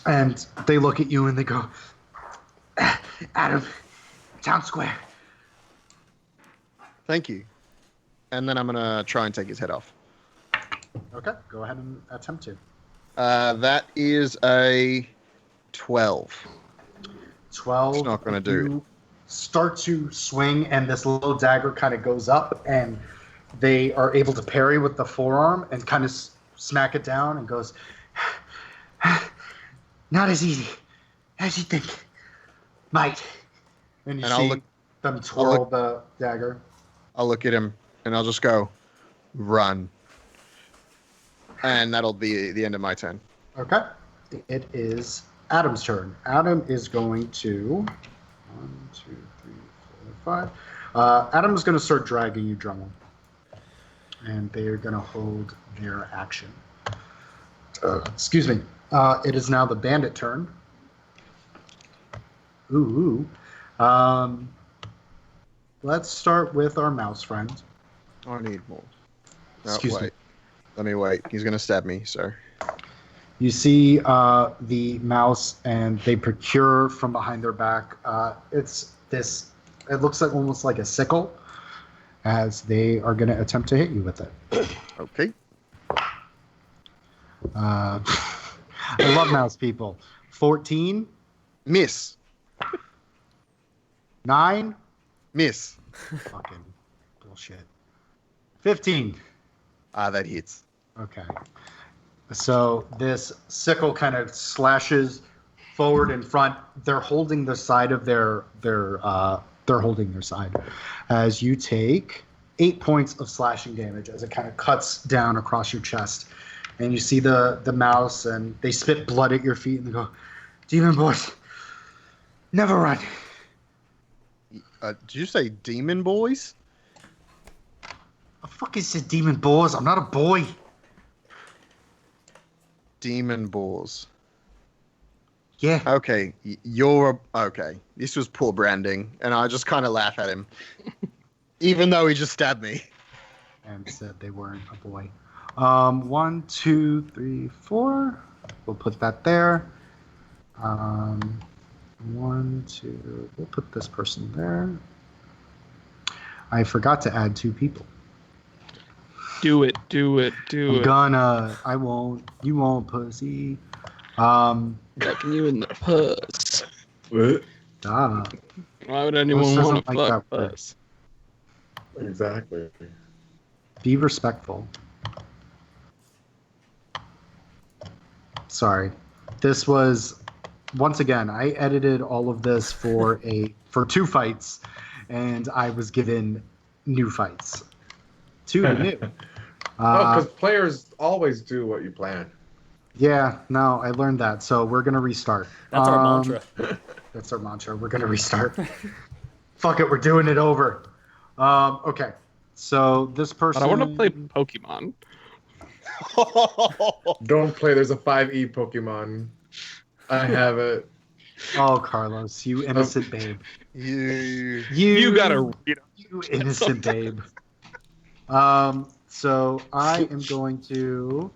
Speaker 5: And they look at you and they go, Adam, town square.
Speaker 3: Thank you. And then I'm going to try and take his head off.
Speaker 5: Okay, go ahead and attempt to.
Speaker 3: That is a 12.
Speaker 5: 12.
Speaker 3: It's not gonna do it.
Speaker 5: You start to swing, and this little dagger kind of goes up, and they are able to parry with the forearm and kind of smack it down and goes, not as easy as you think, mate. And you
Speaker 3: And I'll
Speaker 5: see
Speaker 3: look-
Speaker 5: them twirl the dagger.
Speaker 3: I'll look at him and I'll just go, run. And that'll be the end of my turn.
Speaker 5: Okay. It is Adam's turn. Adam is going to 1, 2, 3, 4, 5. Adam's going to start dragging you, Drummond. And they are going to hold their action. Excuse me. It is now the bandit turn. Ooh. Let's start with our mouse friend.
Speaker 3: I need more. No,
Speaker 5: Excuse me.
Speaker 3: wait. Let me wait. He's going to stab me, so.
Speaker 5: You see the mouse, and they procure from behind their back. It's this. It looks like almost like a sickle, as they are going to attempt to hit you with it.
Speaker 3: Okay.
Speaker 5: I love mouse people. 14,
Speaker 3: Miss.
Speaker 5: 9,
Speaker 3: Miss.
Speaker 5: fucking bullshit. 15.
Speaker 3: That hits.
Speaker 5: Okay. So this sickle kind of slashes forward in front. They're holding the side of they're holding their side as you take 8 points of slashing damage as it kind of cuts down across your chest. And you see the mouse, and they spit blood at your feet, and they go, "Demon boys, never run."
Speaker 3: Did you say demon boys?
Speaker 5: The fuck is the demon boys? I'm not a boy.
Speaker 3: Demon boars.
Speaker 5: Yeah.
Speaker 3: Okay, you're okay. This was poor branding, and I just kind of laugh at him, even though he just stabbed me.
Speaker 5: And said they weren't a boy. 1, 2, 3, 4. We'll put that there. 1, 2. We'll put this person there. I forgot to add 2 people.
Speaker 6: Do it.
Speaker 5: I won't. You won't, pussy.
Speaker 6: Fucking you in the puss.
Speaker 4: What?
Speaker 5: Stop.
Speaker 6: Why would anyone
Speaker 5: Puss
Speaker 6: want to
Speaker 5: doesn't like
Speaker 6: fuck
Speaker 5: that word.
Speaker 6: puss?
Speaker 4: Exactly.
Speaker 5: Be respectful. Sorry. This was once again, I edited all of this for 2 fights, and I was given new fights. 2 new.
Speaker 4: Because players always do what you plan.
Speaker 5: Yeah, no, I learned that. So we're gonna restart.
Speaker 2: That's our mantra.
Speaker 5: That's our mantra. We're gonna restart. Fuck it, we're doing it over. Okay. So this person.
Speaker 6: But I want to play Pokemon.
Speaker 4: Don't play. There's a 5e Pokemon. I have it.
Speaker 5: Oh, Carlos, you innocent babe.
Speaker 6: You gotta read it.
Speaker 5: You innocent babe. So I am going to.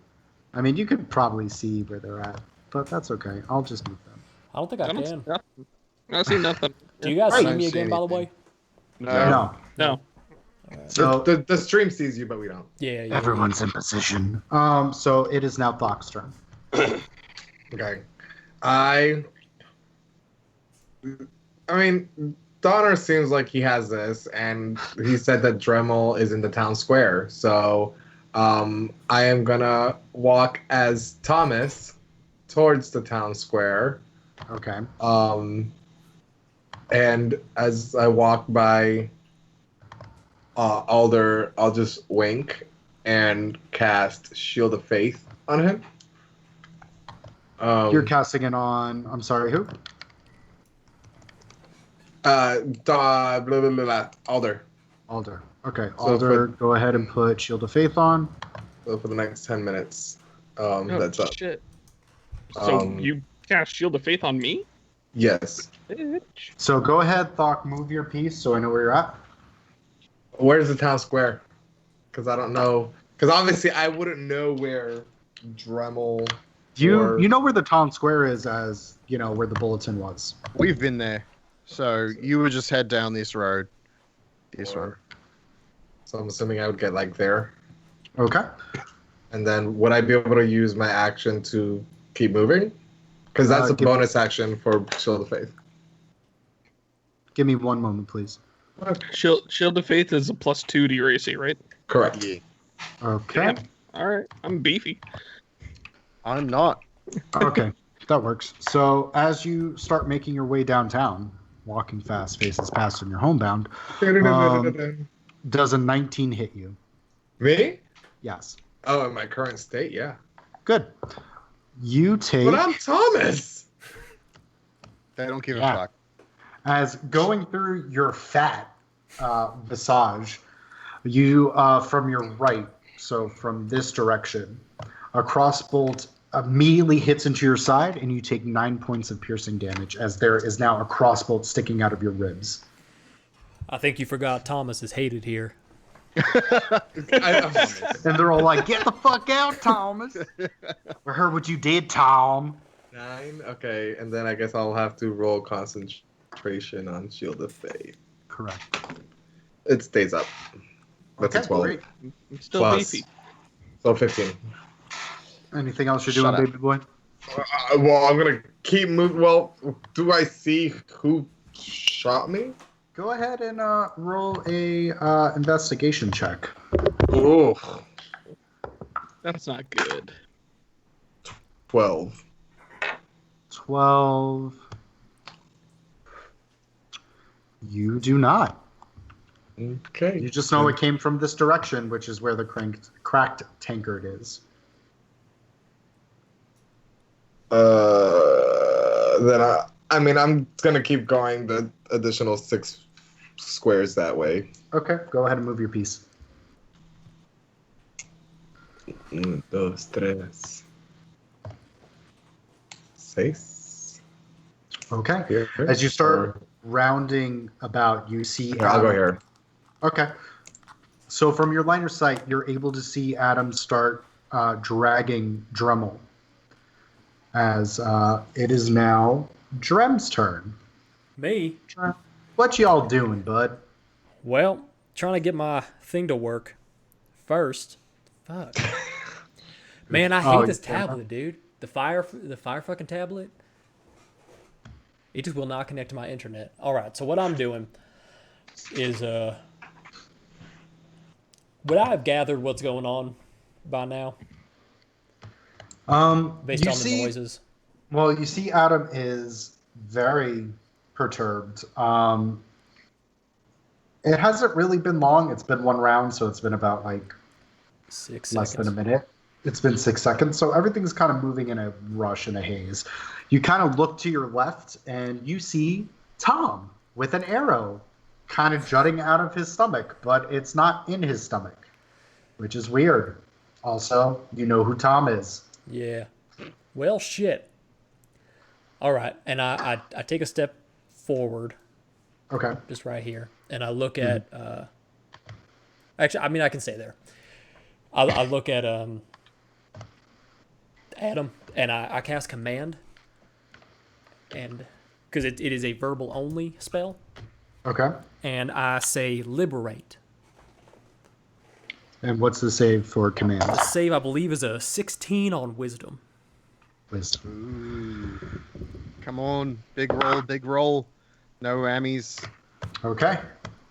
Speaker 5: I mean, you could probably see where they're at, but that's okay. I'll just move them.
Speaker 2: I don't think I can.
Speaker 6: I see nothing.
Speaker 2: Do you guys
Speaker 3: I
Speaker 2: see
Speaker 3: don't
Speaker 2: me
Speaker 3: see
Speaker 2: again, by the way?
Speaker 3: No.
Speaker 6: No.
Speaker 5: So
Speaker 4: The stream sees you, but we don't.
Speaker 2: Yeah.
Speaker 5: everyone's in position. So it is now Thok's turn.
Speaker 4: Okay. I mean, Donner seems like he has this, and he said that Dremel is in the town square. So I am gonna walk as Thomas towards the town square.
Speaker 5: Okay.
Speaker 4: And as I walk by Alder, I'll just wink and cast Shield of Faith on him.
Speaker 5: You're casting it on. I'm sorry, who?
Speaker 4: Blah, blah, blah, blah, Alder.
Speaker 5: Alder. Okay,
Speaker 4: So
Speaker 5: Alder, go ahead and put Shield of Faith on.
Speaker 4: So for the next 10 minutes,
Speaker 6: Oh,
Speaker 4: that's up.
Speaker 6: shit. So
Speaker 4: Um,
Speaker 6: you cast Shield of Faith on me?
Speaker 4: Yes.
Speaker 6: Bitch.
Speaker 5: So go ahead, Thok, move your piece so I know where you're at.
Speaker 4: Where's the town square? Because I don't know. Because obviously I wouldn't know where Dremel.
Speaker 5: You know where the town square is, as you know where the bulletin was.
Speaker 3: We've been there. So you would just head down this road. This one.
Speaker 4: So I'm assuming I would get like there.
Speaker 5: Okay.
Speaker 4: And then would I be able to use my action to keep moving? Because that's a bonus action for Shield of Faith.
Speaker 5: Give me one moment, please.
Speaker 6: Shield of Faith is a +2 to your AC, right?
Speaker 4: Correct.
Speaker 3: Yeah.
Speaker 5: Okay.
Speaker 6: Damn. All right. I'm beefy.
Speaker 3: I'm not.
Speaker 5: Okay, that works. So as you start making your way downtown, walking fast, faces past in your homebound, does a 19 hit you?
Speaker 4: Me?
Speaker 5: Yes.
Speaker 4: Oh, in my current state, yeah.
Speaker 5: Good. You take.
Speaker 4: But I'm Thomas.
Speaker 3: They don't give a
Speaker 5: Yeah.
Speaker 3: fuck.
Speaker 5: As going through your fat visage, you from your right, so from this direction, a crossbolt immediately hits into your side, and you take 9 points of piercing damage as there is now a crossbolt sticking out of your ribs.
Speaker 2: I think you forgot Thomas is hated here.
Speaker 5: And they're all like, "Get the fuck out, Thomas! We heard what you did, Tom."
Speaker 4: 9? Okay, and then I guess I'll have to roll concentration on Shield of Faith.
Speaker 5: Correct.
Speaker 4: It stays up. That's a 12.
Speaker 5: Great.
Speaker 6: I'm still
Speaker 4: Plus.
Speaker 6: beefy.
Speaker 4: So 15.
Speaker 5: Anything else you're
Speaker 3: Shut
Speaker 5: doing,
Speaker 3: up.
Speaker 5: baby boy?
Speaker 4: Well, I'm gonna keep moving. Well, do I see who shot me?
Speaker 5: Go ahead and roll a investigation check.
Speaker 4: Ooh,
Speaker 6: That's not good.
Speaker 4: 12.
Speaker 5: 12. You do not.
Speaker 4: Okay.
Speaker 5: You just know it came from this direction, which is where the cracked tankard is.
Speaker 4: Then I mean, I'm gonna keep going the additional 6 squares that way.
Speaker 5: Okay, go ahead and move your piece.
Speaker 4: 1, 2, 3, 6.
Speaker 5: Okay.
Speaker 4: Here.
Speaker 5: As you start rounding about, you see.
Speaker 4: Here, I'll go here.
Speaker 5: Okay. So from your line of sight, you're able to see Adam start dragging Dremel. As it is now Drem's turn.
Speaker 2: Me?
Speaker 5: What y'all doing, bud?
Speaker 2: Well, trying to get my thing to work first. Fuck. Man, I hate this tablet, dude. The fire fucking tablet. It just will not connect to my internet. All right, so what I'm doing is would I have gathered what's going on by now based on the noises?
Speaker 5: Well, you see, Adam is very perturbed. It hasn't really been long. It's been one round, so it's been about like
Speaker 2: 6
Speaker 5: less
Speaker 2: seconds.
Speaker 5: than a minute. It's been 6 seconds, so everything's kind of moving in a rush and a haze. You kind of look to your left, and you see Tom with an arrow kind of jutting out of his stomach, but it's not in his stomach, which is weird. Also, you know who Tom is.
Speaker 2: Yeah. Well, shit. All right, and I take a step forward,
Speaker 5: Okay.
Speaker 2: just right here, and I look at. Actually, I mean, I can stay there. I look at Adam, and I cast command, and because it is a verbal only spell,
Speaker 5: Okay.
Speaker 2: and I say liberate.
Speaker 5: And what's the save for command?
Speaker 2: The save, I believe, is a 16 on wisdom.
Speaker 5: Wisdom.
Speaker 3: Ooh. Come on, big roll. No whammies.
Speaker 5: Okay.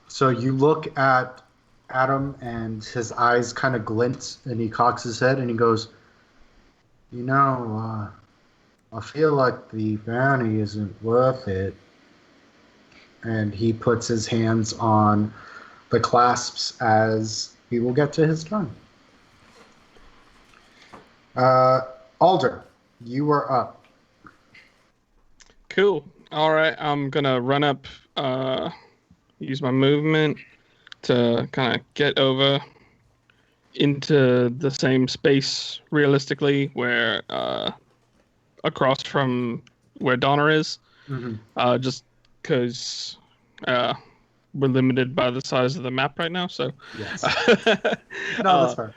Speaker 5: So you look at Adam, and his eyes kind of glint, and he cocks his head, and he goes, "You know, I feel like the bounty isn't worth it." And he puts his hands on the clasps as he will get to his turn. Alder, you are up.
Speaker 6: Cool. All right, I'm gonna run up, use my movement to kind of get over into the same space realistically where across from where Donner is.
Speaker 5: Mm-hmm.
Speaker 6: Just because we're limited by the size of the map right now. So
Speaker 5: Yes. No, that's fair.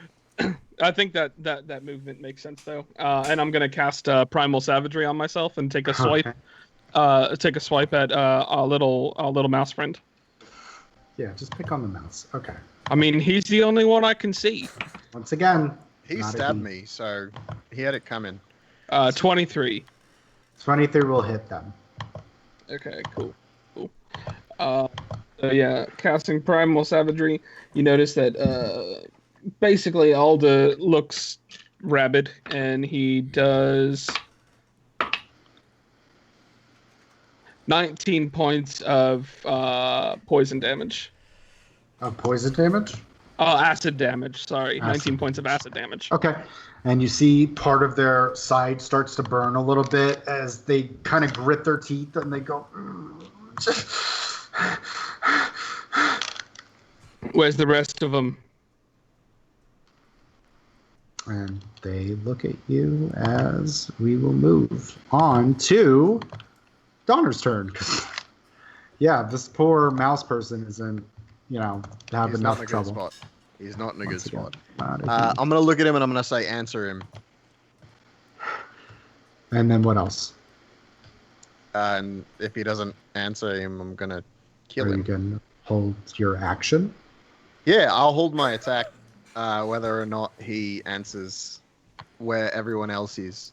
Speaker 6: I think that movement makes sense though. And I'm gonna cast Primal Savagery on myself and take a swipe.
Speaker 5: Okay.
Speaker 6: Take a swipe at a little mouse friend.
Speaker 5: Yeah, just pick on the mouse. Okay.
Speaker 6: I mean, he's the only one I can see.
Speaker 5: Once again,
Speaker 3: He
Speaker 5: not a
Speaker 3: stabbed
Speaker 5: he.
Speaker 3: me, so he had it coming.
Speaker 6: 23.
Speaker 5: 23 will hit them.
Speaker 6: Okay, cool. So yeah, casting Primal Savagery, you notice that basically Alda looks rabid, and he does 19 points of poison damage.
Speaker 5: Poison damage?
Speaker 6: Oh, acid damage, sorry.
Speaker 5: Acid
Speaker 6: 19 points of acid damage.
Speaker 5: Okay. And you see part of their side starts to burn a little bit as they kind of grit their teeth and they go.
Speaker 6: Where's the rest of them?
Speaker 5: And they look at you as we will move on to Donner's turn. Yeah, this poor mouse person is in, have
Speaker 3: He's
Speaker 5: enough
Speaker 3: not in a
Speaker 5: trouble.
Speaker 3: good spot. He's not in a good
Speaker 5: Once again,
Speaker 3: spot.
Speaker 5: not a
Speaker 3: I'm gonna look at him and I'm gonna say answer him.
Speaker 5: And then what else?
Speaker 3: And if he doesn't answer him, I'm gonna kill
Speaker 5: Are you
Speaker 3: him.
Speaker 5: going to hold your action?
Speaker 3: Yeah, I'll hold my attack, whether or not he answers where everyone else is.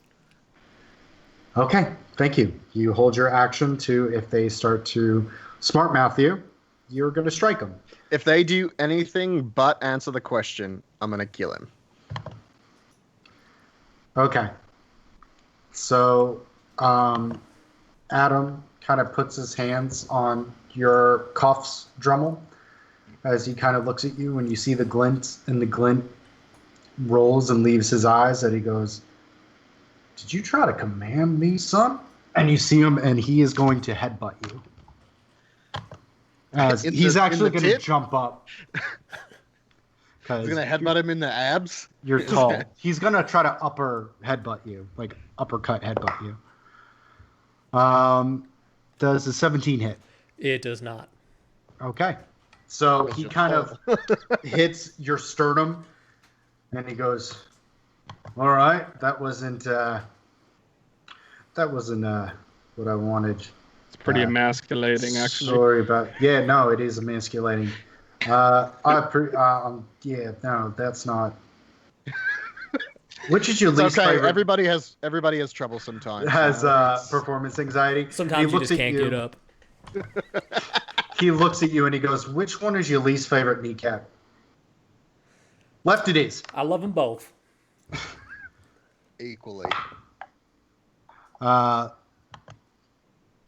Speaker 5: Okay, thank you. You hold your action to if they start to smart mouth you, you're going to strike them.
Speaker 3: If they do anything but answer the question, I'm gonna kill him.
Speaker 5: Okay. So, Adam kind of puts his hands on your cuffs, Drummel, as he kind of looks at you, and you see the glint, and the glint rolls and leaves his eyes, and he goes, "Did you try to command me, son?" And you see him, and he is going to headbutt you. As he's actually going to jump up.
Speaker 3: He's gonna headbutt him in the abs.
Speaker 5: You're tall. He's gonna try to headbutt you, like uppercut headbutt you. Does a 17 hit?
Speaker 2: It does not.
Speaker 5: Okay. So he kind of hits your sternum, and he goes, "All right, that wasn't what I wanted."
Speaker 6: It's pretty emasculating, actually.
Speaker 5: Sorry about. Yeah, no, it is emasculating. Yeah, no, that's not. Which is your
Speaker 3: It's
Speaker 5: least
Speaker 3: okay.
Speaker 5: favorite?
Speaker 3: Everybody has trouble sometimes.
Speaker 5: Has performance anxiety.
Speaker 2: Sometimes you just can't get up.
Speaker 5: He looks at you and he goes, "Which one is your least favorite kneecap?" Left it is.
Speaker 2: I love them both.
Speaker 3: Equally.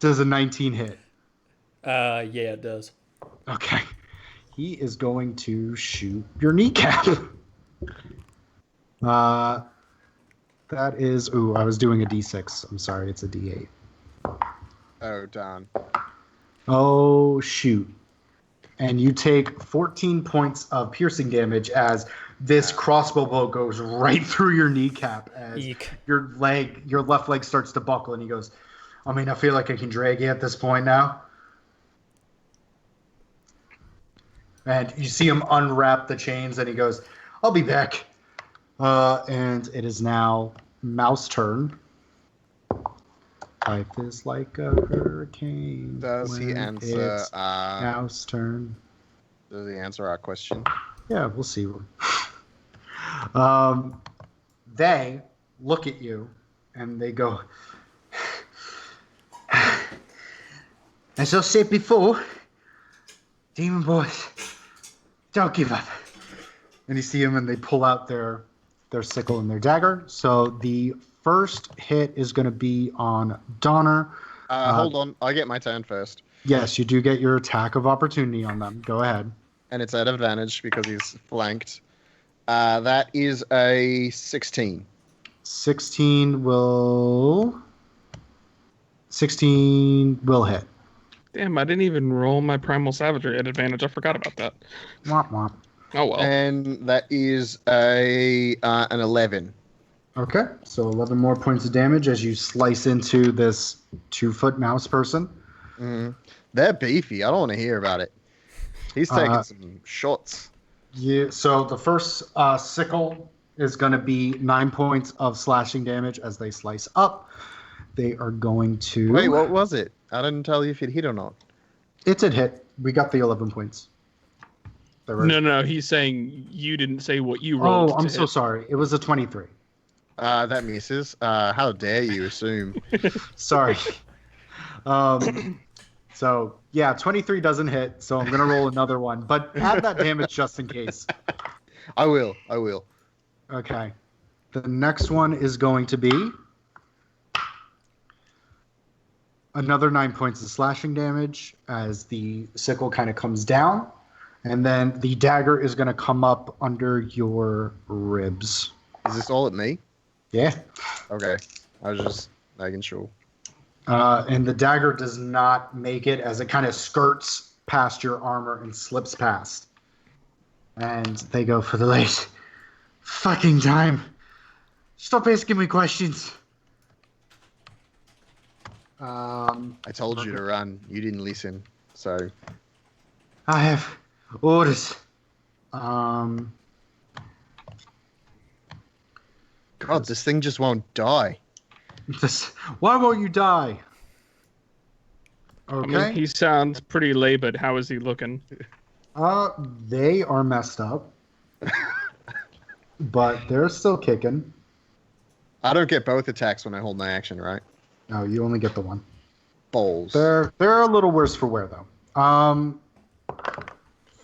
Speaker 5: Does a 19 hit?
Speaker 2: Yeah, it does.
Speaker 5: Okay. He is going to shoot your kneecap. That is... Ooh, I was doing a D6. I'm sorry, it's a D8.
Speaker 3: Oh, darn.
Speaker 5: Oh, shoot. And you take 14 points of piercing damage as this crossbow bolt goes right through your kneecap as
Speaker 2: Eek.
Speaker 5: your left leg starts to buckle, and he goes, "I mean, I feel like I can drag you at this point now." And you see him unwrap the chains, and he goes, "I'll be back." And it is now Mouse turn. Life is like a hurricane.
Speaker 3: Does he answer?
Speaker 5: It's Mouse turn.
Speaker 3: Does he answer our question?
Speaker 5: Yeah, we'll see. They look at you, and they go, "As I said before, demon boys, don't give up." And you see them, and they pull out their sickle and their dagger. So the first hit is going to be on Donner.
Speaker 3: Hold on. I get my turn first.
Speaker 5: Yes, you do get your attack of opportunity on them. Go ahead.
Speaker 3: And it's at advantage because he's flanked. That is a 16.
Speaker 5: 16 will hit.
Speaker 6: Damn, I didn't even roll my primal savagery at advantage. I forgot about that.
Speaker 5: Womp womp.
Speaker 6: Oh well.
Speaker 3: And that is an 11.
Speaker 5: Okay, so 11 more points of damage as you slice into this 2-foot mouse person.
Speaker 3: Mm-hmm. They're beefy. I don't want to hear about it. He's taking some shots.
Speaker 5: Yeah, so the first sickle is going to be 9 points of slashing damage as they slice up. They are going to...
Speaker 3: Wait, what was it? I didn't tell you if it hit or not.
Speaker 5: It's a hit. We got the 11 points.
Speaker 6: No, he's saying you didn't say what you rolled.
Speaker 5: Oh, I'm so sorry. It was a 23.
Speaker 3: That misses. How dare you assume?
Speaker 5: Sorry. So, yeah, 23 doesn't hit, so I'm going to roll another one. But add that damage just in case.
Speaker 3: I will.
Speaker 5: Okay. The next one is going to be another 9 points of slashing damage as the sickle kind of comes down. And then the dagger is going to come up under your ribs.
Speaker 3: Is this all at me?
Speaker 5: Yeah.
Speaker 3: Okay. I was just making sure.
Speaker 5: And the dagger does not make it as it kind of skirts past your armor and slips past. And they go, "For the late fucking time. Stop asking me questions."
Speaker 3: I told you to run. You didn't listen. So
Speaker 5: I have orders. God,
Speaker 3: this thing just won't die.
Speaker 5: Why won't you die? Okay.
Speaker 6: I mean, he sounds pretty lay, but how is he looking?
Speaker 5: They are messed up. But they're still kicking.
Speaker 3: I don't get both attacks when I hold my action, right?
Speaker 5: No, you only get the one.
Speaker 3: Bowls.
Speaker 5: They're a little worse for wear though.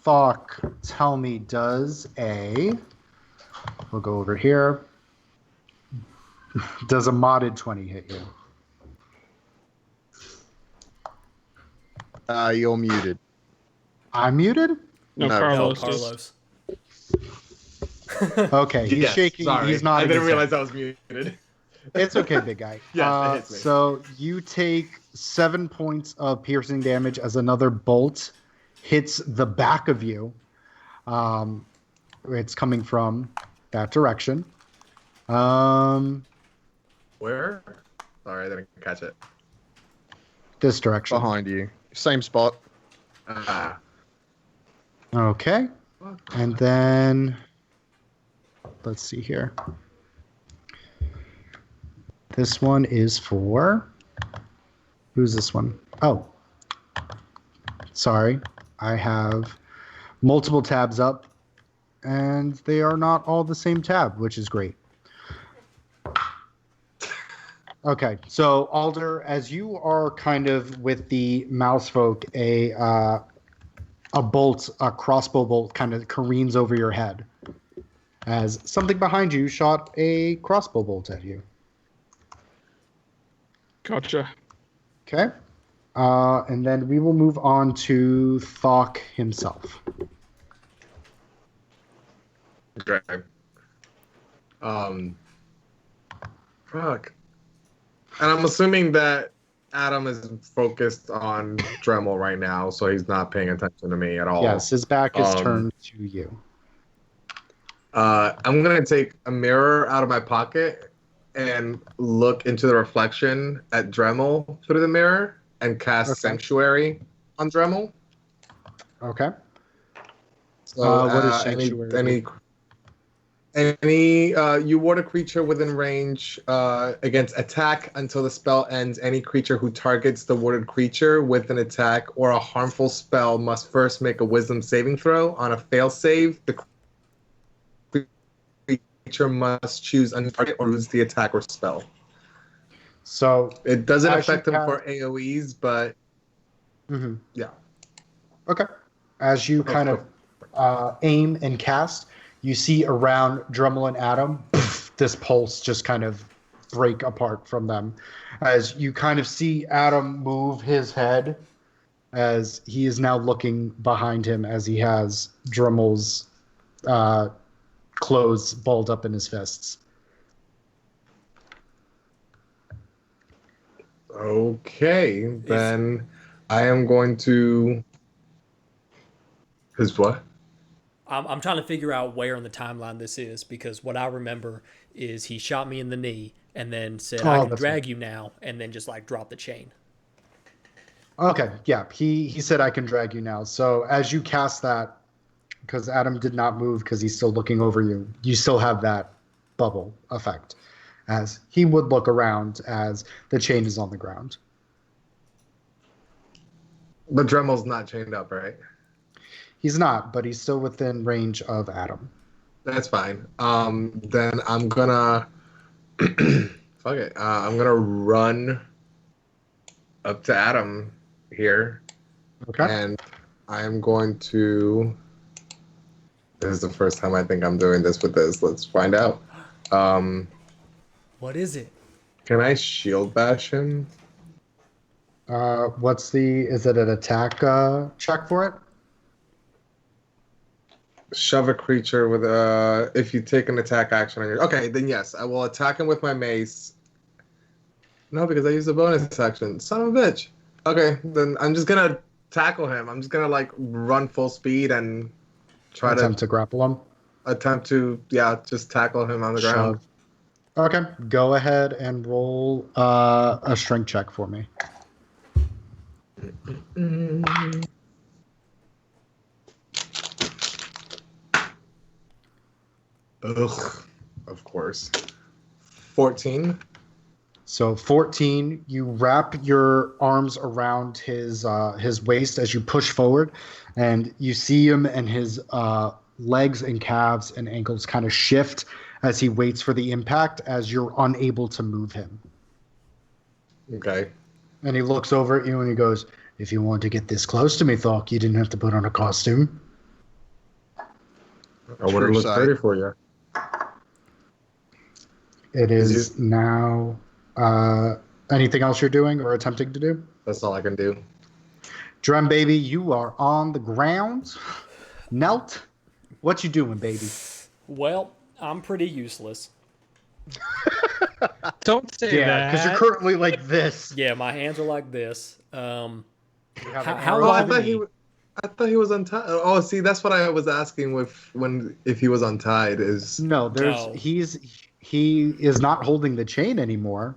Speaker 5: Fuck, tell me, we'll go over here. Does a modded 20 hit you?
Speaker 3: You're muted.
Speaker 5: I'm muted?
Speaker 6: No,
Speaker 4: No.
Speaker 6: Carlos.
Speaker 2: No,
Speaker 6: is-
Speaker 2: Carlos.
Speaker 5: Okay, he's
Speaker 4: Yes,
Speaker 5: shaking.
Speaker 4: Sorry.
Speaker 5: He's not.
Speaker 4: I didn't realize I was muted.
Speaker 5: It's okay, big guy.
Speaker 4: Yes, it hits me.
Speaker 5: So you take 7 points of piercing damage as another bolt hits the back of you. It's coming from that direction.
Speaker 4: Where? Sorry, I didn't catch it.
Speaker 5: This direction.
Speaker 3: Behind you. Same spot.
Speaker 4: Ah.
Speaker 5: Okay. And then let's see here. This one is for who's this one? Oh. Sorry. I have multiple tabs up and they are not all the same tab, which is great. Okay, so Alder, as you are kind of with the mouse folk, a crossbow bolt kind of careens over your head as something behind you shot a crossbow bolt at you.
Speaker 6: Gotcha.
Speaker 5: Okay, and then we will move on to Thok himself.
Speaker 4: Okay. Fuck. And I'm assuming that Adam is focused on Dremel right now, so he's not paying attention to me at all.
Speaker 5: Yes, his back is turned to you.
Speaker 4: I'm gonna take a mirror out of my pocket and look into the reflection at Dremel through the mirror and cast Sanctuary on Dremel.
Speaker 5: Okay.
Speaker 4: So,
Speaker 5: what is Sanctuary?
Speaker 4: You ward a creature within range against attack until the spell ends. Any creature who targets the warded creature with an attack or a harmful spell must first make a Wisdom saving throw. On a fail save, the creature must choose a new target or lose the attack or spell.
Speaker 5: So
Speaker 4: it doesn't affect them for AoEs, but yeah.
Speaker 5: Okay. As you kind of aim and cast, you see around Dremel and Adam, this pulse just kind of break apart from them. As you kind of see Adam move his head as he is now looking behind him as he has Dremel's clothes balled up in his fists.
Speaker 4: Okay, then I am going to... His what?
Speaker 2: I'm trying to figure out where in the timeline this is, because what I remember is he shot me in the knee and then said, I can drag you now, and then just like drop the chain.
Speaker 5: Okay, yeah, he said I can drag you now. So as you cast that, because Adam did not move because he's still looking over you, you still have that bubble effect as he would look around as the chain is on the ground.
Speaker 4: But Dremel's not chained up, right?
Speaker 5: He's not, but he's still within range of Adam.
Speaker 4: That's fine. Then I'm gonna fuck it. I'm gonna run up to Adam here.
Speaker 5: Okay.
Speaker 4: And I'm going to... This is the first time I think I'm doing this with this. Let's find out.
Speaker 2: What is it?
Speaker 4: Can I shield bash him?
Speaker 5: Is it an attack check for it?
Speaker 4: Shove a creature with if you take an attack action on your... Okay, then yes, I will attack him with my mace. No, because I used a bonus action. Son of a bitch. Okay, then I'm just gonna tackle him. I'm just gonna like run full speed and
Speaker 5: attempt to grapple him.
Speaker 4: Just tackle him on the ground.
Speaker 5: Okay, go ahead and roll a strength check for me.
Speaker 4: Ugh, of course. 14.
Speaker 5: So 14, you wrap your arms around his waist as you push forward, and you see him and his legs and calves and ankles kind of shift as he waits for the impact as you're unable to move him.
Speaker 4: Okay.
Speaker 5: And he looks over at you and he goes, "If you want to get this close to me, Thok, you didn't have to put on a costume."
Speaker 4: I would have
Speaker 3: True
Speaker 4: looked
Speaker 3: sight.
Speaker 4: pretty for you.
Speaker 5: It
Speaker 4: Is
Speaker 5: is now. Anything else you're doing or attempting to do?
Speaker 4: That's all I can do.
Speaker 5: Drum baby, you are on the ground. Knelt. What you doing, baby?
Speaker 2: Well, I'm pretty useless.
Speaker 6: Don't say
Speaker 5: Yeah, because you're
Speaker 6: that.
Speaker 5: currently like this.
Speaker 2: Yeah, my hands are like this.
Speaker 5: You have
Speaker 2: How-
Speaker 5: an
Speaker 2: how
Speaker 5: arrow.
Speaker 4: Oh, I
Speaker 2: long-
Speaker 4: thought I thought he was untied. Oh, see, that's what I was asking if he was untied is.
Speaker 5: No,
Speaker 2: No.
Speaker 5: he is not holding the chain anymore,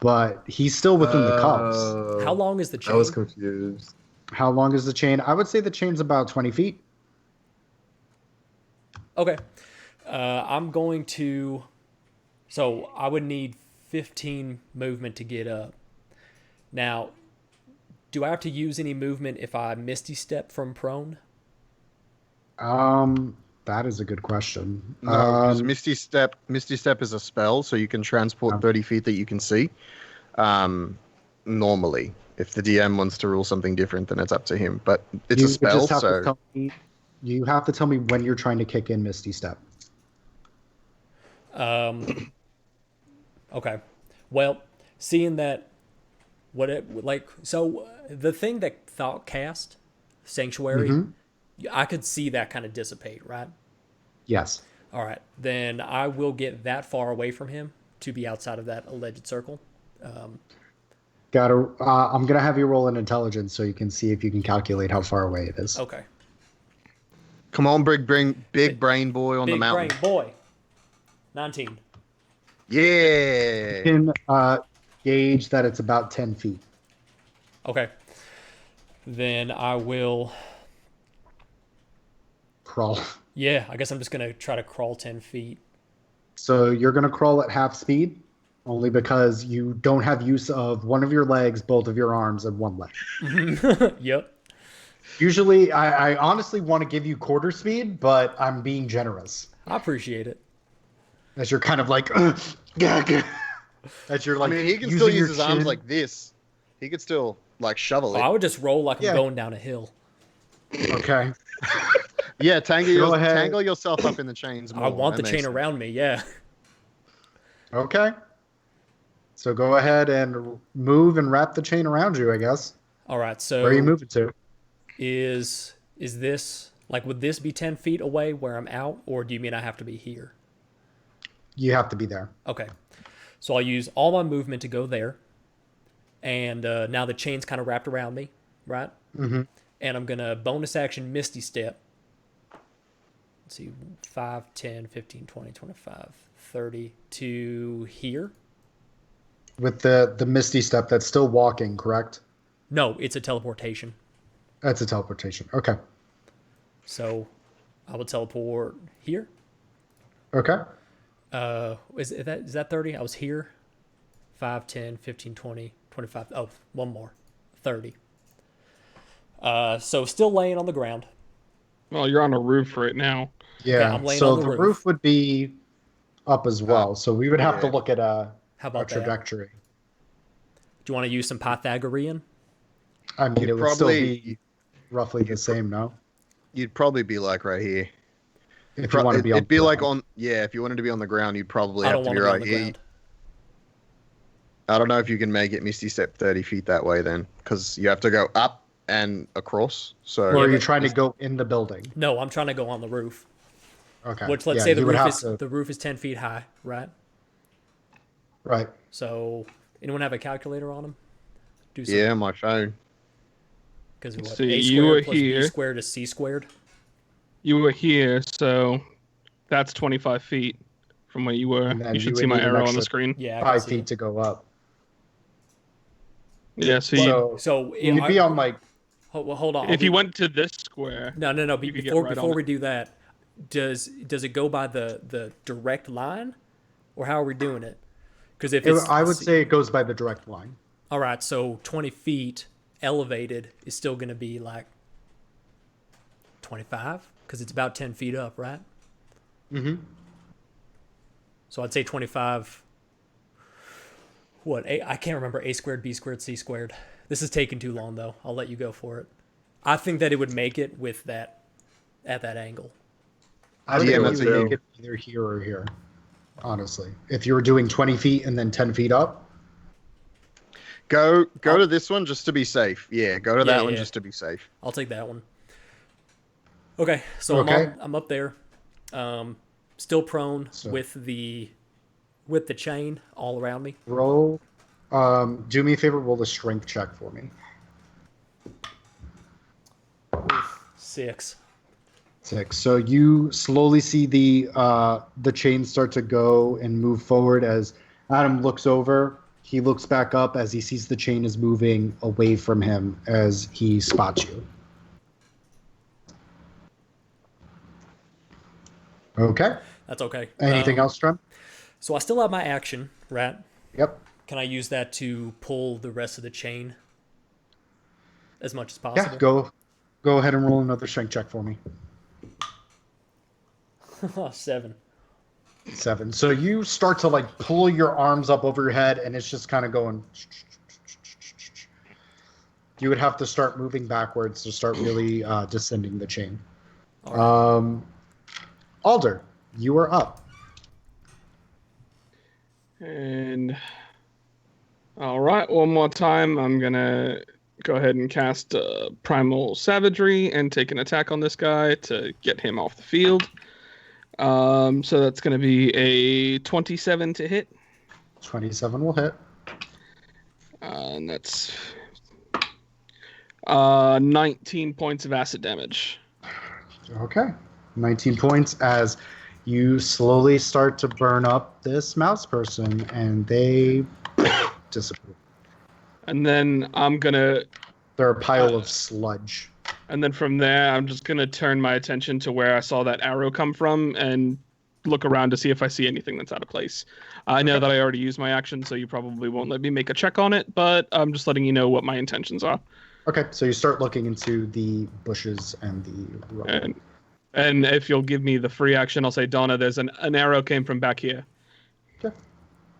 Speaker 5: but he's still within the cuffs.
Speaker 2: How long is the chain?
Speaker 4: I was confused.
Speaker 5: How long is the chain? I would say the chain's about 20 feet.
Speaker 2: Okay. I'm going to. So I would need 15 movement to get up. Now, do I have to use any movement if I misty step from prone?
Speaker 5: That is a good question.
Speaker 3: No, because Misty Step is a spell, so you can transport 30 feet that you can see. Normally, if the DM wants to rule something different, then it's up to him. But it's
Speaker 5: you
Speaker 3: a spell,
Speaker 5: just have to
Speaker 3: so
Speaker 5: tell me, you have to tell me when you're trying to kick in Misty Step.
Speaker 2: Okay. Well, seeing that, the thing that Thought cast, Sanctuary, I could see that kind of dissipate, right?
Speaker 5: Yes.
Speaker 2: All right, then I will get that far away from him to be outside of that alleged circle.
Speaker 5: I'm gonna have you roll an intelligence so you can see if you can calculate how far away it is.
Speaker 2: Okay.
Speaker 3: come on, big brain boy on the
Speaker 2: Big
Speaker 3: mountain.
Speaker 2: brain boy. 19.
Speaker 3: Yeah.
Speaker 5: You can gauge that it's about 10 feet.
Speaker 2: Okay. Then I will.
Speaker 5: Crawl.
Speaker 2: Yeah, I guess I'm just gonna try to crawl 10 feet.
Speaker 5: So you're gonna crawl at half speed, only because you don't have use of one of your legs, both of your arms, and one leg.
Speaker 2: Yep.
Speaker 5: Usually, I honestly want to give you quarter speed, but I'm being generous.
Speaker 2: I appreciate it.
Speaker 5: As you're kind of like, as you're
Speaker 3: I
Speaker 5: like,
Speaker 3: mean, he can
Speaker 5: using
Speaker 3: still
Speaker 5: your
Speaker 3: use his arms
Speaker 5: chin.
Speaker 3: like this. He could still like shovel
Speaker 2: I
Speaker 3: it.
Speaker 2: would just roll like
Speaker 5: Yeah.
Speaker 2: I'm going down a hill.
Speaker 5: Okay.
Speaker 3: Yeah,
Speaker 5: Go ahead.
Speaker 3: tangle yourself up in the chains more.
Speaker 2: I want the
Speaker 3: That
Speaker 2: chain
Speaker 3: makes sense.
Speaker 2: around me, yeah.
Speaker 5: Okay. So go ahead and move and wrap the chain around you, I guess.
Speaker 2: All right, so
Speaker 5: Where are you moving to?
Speaker 2: is this, like, would this be 10 feet away where I'm out, or do you mean I have to be here?
Speaker 5: You have to be there.
Speaker 2: Okay. So I'll use all my movement to go there. And now the chain's kind of wrapped around me, right?
Speaker 5: Mm-hmm.
Speaker 2: And I'm going to bonus action Misty Step. Let's see, 5, 10, 15, 20, 25, 30 to here.
Speaker 5: With the Misty Step, that's still walking, correct?
Speaker 2: No, it's a teleportation.
Speaker 5: That's a teleportation. Okay.
Speaker 2: So I will teleport here.
Speaker 5: Okay.
Speaker 2: Is that 30? I was here. 5, 10, 15, 20, 25. Oh, one more. 30. So still laying on the ground.
Speaker 6: Well, you're on a roof right now.
Speaker 5: Yeah.
Speaker 2: I'm laying
Speaker 5: So
Speaker 2: on the
Speaker 5: the
Speaker 2: roof.
Speaker 5: roof would be up as well. So we would have to
Speaker 3: yeah.
Speaker 5: look at
Speaker 2: How
Speaker 5: a
Speaker 2: about that?
Speaker 5: trajectory.
Speaker 2: Do you want to use some Pythagorean?
Speaker 5: I mean,
Speaker 3: You'd
Speaker 5: it would still
Speaker 3: probably-
Speaker 5: be roughly the same, no?
Speaker 3: You'd probably be like right here.
Speaker 5: If you want to be on
Speaker 3: It'd be
Speaker 5: the
Speaker 3: like
Speaker 5: ground.
Speaker 3: if you wanted to be on the ground, you'd probably
Speaker 2: I
Speaker 3: have
Speaker 2: don't
Speaker 3: to
Speaker 2: want
Speaker 3: be
Speaker 2: to be on
Speaker 3: right
Speaker 2: the
Speaker 3: here.
Speaker 2: ground.
Speaker 3: I don't know if you can make it Misty Step 30 feet that way then, because you have to go up and across. So
Speaker 5: Or are you
Speaker 2: but-
Speaker 5: trying to go in the building?
Speaker 2: No, I'm trying to go on the roof.
Speaker 5: Okay.
Speaker 2: Which, let's
Speaker 5: Yeah,
Speaker 2: say the
Speaker 5: you would
Speaker 2: roof
Speaker 5: have
Speaker 2: is
Speaker 5: to-
Speaker 2: the roof is 10 feet high, right?
Speaker 5: Right.
Speaker 2: So anyone have a calculator on them? Do
Speaker 3: yeah, my phone.
Speaker 2: Because what?
Speaker 6: See,
Speaker 2: A
Speaker 6: you were
Speaker 2: squared plus
Speaker 6: here.
Speaker 2: B squared is C squared.
Speaker 6: You were here, so that's 25 feet from where you were.
Speaker 5: And then
Speaker 6: You should
Speaker 5: you
Speaker 6: see
Speaker 5: would
Speaker 6: my
Speaker 5: need an
Speaker 6: arrow on the
Speaker 5: extra
Speaker 6: screen.
Speaker 2: Yeah, I can
Speaker 5: 5
Speaker 2: see
Speaker 5: feet
Speaker 2: it.
Speaker 5: to go up.
Speaker 6: Yeah, so you,
Speaker 2: So
Speaker 5: You'd be on like
Speaker 2: hold on.
Speaker 6: if you went to this square,
Speaker 2: No.
Speaker 6: you could get
Speaker 2: Before
Speaker 6: right on
Speaker 2: before
Speaker 6: it.
Speaker 2: we do that, does it go by the direct line, or how are we doing it? Because if it's
Speaker 5: I would say it goes by the direct line.
Speaker 2: all right, so 20 feet elevated is still going to be like 25 because it's about 10 feet up, right?
Speaker 5: Mm-hmm.
Speaker 2: So I'd say 25. What? I can't remember a squared, b squared, c squared. This is taking too long, though. I'll let you go for it. I think that it would make it with that at that angle.
Speaker 5: I
Speaker 4: think
Speaker 5: think
Speaker 4: it
Speaker 5: you
Speaker 4: would
Speaker 5: would
Speaker 4: too.
Speaker 5: make it either here or here. Honestly, if you were doing 20 feet and then 10 feet up,
Speaker 3: Go to this one just to be safe. Yeah, go to that one
Speaker 2: yeah.
Speaker 3: just to be safe.
Speaker 2: I'll take that one. Okay, so
Speaker 5: Okay.
Speaker 2: I'm up there, still prone
Speaker 5: So-
Speaker 2: with the chain all around me.
Speaker 5: roll. Do me a favor, roll a strength check for me.
Speaker 2: 6.
Speaker 5: 6. So you slowly see the chain start to go and move forward as Adam looks over. He looks back up as he sees the chain is moving away from him as he spots you. Okay.
Speaker 2: That's okay.
Speaker 5: Anything else, Trent?
Speaker 2: So I still have my action, Rat.
Speaker 5: Yep.
Speaker 2: Can I use that to pull the rest of the chain as much as possible?
Speaker 5: Yeah, go ahead and roll another strength check for me.
Speaker 2: 7.
Speaker 5: 7. So you start to like pull your arms up over your head and it's just kind of going. You would have to start moving backwards to start really descending the chain.
Speaker 2: All right.
Speaker 5: Alder, you are up.
Speaker 6: And all right, one more time. I'm gonna go ahead and cast Primal Savagery and take an attack on this guy to get him off the field. So that's gonna be a 27 to hit,
Speaker 5: 27 will hit.
Speaker 6: and that's 19 points of acid damage.
Speaker 5: Okay. 19 points as you slowly start to burn up this mouse person and they disappear.
Speaker 6: And then I'm gonna,
Speaker 5: They're a pile of sludge.
Speaker 6: and then from there, I'm just gonna turn my attention to where I saw that arrow come from and look around to see if I see anything that's out of place. I know that I already used my action, so you probably won't let me make a check on it, but I'm just letting you know what my intentions are.
Speaker 5: Okay, so you start looking into the bushes and the rubble.
Speaker 6: And if you'll give me the free action, I'll say, Donna, there's an arrow came from back here.
Speaker 5: Okay.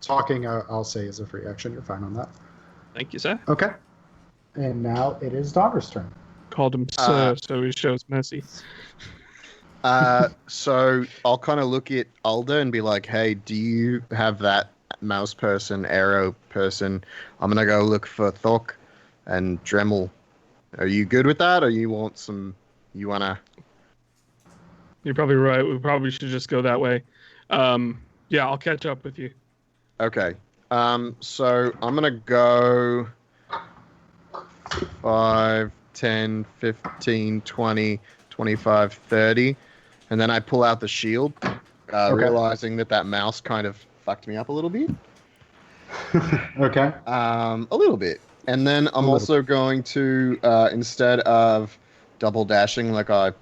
Speaker 5: Talking, I'll say, is a free action. You're fine on that.
Speaker 6: Thank you, sir.
Speaker 5: Okay. And now it is Donner's turn.
Speaker 6: Called him sir, so he shows mercy.
Speaker 3: So I'll kind of look at Alder and be like, hey, do you have that mouse person, arrow person? I'm going to go look for Thok and Dremel. Are you good with that? Or you want to...
Speaker 6: You're probably right. We probably should just go that way. Yeah, I'll catch up with you.
Speaker 3: Okay. So I'm going to go 5, 10, 15, 20, 25, 30. And then I pull out the shield, realizing that mouse kind of fucked me up a little bit.
Speaker 5: Okay.
Speaker 3: A little bit. And then I'm also going to, instead of double dashing like I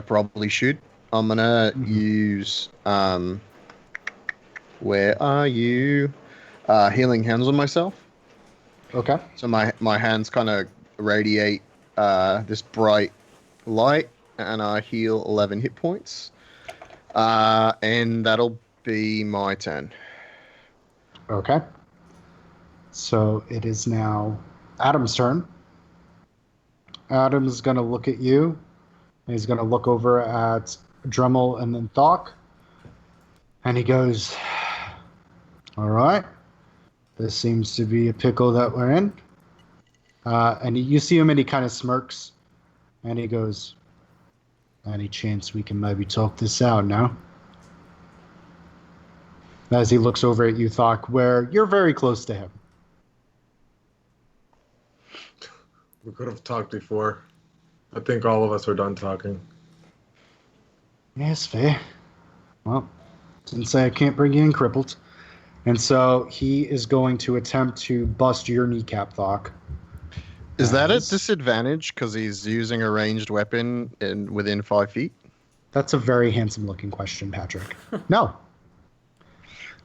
Speaker 3: probably should, I'm going to use, where are you? Healing Hands on myself.
Speaker 5: Okay.
Speaker 3: So my hands kind of radiate this bright light, and I heal 11 hit points. And that'll be my turn.
Speaker 5: Okay. So it is now Adam's turn. Adam's going to look at you. And he's going to look over at Dremel and then Thok. And he goes, all right. This seems to be a pickle that we're in. And you see him and he kind of smirks. And he goes, any chance we can maybe talk this out now? As he looks over at you, Thok, where you're very close to him.
Speaker 4: We could have talked before. I think all of us are done talking.
Speaker 5: Yes, fair. Well, didn't say I can't bring you in crippled. And so he is going to attempt to bust your kneecap, Thok.
Speaker 3: Is that a disadvantage because he's using a ranged weapon within 5 feet?
Speaker 5: That's a very handsome-looking question, Patrick. No.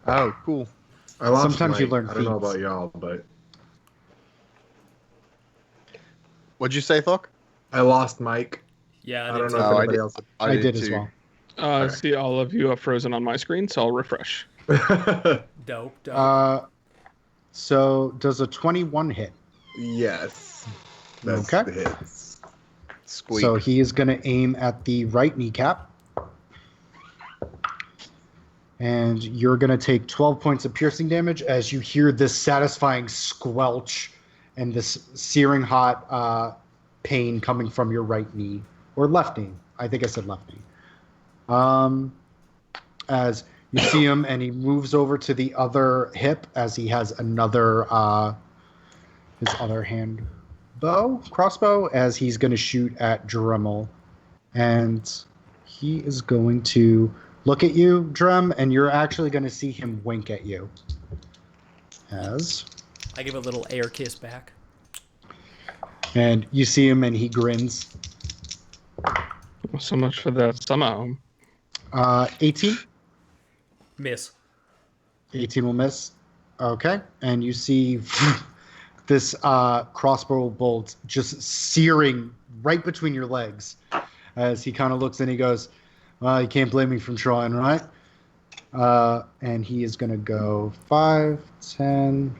Speaker 3: Oh, cool.
Speaker 4: I lost
Speaker 5: Sometimes you
Speaker 4: Mike.
Speaker 5: learn
Speaker 4: I don't know
Speaker 5: feats.
Speaker 4: about y'all, but
Speaker 3: What'd you say, Thok?
Speaker 4: I lost Mike.
Speaker 2: Yeah,
Speaker 4: I don't know
Speaker 3: Oh,
Speaker 4: if
Speaker 3: I
Speaker 4: anybody
Speaker 3: did-
Speaker 4: else.
Speaker 5: I did as
Speaker 3: too.
Speaker 5: well.
Speaker 4: Okay.
Speaker 6: See, all of you are frozen on my screen, so I'll refresh.
Speaker 2: Dope.
Speaker 5: So does a 21 hit?
Speaker 4: Yes. That's
Speaker 5: Okay.
Speaker 4: the hits.
Speaker 3: Squeak.
Speaker 5: So he is going to aim at the right kneecap. And you're going to take 12 points of piercing damage as you hear this satisfying squelch and this searing hot pain coming from your right knee. Or left knee. I think I said left knee. As you see him, and he moves over to the other hip as he has another, his other hand crossbow, as he's going to shoot at Dremel. And he is going to look at you, Drem, and you're actually going to see him wink at you. As
Speaker 2: I give a little air kiss back.
Speaker 5: And you see him, and he grins.
Speaker 6: So much for the summer home.
Speaker 5: 18?
Speaker 2: Miss.
Speaker 5: 18 will miss. Okay. And you see this crossbow bolt just searing right between your legs as he kind of looks and he goes, well, you can't blame me from trying, right? And he is going to go 5, 10.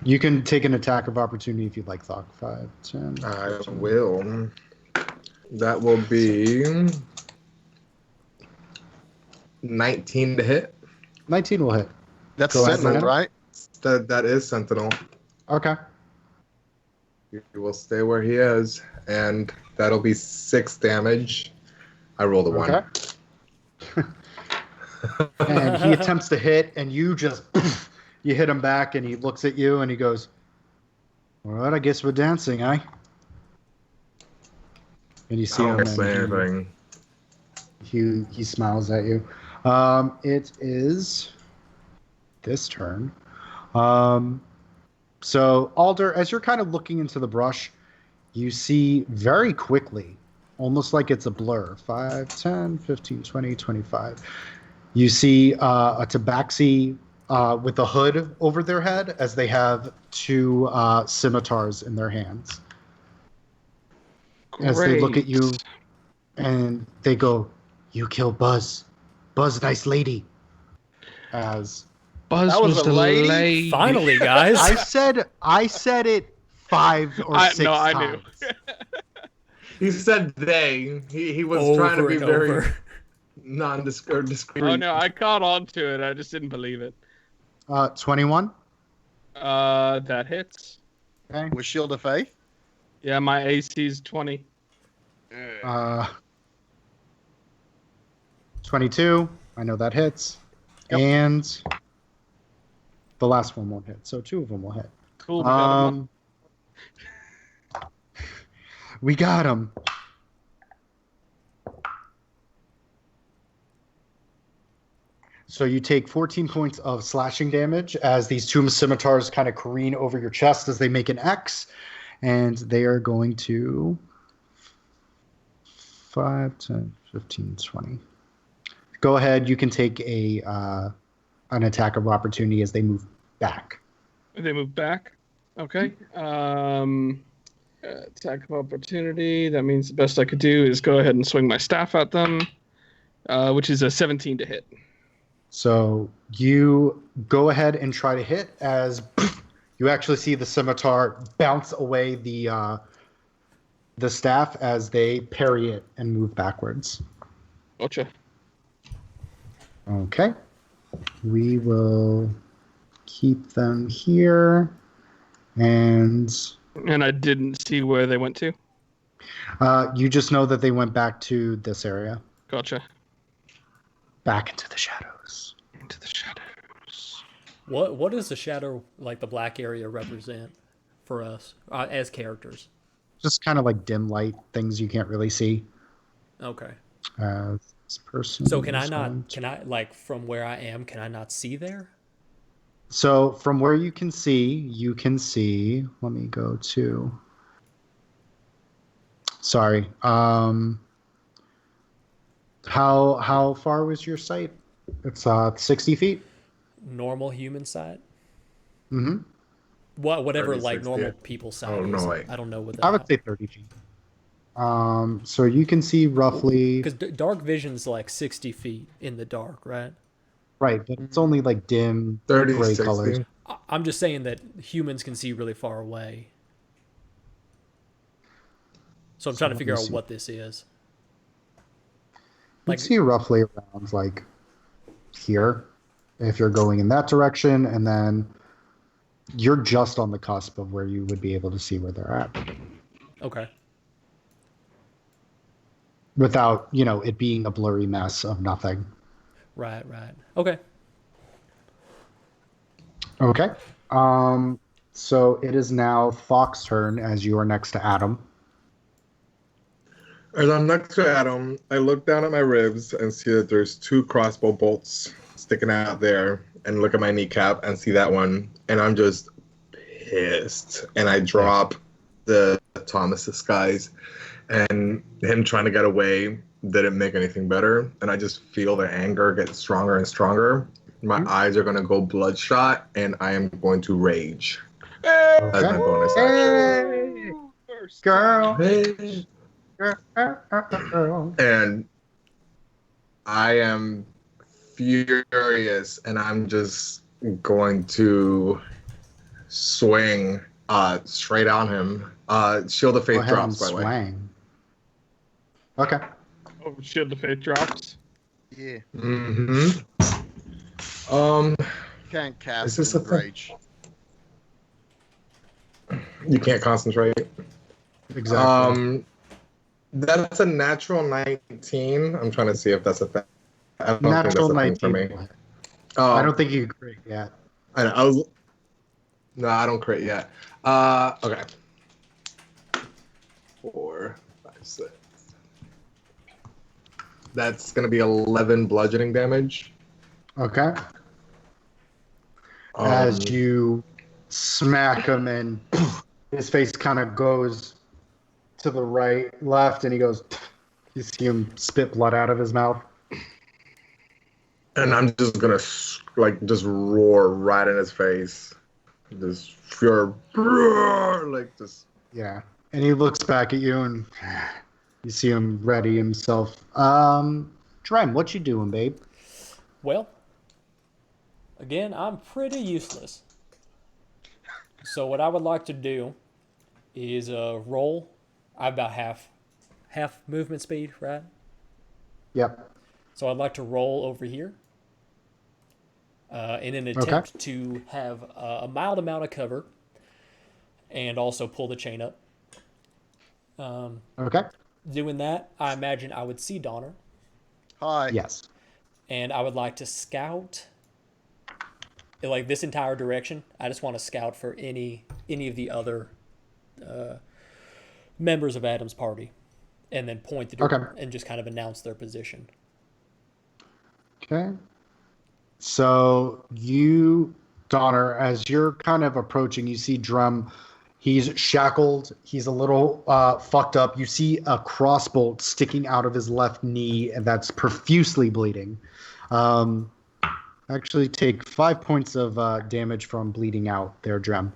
Speaker 5: You can take an attack of opportunity if you'd like, Thok. 5, 10.
Speaker 4: I will. That will be 19 to hit.
Speaker 5: 19 will hit.
Speaker 3: That's
Speaker 5: Go ahead,
Speaker 3: Sentinel,
Speaker 5: man.
Speaker 3: right?
Speaker 4: That is Sentinel.
Speaker 5: Okay.
Speaker 4: He will stay where he is, and that'll be 6 damage. I rolled a 1.
Speaker 5: Okay. And he attempts to hit, and you just you hit him back, and he looks at you, and he goes, "All right, I guess we're dancing, eh?" And you see
Speaker 4: I
Speaker 5: him.
Speaker 4: don't say
Speaker 5: and
Speaker 4: anything.
Speaker 5: he smiles at you. It is this turn. So Alder, as you're kind of looking into the brush, you see very quickly, almost like it's a blur, 5, 10, 15, 20, 25. You see a tabaxi with a hood over their head as they have 2 scimitars in their hands. As they look at you and they go, "You kill Buzz. Buzz, nice lady." As
Speaker 6: Buzz
Speaker 3: That was
Speaker 6: was
Speaker 3: a
Speaker 6: the
Speaker 3: lady?
Speaker 6: lady.
Speaker 2: Finally, guys.
Speaker 5: I said it 5 or 6
Speaker 6: No, I
Speaker 5: times.
Speaker 6: knew.
Speaker 4: He said they. He was
Speaker 2: Over
Speaker 4: trying to be
Speaker 2: and
Speaker 4: very
Speaker 2: over.
Speaker 4: discreet.
Speaker 6: Oh no, I caught on to it. I just didn't believe it.
Speaker 5: 21.
Speaker 6: That hits.
Speaker 5: Okay.
Speaker 3: With Shield of Faith?
Speaker 6: Yeah, my AC's 20.
Speaker 5: 22. I know that hits.
Speaker 3: Yep.
Speaker 5: And the last one won't hit. So 2 of them will hit.
Speaker 6: Cool. We got him.
Speaker 5: We got him. So you take 14 points of slashing damage as these 2 scimitars kind of careen over your chest as they make an X. And they are going to 5, 10, 15, 20. Go ahead. You can take an attack of opportunity as they move back.
Speaker 6: They move back. Okay. Attack of opportunity. That means the best I could do is go ahead and swing my staff at them, which is a 17 to hit.
Speaker 5: So you go ahead and try to hit as you actually see the scimitar bounce away the staff as they parry it and move backwards.
Speaker 6: Gotcha.
Speaker 5: Okay. We will keep them here. And
Speaker 6: I didn't see where they went to.
Speaker 5: you just know that they went back to this area.
Speaker 6: Gotcha.
Speaker 5: Back into the shadows.
Speaker 6: Into the shadows.
Speaker 2: What does the shadow, like the black area, represent for us as characters?
Speaker 5: Just kind of like dim light, things you can't really see.
Speaker 2: Okay.
Speaker 5: This person.
Speaker 2: So can I
Speaker 5: is
Speaker 2: not?
Speaker 5: going to-
Speaker 2: Can I, like, from where I am? Can I not see there?
Speaker 5: So from where you can see. Let me go to. Sorry. How far was your sight? It's 60 feet.
Speaker 2: Normal human sight.
Speaker 5: Mm-hmm.
Speaker 2: Whatever,
Speaker 4: 30,
Speaker 2: like
Speaker 4: 60.
Speaker 2: normal people sight.
Speaker 4: Oh, no
Speaker 2: is.
Speaker 4: way.
Speaker 2: I don't know what that.
Speaker 5: I would say 30 feet. So you can see roughly.
Speaker 2: Because dark vision's like 60 feet in the dark, right?
Speaker 5: Right, but it's only like dim
Speaker 4: 30,
Speaker 5: gray
Speaker 4: 60.
Speaker 5: colors.
Speaker 2: I'm just saying that humans can see really far away. So I'm trying to
Speaker 5: let
Speaker 2: figure
Speaker 5: me
Speaker 2: out
Speaker 5: see.
Speaker 2: what this is.
Speaker 5: You
Speaker 2: Like,
Speaker 5: can see roughly around like here if you're going in that direction, and then you're just on the cusp of where you would be able to see where they're at
Speaker 2: okay.
Speaker 5: without, it being a blurry mess of nothing.
Speaker 2: Right. Okay.
Speaker 5: Okay. So it is now Thok's turn as you are next to Adam.
Speaker 4: As I'm next to Adam, I look down at my ribs and see that there's 2 crossbow bolts sticking out there, and look at my kneecap and see that one, and I'm just pissed. And I drop the Thomas disguise, and him trying to get away didn't make anything better, and I just feel the anger get stronger and stronger. My eyes are going to go bloodshot, and I am going to rage as my bonus action.
Speaker 6: First
Speaker 5: Girl.
Speaker 4: Hey.
Speaker 5: Girl.
Speaker 4: And I am furious, and I'm just going to swing straight on him. Shield of
Speaker 5: Go
Speaker 4: Faith
Speaker 5: ahead and
Speaker 4: drops, by the way.
Speaker 5: swang. Okay.
Speaker 6: Oh, Shield of Faith drops.
Speaker 3: Yeah.
Speaker 4: Mm-hmm.
Speaker 3: Can't cast
Speaker 4: Is this a thing?
Speaker 3: rage.
Speaker 4: You can't concentrate.
Speaker 5: Exactly.
Speaker 4: That's a natural 19. I'm trying to see if that's a thing. I don't
Speaker 5: Natural
Speaker 4: think that's a
Speaker 5: 19.
Speaker 4: thing for me.
Speaker 5: I don't think you can crit yet.
Speaker 4: I was. No, I don't crit yet. Okay. 4, 5, 6. That's gonna be 11 bludgeoning damage.
Speaker 5: Okay. As you smack him and his face kind of goes to the right, left, and he goes, you see him spit blood out of his mouth.
Speaker 4: And I'm just gonna just roar right in his face. Just pure
Speaker 5: Yeah. And he looks back at you and you see him ready himself. Drem, what you doing, babe?
Speaker 2: Well, again, I'm pretty useless. So what I would like to do is roll. I have about half movement speed, right?
Speaker 5: Yep.
Speaker 2: So I'd like to roll over here in an attempt to have a mild amount of cover and also pull the chain up.
Speaker 5: Okay.
Speaker 2: Doing that, I imagine I would see Donner,
Speaker 3: Hi.
Speaker 5: Yes.
Speaker 2: and I would like to scout like this entire direction. I just want to scout for any of the other members of Adam's party, and then point the door and just kind of announce their position.
Speaker 5: Okay. So you, Donner, as you're kind of approaching, you see Drum. He's shackled. He's a little fucked up. You see a crossbolt sticking out of his left knee, and that's profusely bleeding. Actually, take 5 points of damage from bleeding out there, Drum.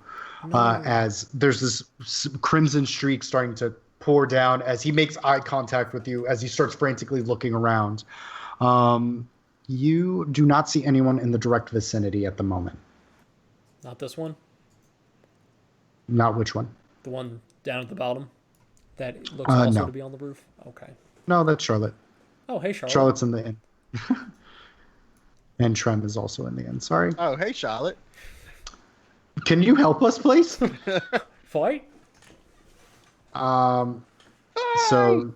Speaker 5: As there's this crimson streak starting to pour down as he makes eye contact with you, as he starts frantically looking around. You do not see anyone in the direct vicinity at the moment.
Speaker 2: Not this one?
Speaker 5: Not which one?
Speaker 2: The one down at the bottom that looks also
Speaker 5: no.
Speaker 2: to be on the roof? Okay.
Speaker 5: No, that's Charlotte.
Speaker 2: Oh, hey, Charlotte.
Speaker 5: Charlotte's in the inn. And Trem is also in the inn. Sorry.
Speaker 3: Oh, hey, Charlotte.
Speaker 5: Can you help us, please?
Speaker 2: Fight?
Speaker 5: So,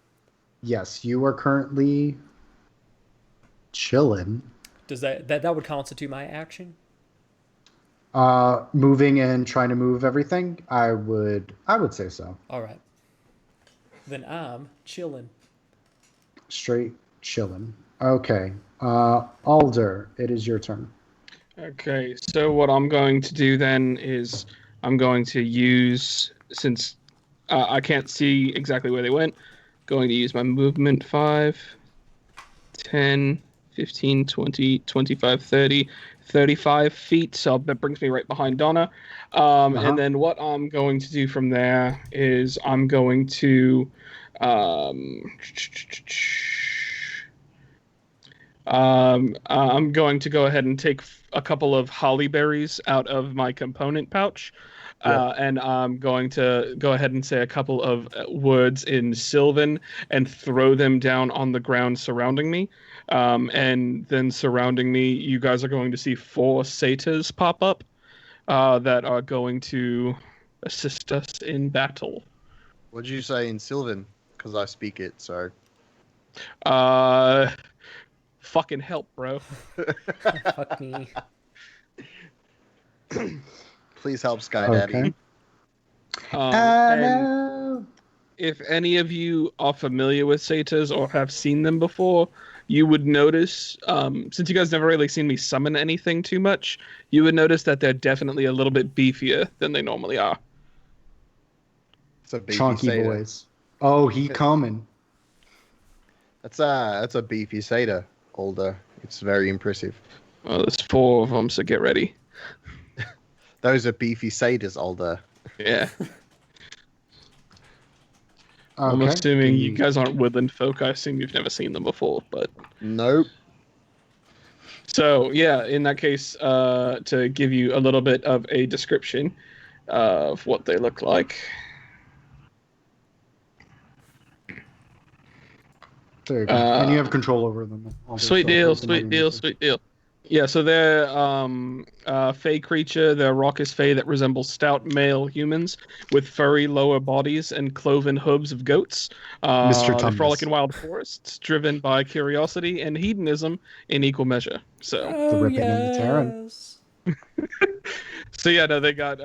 Speaker 5: yes, you are currently chilling.
Speaker 2: Does that would constitute my action?
Speaker 5: Moving and trying to move everything. I would say so.
Speaker 2: All right. Then I'm chilling.
Speaker 5: Straight chilling. Okay. Alder, it is your turn.
Speaker 6: Okay, so what I'm going to do then is I'm going to use, since I can't see exactly where they went, going to use my movement 5, 10, 15, 20, 25, 30, 35 feet. So that brings me right behind Donna. And then what I'm going to do from there is I'm going to... I'm going to go ahead and take a couple of holly berries out of my component pouch. And I'm going to go ahead and say a couple of words in Sylvan and throw them down on the ground surrounding me. And then surrounding me, you guys are going to see 4 satyrs pop up that are going to assist us in battle.
Speaker 3: What did you say in Sylvan? Because I speak it, so.
Speaker 6: Fucking help, bro.
Speaker 2: Fuck me.
Speaker 3: Please help Sky Daddy.
Speaker 5: Okay.
Speaker 6: And if any of you are familiar with satyrs or have seen them before, you would notice, since you guys never really seen me summon anything too much, you would notice that they're definitely a little bit beefier than they normally are.
Speaker 3: It's a beefy
Speaker 5: Chunky
Speaker 3: satyr.
Speaker 5: boys. Oh, he coming.
Speaker 3: That's a beefy satyr, Older. It's very impressive.
Speaker 6: Well, there's 4 of them, so get ready.
Speaker 3: Those are beefy satyrs, Older.
Speaker 6: Yeah.
Speaker 5: Okay.
Speaker 6: I'm assuming you guys aren't woodland folk. I assume you've never seen them before, but...
Speaker 3: Nope.
Speaker 6: So, yeah, in that case, to give you a little bit of a description of what they look like.
Speaker 5: There you go. And you have control over them.
Speaker 6: Sweet deal. Yeah, so they're a fey creature. They're a raucous fey that resembles stout male humans with furry lower bodies and cloven hooves of goats.
Speaker 5: Mr.
Speaker 6: They
Speaker 5: Tumnus.
Speaker 6: frolic in wild forests, driven by curiosity and hedonism in equal measure. So,
Speaker 5: The ripping and the tearing.
Speaker 2: yes.
Speaker 6: so yeah, no, they got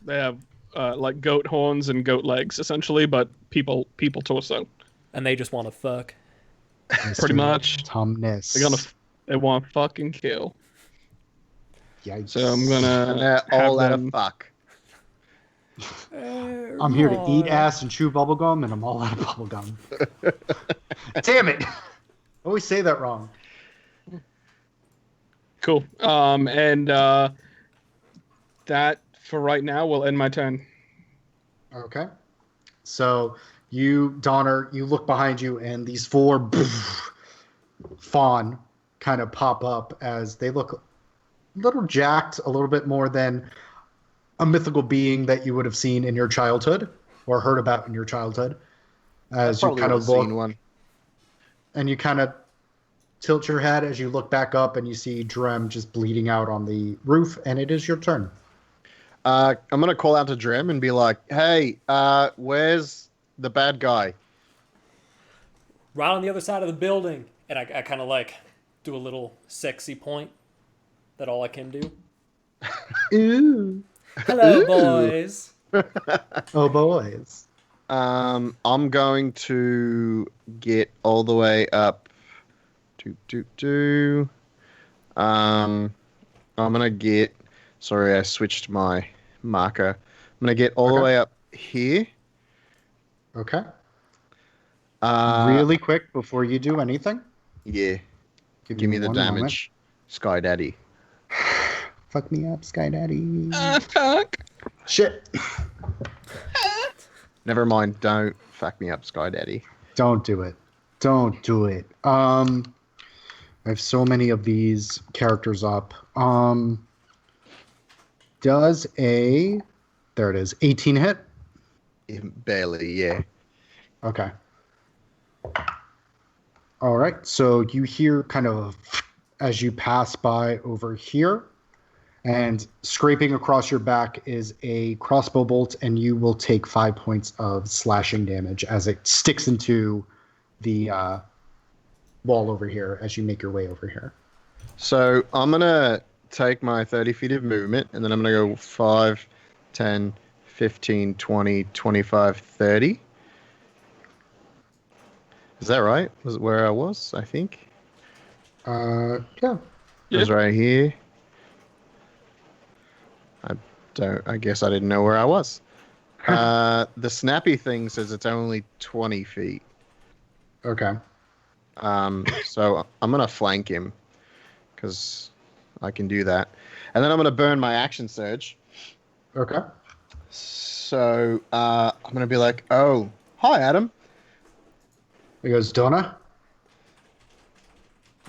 Speaker 6: they have like goat horns and goat legs essentially, but people torso.
Speaker 2: And they just want to fuck.
Speaker 6: Pretty much.
Speaker 5: Tumnus.
Speaker 6: They want fucking kill.
Speaker 5: Yikes.
Speaker 6: So I'm
Speaker 3: And
Speaker 6: gonna
Speaker 3: they're all
Speaker 6: have
Speaker 3: out of
Speaker 6: them.
Speaker 3: fuck.
Speaker 5: I'm here to eat ass and chew bubblegum, and I'm all out of bubblegum. Damn it! I always say that wrong.
Speaker 6: Cool. And that for right now will end my turn.
Speaker 5: Okay. So you, Donner, you look behind you, and these 4 fawn kind of pop up as they look a little jacked, a little bit more than a mythical being that you would have seen in your childhood or heard about in your childhood. As you kind of look,
Speaker 3: one.
Speaker 5: and you kind of tilt your head as you look back up, and you see Drem just bleeding out on the roof, and it is your turn.
Speaker 3: I'm gonna call out to Drem and be like, "Hey, where's the bad guy?"
Speaker 2: Right on the other side of the building. And I kind of like do a little sexy point. That all I can do.
Speaker 5: Ooh.
Speaker 2: Hello, boys.
Speaker 5: Oh, boys.
Speaker 3: I'm going to get all the way up. I'm gonna get. Sorry, I switched my marker. I'm gonna get all the way up here.
Speaker 5: Okay.
Speaker 3: Really?
Speaker 5: Really quick before you do anything.
Speaker 3: Yeah. Give me the
Speaker 5: one
Speaker 3: damage,
Speaker 5: moment.
Speaker 3: Sky Daddy.
Speaker 5: Fuck me up, Sky Daddy.
Speaker 6: Fuck.
Speaker 5: Shit.
Speaker 3: Never mind. Don't fuck me up, Sky Daddy.
Speaker 5: Don't do it. Don't do it. I have so many of these characters up. Does a... There it is. 18 hit?
Speaker 3: Barely, yeah.
Speaker 5: Okay. All right. So you hear kind of as you pass by over here, and scraping across your back is a crossbow bolt, and you will take 5 points of slashing damage as it sticks into the wall over here as you make your way over here.
Speaker 3: So I'm going to take my 30 feet of movement, and then I'm going to go 5, 10, 15, 20, 25, 30. Is that right? Was it where I was, I think?
Speaker 5: Yeah.
Speaker 3: It was right here. I guess I didn't know where I was. The snappy thing says it's only 20 feet.
Speaker 5: Okay.
Speaker 3: So I'm going to flank him because I can do that. And then I'm going to burn my action surge.
Speaker 5: Okay.
Speaker 3: So I'm going to be like, oh, hi, Adam.
Speaker 5: He goes, Donna?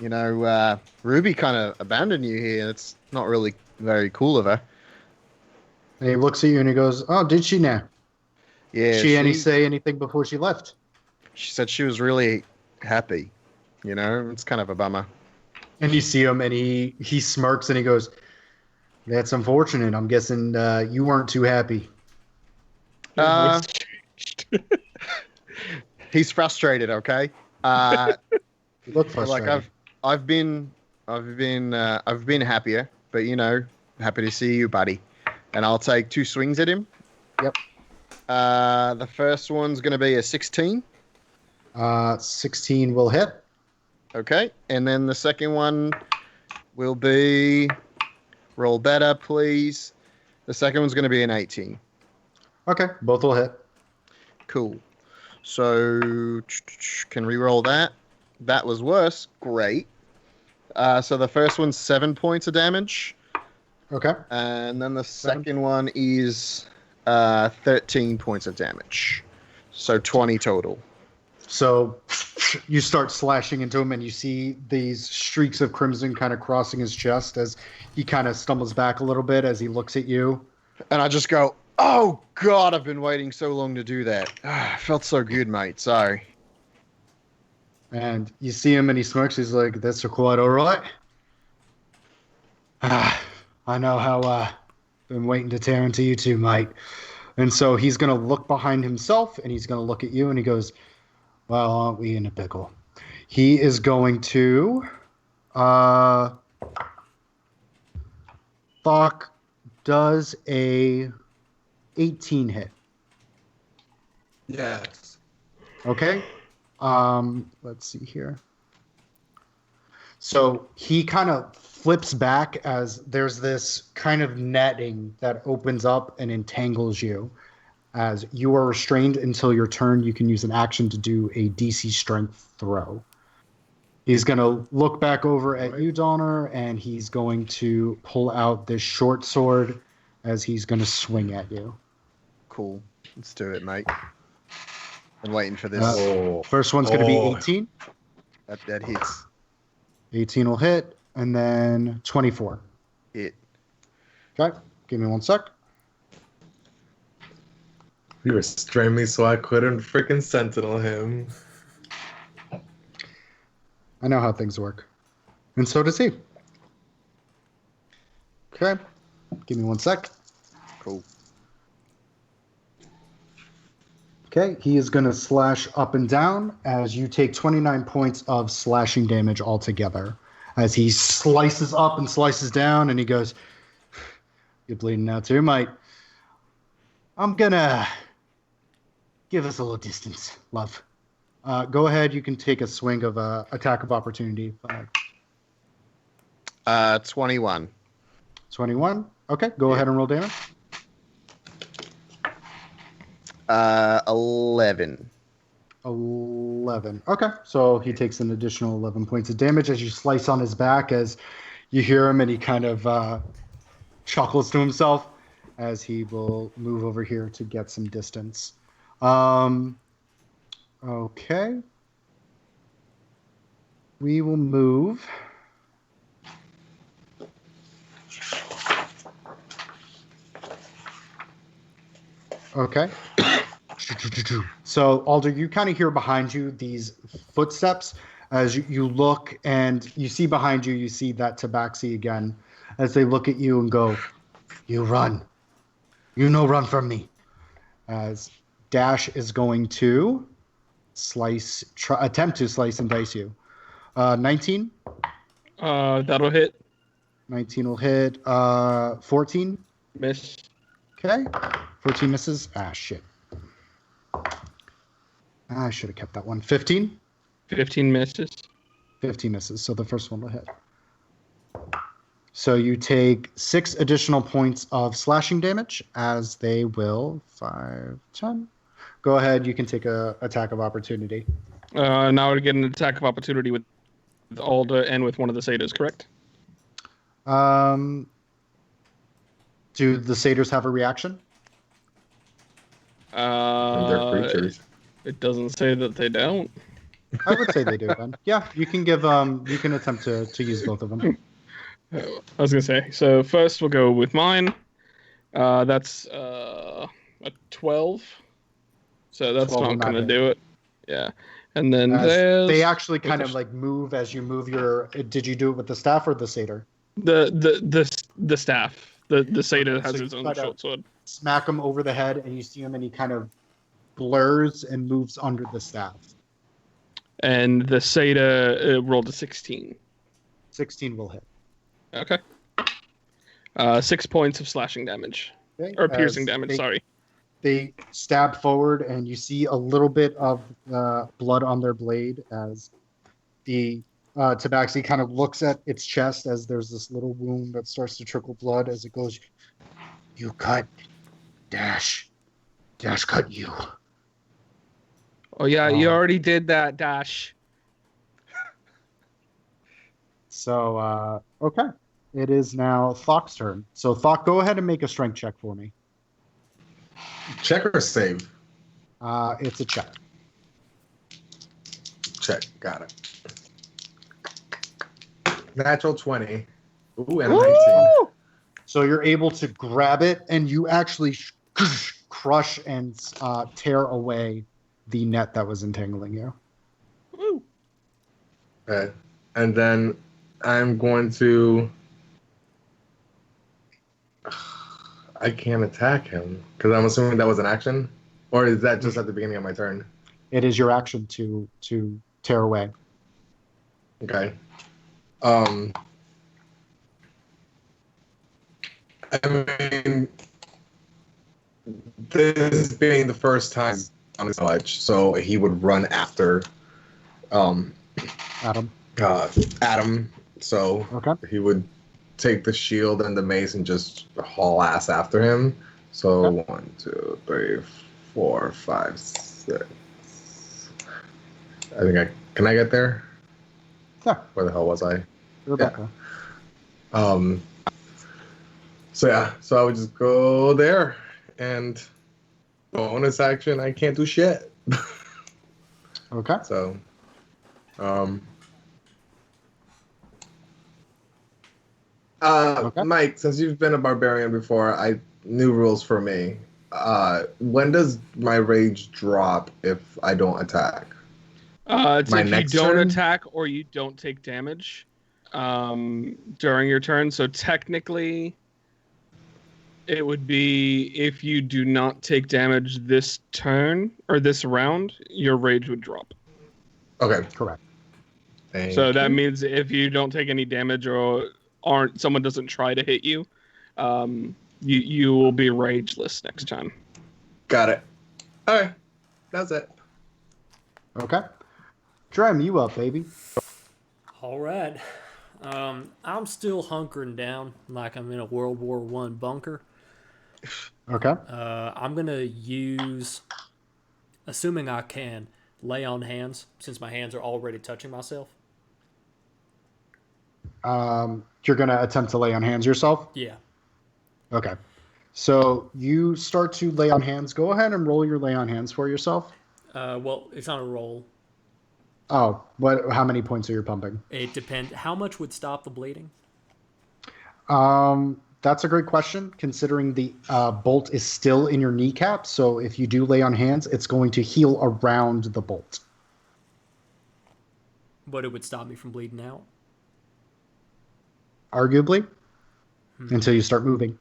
Speaker 3: Ruby kind of abandoned you here. It's not really very cool of her.
Speaker 5: And he looks at you and he goes, "Oh, did she now?
Speaker 3: Yeah,
Speaker 5: Did she say anything before she left?"
Speaker 3: she said she was really happy. It's kind of a bummer.
Speaker 5: And you see him, and he smirks and he goes, "That's unfortunate. I'm guessing you weren't too happy."
Speaker 3: Uh, he's frustrated. Okay.
Speaker 5: You look
Speaker 3: Like
Speaker 5: frustrated.
Speaker 3: I've been happier, but happy to see you, buddy. And I'll take 2 swings at him.
Speaker 5: Yep.
Speaker 3: The first one's going to be a 16.
Speaker 5: 16 will hit.
Speaker 3: Okay. And then the second one will be, roll better, please. The second one's going to be an 18.
Speaker 5: Okay, both will hit.
Speaker 3: Cool. So can we roll that? That was worse. Great. So the first one's 7 points of damage.
Speaker 5: Okay.
Speaker 3: And then the second one is 13 points of damage. So 20 total.
Speaker 5: So you start slashing into him, and you see these streaks of crimson kind of crossing his chest as he kind of stumbles back a little bit as he looks at you.
Speaker 3: And I just go, oh, God, I've been waiting so long to do that. Felt so good, mate. Sorry.
Speaker 5: And you see him, and he smirks. He's like, "That's quite all right. I know how been waiting to tear into you too, mate." And so he's going to look behind himself, and he's going to look at you, and he goes, "Well, aren't we in a pickle?" He is going to... Thok does a 18 hit.
Speaker 4: Yes.
Speaker 5: Okay. Let's see here. So he kind of flips back as there's this kind of netting that opens up and entangles you. As you are restrained until your turn, you can use an action to do a DC strength throw. He's going to look back over at you, Donner, and he's going to pull out this short sword as he's going to swing at you.
Speaker 3: Cool. Let's do it, mate. I'm waiting for this.
Speaker 5: First one's going to be 18.
Speaker 3: That hits.
Speaker 5: 18 will hit, and then 24.
Speaker 3: Hit.
Speaker 5: Okay, give me 1 sec.
Speaker 4: You restrained me so I couldn't freaking sentinel him.
Speaker 5: I know how things work. And so does he. Okay, give me 1 sec.
Speaker 3: Cool.
Speaker 5: Okay, he is going to slash up and down as you take 29 points of slashing damage altogether. As he slices up and slices down, and he goes, "You're bleeding now too, mate. I'm going to give us a little distance, love. Go ahead, you can take a swing of attack of opportunity.
Speaker 3: 21.
Speaker 5: 21. Okay, go ahead and roll damage.
Speaker 3: 11.
Speaker 5: 11. Okay, so he takes an additional 11 points of damage as you slice on his back, as you hear him, and he kind of chuckles to himself as he will move over here to get some distance. Okay. We will move. Okay. So, Alder, you kind of hear behind you these footsteps as you look, and you see behind you, you see that Tabaxi again as they look at you and go, "You run. You no run from me." As Dash is going to attempt to slice and dice you. 19?
Speaker 6: That'll hit.
Speaker 5: 19 will hit. 14?
Speaker 6: Miss.
Speaker 5: Okay. 14 misses. Shit. I should have kept that one. 15?
Speaker 6: 15 misses.
Speaker 5: 15 misses. So the first one will hit. So you take 6 additional points of slashing damage, as they will 5, 10. Go ahead. You can take a attack of opportunity.
Speaker 6: Now we get an attack of opportunity with Alda and with one of the satyrs, correct?
Speaker 5: Do the satyrs have a reaction?
Speaker 4: And they're creatures.
Speaker 6: It doesn't say that they don't.
Speaker 5: I would say they do then. Yeah, you can you can attempt to use both of them.
Speaker 6: I was gonna say. So first we'll go with mine. That's a 12. So that's
Speaker 5: 12 will
Speaker 6: not
Speaker 5: not
Speaker 6: gonna
Speaker 5: hit.
Speaker 6: do it. Yeah. And then
Speaker 5: As they
Speaker 6: there's
Speaker 5: actually kind of like move as you move your. Did you do it with the staff or the satyr?
Speaker 6: the staff. The satyr
Speaker 5: Okay, so
Speaker 6: has
Speaker 5: you
Speaker 6: his own
Speaker 5: try to
Speaker 6: short sword.
Speaker 5: smack him over the head, and you see him, and he kind of blurs and moves under the staff.
Speaker 6: And the satyr rolled a 16.
Speaker 5: 16 will hit.
Speaker 6: Okay. 6 points of slashing damage.
Speaker 5: Okay,
Speaker 6: Or piercing
Speaker 5: as
Speaker 6: damage, sorry.
Speaker 5: they stab forward, and you see a little bit of blood on their blade as the tabaxi kind of looks at its chest as there's this little wound that starts to trickle blood as it goes. You cut Dash. Dash cut you.
Speaker 6: Oh yeah, you already did that, Dash.
Speaker 5: So okay, it is now Thok's turn. So Thok, go ahead and make a strength check for me.
Speaker 4: Check or save?
Speaker 5: It's a check.
Speaker 4: Check. Got it. Natural 20. Ooh, and a 19.
Speaker 5: So you're able to grab it, and you actually crush and tear away the net that was entangling you.
Speaker 6: Woo.
Speaker 4: Okay. And then I'm going to. I can't attack him because I'm assuming that was an action, or is that just at the beginning of my turn?
Speaker 5: It is your action to tear away.
Speaker 4: Okay. I mean, this being the first time on this ledge, so he would run after
Speaker 5: Adam.
Speaker 4: Adam. So
Speaker 5: Okay.
Speaker 4: he would take the shield and the mace and just haul ass after him. So
Speaker 5: Okay.
Speaker 4: 1, 2, 3, 4, 5, 6. I think can I get there?
Speaker 5: Yeah.
Speaker 4: Where the hell was I?
Speaker 5: Rebecca.
Speaker 4: So yeah, so I would just go there and bonus action. I can't do shit.
Speaker 5: Okay.
Speaker 4: So,
Speaker 5: Okay.
Speaker 4: Mike, since you've been a barbarian before, new rules for me. When does my rage drop if I don't attack?
Speaker 6: It's
Speaker 4: My
Speaker 6: if you
Speaker 4: next
Speaker 6: don't
Speaker 4: turn?
Speaker 6: attack or you don't take damage during your turn. So technically, it would be if you do not take damage this turn or this round, your rage would drop.
Speaker 4: Okay.
Speaker 5: Correct.
Speaker 6: So that means if you don't take any damage or someone doesn't try to hit you, you will be rageless next time.
Speaker 4: Got it. All right. That's it.
Speaker 5: Okay. Drem, you up, baby.
Speaker 2: All right. I'm still hunkering down like I'm in a World War I bunker.
Speaker 5: Okay.
Speaker 2: I'm going to use, assuming I can, lay on hands since my hands are already touching myself.
Speaker 5: You're going to attempt to lay on hands yourself?
Speaker 2: Yeah.
Speaker 5: Okay. So you start to lay on hands. Go ahead and roll your lay on hands for yourself.
Speaker 2: Well, it's not a roll.
Speaker 5: Oh, how many points are you pumping?
Speaker 2: It depends. How much would stop the bleeding?
Speaker 5: That's a great question, considering the bolt is still in your kneecap. So if you do lay on hands, it's going to heal around the bolt.
Speaker 2: But it would stop me from bleeding out.
Speaker 5: Arguably, until you start moving.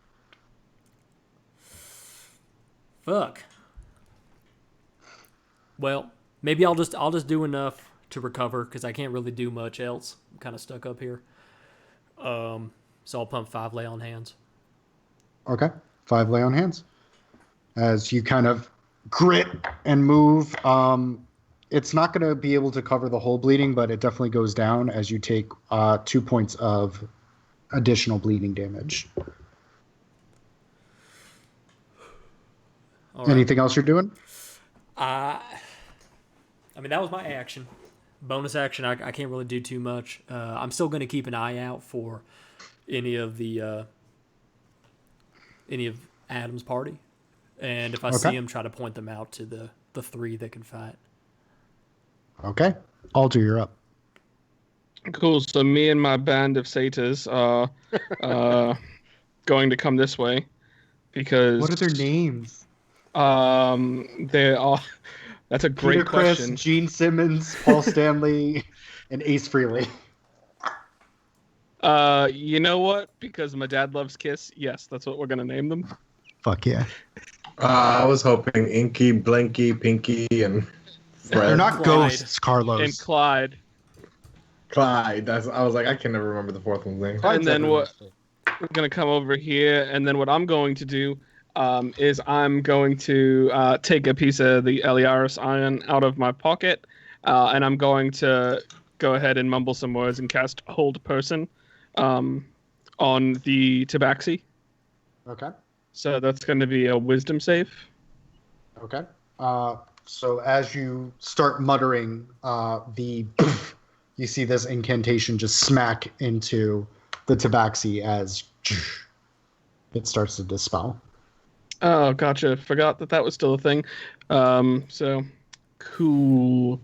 Speaker 2: Fuck. Well, maybe I'll just do enough to recover because I can't really do much else. I'm kind of stuck up here. So I'll pump 5 lay on hands.
Speaker 5: Okay. 5 lay on hands. As you kind of grit and move, it's not going to be able to cover the whole bleeding, but it definitely goes down as you take 2 points of additional bleeding damage.
Speaker 2: All right.
Speaker 5: Anything else you're doing?
Speaker 2: I mean, that was my action. Bonus action, I can't really do too much. I'm still going to keep an eye out for any of Adam's party, and if I see
Speaker 5: Okay.
Speaker 2: him, try to point them out to the 3 that can fight.
Speaker 5: Okay. Alter, you're up.
Speaker 6: Cool. So me and my band of satyrs are going to come this way because
Speaker 3: What are their names?
Speaker 6: they are. That's a great
Speaker 5: Peter Criss,
Speaker 6: question.
Speaker 5: Gene Simmons, Paul Stanley, and Ace Frehley.
Speaker 6: You know what? Because my dad loves Kiss. Yes, that's what we're gonna name them.
Speaker 5: Fuck yeah.
Speaker 4: I was hoping Inky, Blinky, Pinky, and
Speaker 5: They're
Speaker 4: Fred.
Speaker 5: not
Speaker 2: Clyde.
Speaker 5: ghosts, Carlos.
Speaker 6: And Clyde.
Speaker 4: Clyde. I was like, I can never remember the fourth one's name.
Speaker 6: And then what? We're gonna come over here, and then what I'm going to do is I'm going to take a piece of the Eliaris iron out of my pocket, and I'm going to go ahead and mumble some words and cast Hold Person on the Tabaxi.
Speaker 5: Okay.
Speaker 6: So that's going to be a Wisdom save.
Speaker 5: Okay. So as you start muttering, you see this incantation just smack into the Tabaxi as it starts to dispel.
Speaker 6: Oh, gotcha. Forgot that was still a thing. So cool.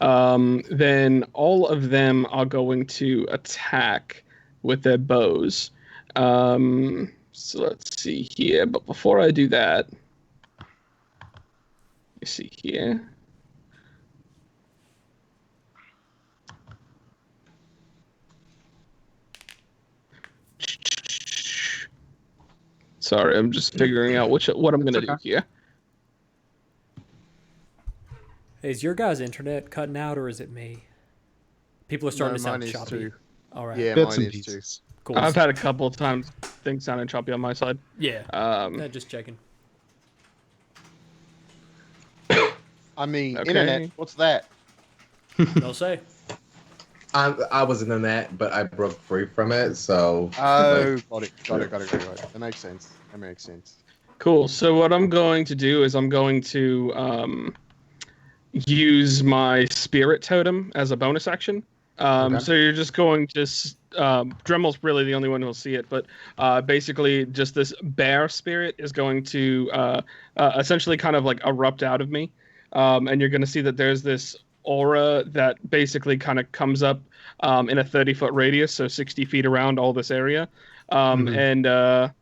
Speaker 6: Then all of them are going to attack with their bows. So let's see here. But before I do that, you see here. Sorry, I'm just figuring out what I'm gonna do here.
Speaker 2: Hey, is your guys' internet cutting out or is it me? People are starting to sound
Speaker 3: mine is
Speaker 2: choppy.
Speaker 3: too.
Speaker 2: All right.
Speaker 3: Yeah,
Speaker 5: Bits
Speaker 3: mine
Speaker 5: and
Speaker 3: is too.
Speaker 5: pieces.
Speaker 2: Cool.
Speaker 6: I've had a couple of times things sounding choppy on my side.
Speaker 2: Yeah. Just checking.
Speaker 3: I mean,
Speaker 6: Okay.
Speaker 3: internet. What's that?
Speaker 2: No say.
Speaker 4: I was in the net, but I broke free from it, so.
Speaker 3: Oh, got it. That makes sense.
Speaker 6: Cool. So what I'm going to do is I'm going to use my spirit totem as a bonus action.
Speaker 5: Okay.
Speaker 6: So you're just going to Dremel's really the only one who'll see it, but basically just this bear spirit is going to essentially kind of like erupt out of me, and you're going to see that there's this aura that basically kind of comes up in a 30-foot radius, so 60 feet around all this area, and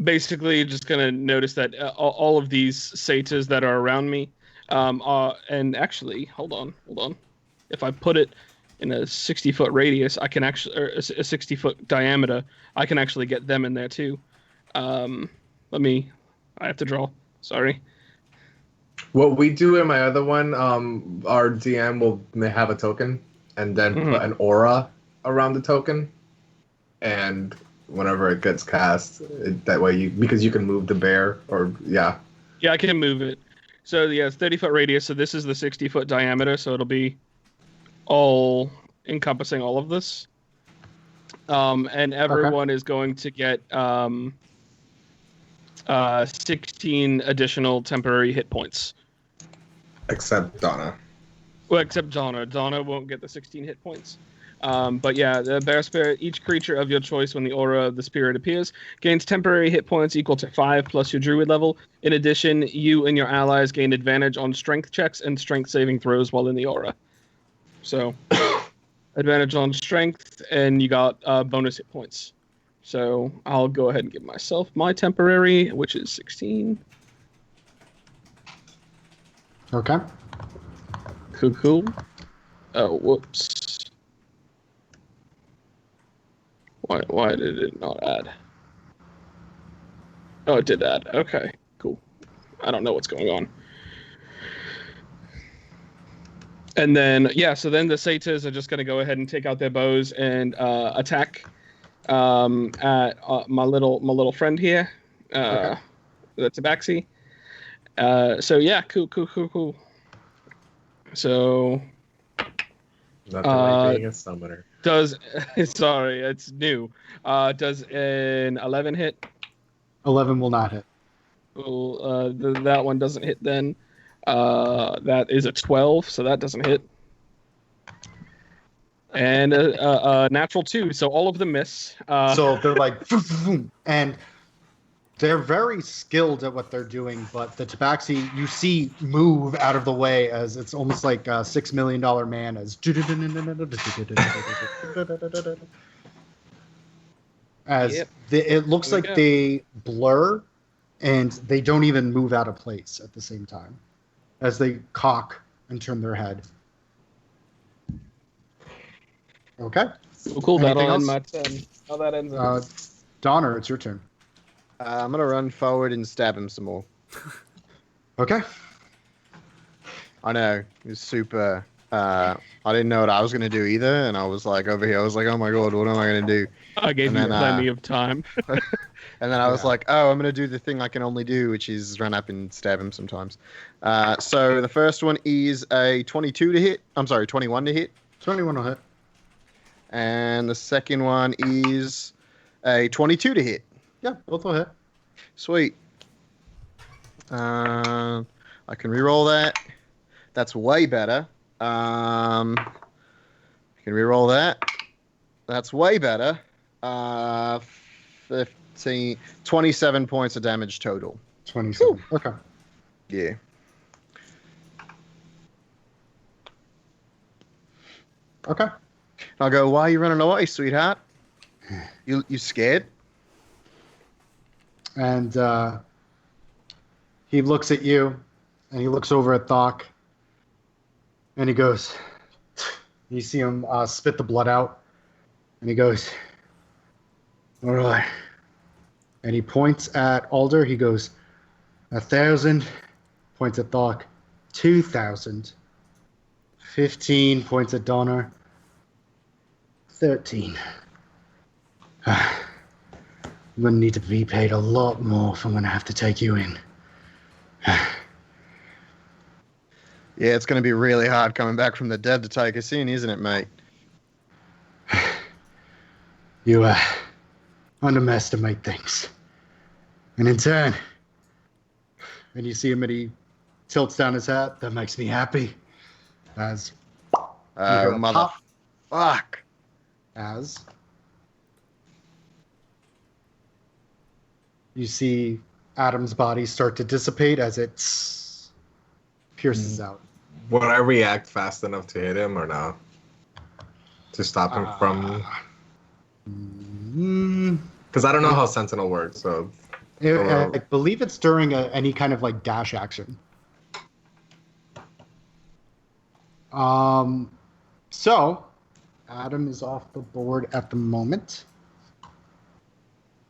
Speaker 6: basically just going to notice that all of these satyrs that are around me and actually, hold on. If I put it in a 60-foot radius, I can actually, or a 60-foot diameter, I can actually get them in there too. I have to draw. Sorry.
Speaker 4: What we do in my other one, our DM may have a token and then put an aura around the token, and whenever it gets cast, that way because you can move the bear
Speaker 6: Yeah, I can move it. So yeah, it's 30-foot radius. So this is the 60-foot diameter. So it'll be all encompassing all of this. And everyone is going to get 16 additional temporary hit points.
Speaker 4: except Donna.
Speaker 6: Well, except Donna. Donna won't get the 16 hit points. But yeah, the bear spirit, each creature of your choice when the aura of the spirit appears, gains temporary hit points equal to 5 plus your druid level. In addition, you and your allies gain advantage on strength checks and strength saving throws while in the aura. So, advantage on strength, and you got bonus hit points. So, I'll go ahead and give myself my temporary, which is 16.
Speaker 5: Okay.
Speaker 6: Cool. Oh, whoops. Why did it not add? Oh, it did add. Okay, cool. I don't know what's going on. And then, yeah, so then the satyrs are just going to go ahead and take out their bows and attack at my little friend here, the Tabaxi. So, yeah, cool. So...
Speaker 4: Nothing like being a summoner.
Speaker 6: Sorry, it's new. Does an 11 hit?
Speaker 5: 11 will not hit.
Speaker 6: Well, that one doesn't hit then. That is a 12, so that doesn't hit. And a natural 2, so all of them miss.
Speaker 5: So they're like, and They're very skilled at what they're doing, but the Tabaxi you see move out of the way as it's almost like a $6 million man as
Speaker 6: Yep.
Speaker 5: it looks
Speaker 6: There we
Speaker 5: like
Speaker 6: go.
Speaker 5: they blur and they don't even move out of place at the same time as they cock and turn their head. Okay.
Speaker 6: Cool. That'll
Speaker 5: Anything
Speaker 6: end
Speaker 5: else?
Speaker 6: my turn. How that ends.
Speaker 5: Donner, it's your turn.
Speaker 3: I'm gonna run forward and stab him some more.
Speaker 5: Okay.
Speaker 3: I know he's super. I didn't know what I was gonna do either, and I was like over here. I was like, oh my god, what am I gonna do?
Speaker 6: I gave
Speaker 3: and
Speaker 6: you
Speaker 3: then,
Speaker 6: plenty of time.
Speaker 3: And then I was
Speaker 5: Yeah.
Speaker 3: like, oh, I'm gonna do the thing I can only do, which is run up and stab him sometimes. So the first one is a 22 to hit. I'm sorry, 21 to hit,
Speaker 5: 21 will hit.
Speaker 3: and the second one is a 22 to hit.
Speaker 5: Yeah, both will hit.
Speaker 3: Sweet. I can reroll that. That's way better. I can reroll that. That's way better. 27 points of damage total.
Speaker 5: 27. Okay.
Speaker 3: Yeah.
Speaker 5: Okay.
Speaker 3: I'll go, why are you running away, sweetheart? You scared?
Speaker 5: And he looks at you, and he looks over at Thok, and he goes, you see him spit the blood out, and he goes, all right. And he points at Alder, he goes, 1,000, points at Thok, 2,000, 15, points at Donner, 13. I'm going to need to be paid a lot more if I'm going to have to take you in.
Speaker 3: Yeah, it's going to be really hard coming back from the dead to take us in, isn't it, mate?
Speaker 5: You underestimate things. And in turn, and you see him and he tilts down his hat, that makes me happy. As you hear a
Speaker 3: Mother.
Speaker 5: pop,
Speaker 3: Fuck.
Speaker 5: as you see Adam's body start to dissipate as it pierces out.
Speaker 4: Would I react fast enough to hit him or no? To stop him from... Because I don't know how Sentinel works, so...
Speaker 5: I believe it's during any kind of like dash action. So Adam is off the board at the moment.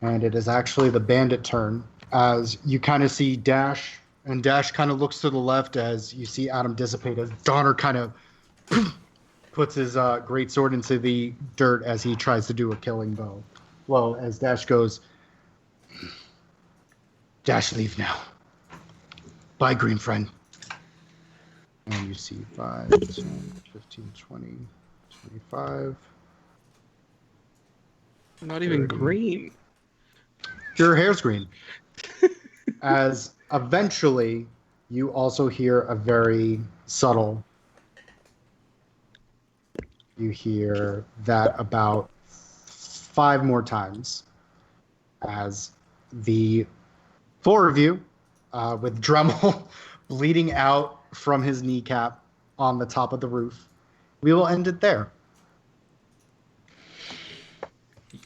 Speaker 5: And it is actually the bandit turn as you kind of see Dash, and Dash kind of looks to the left as you see Adam dissipate as Donner kind of puts his great sword into the dirt as he tries to do a killing blow. Well, as Dash goes, Dash, leave now. Bye, green friend. And you see 5, 10, 15, 20, 25.
Speaker 6: Not even
Speaker 5: 30.
Speaker 6: green.
Speaker 5: Your hair's green. As eventually you also hear a very subtle. You hear that about 5 more times as the 4 of you, with Dremel bleeding out from his kneecap on the top of the roof. We will end it there.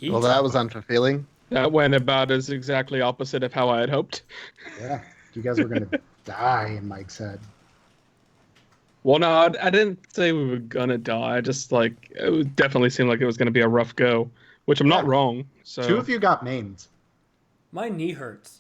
Speaker 3: Well, that was unfulfilling.
Speaker 6: That went about as exactly opposite of how I had hoped.
Speaker 5: Yeah, you guys were going to die in Mike's head.
Speaker 6: Well, no, I didn't say we were gonna die. I just like it definitely seemed like it was gonna be a rough go, which I'm not
Speaker 5: Yeah.
Speaker 6: wrong. So
Speaker 5: 2 of you got maimed.
Speaker 2: My knee hurts.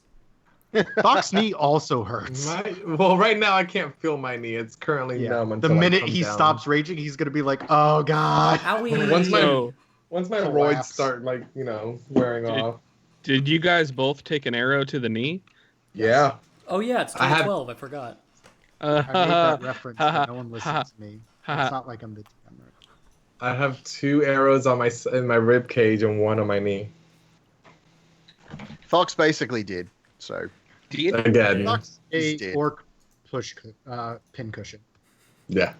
Speaker 5: Thok's knee also hurts.
Speaker 4: Well, right now I can't feel my knee. It's currently
Speaker 5: Yeah.
Speaker 4: numb
Speaker 5: The
Speaker 4: until I
Speaker 5: minute
Speaker 4: come
Speaker 5: he
Speaker 4: down.
Speaker 5: stops raging, he's gonna be like, "Oh God!"
Speaker 2: Howie.
Speaker 4: Once my
Speaker 6: So,
Speaker 4: once my
Speaker 5: Collapse.
Speaker 4: roids start wearing
Speaker 6: Did-
Speaker 4: off.
Speaker 6: did you guys both take an arrow to the knee?
Speaker 4: Yeah.
Speaker 2: Oh yeah, it's
Speaker 4: I had-
Speaker 2: 2012. I forgot.
Speaker 5: I made that reference, but no one listens to me. It's not like I'm the DM.
Speaker 4: I have 2 arrows on in my rib cage and 1 on my knee.
Speaker 3: Fox basically did. So
Speaker 4: Again.
Speaker 5: Thok's a
Speaker 3: He's dead.
Speaker 5: orc pin cushion.
Speaker 4: Yeah.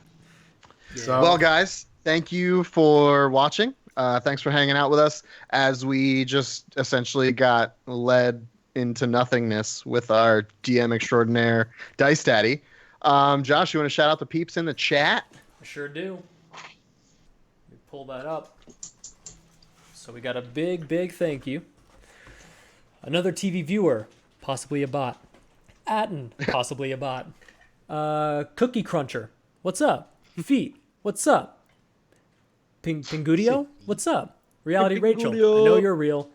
Speaker 5: So
Speaker 3: well, guys, thank you for watching. Thanks for hanging out with us as we just essentially got led into nothingness with our DM extraordinaire, Dice Daddy. Josh, you want to shout out the peeps in the chat?
Speaker 2: I sure do. Let me pull that up. So we got a big thank you. Another TV viewer, possibly a bot. Atten, possibly a bot. Cookie Cruncher, what's up? Feet, what's up? Pingudio, what's up? Reality Rachel, I know you're real.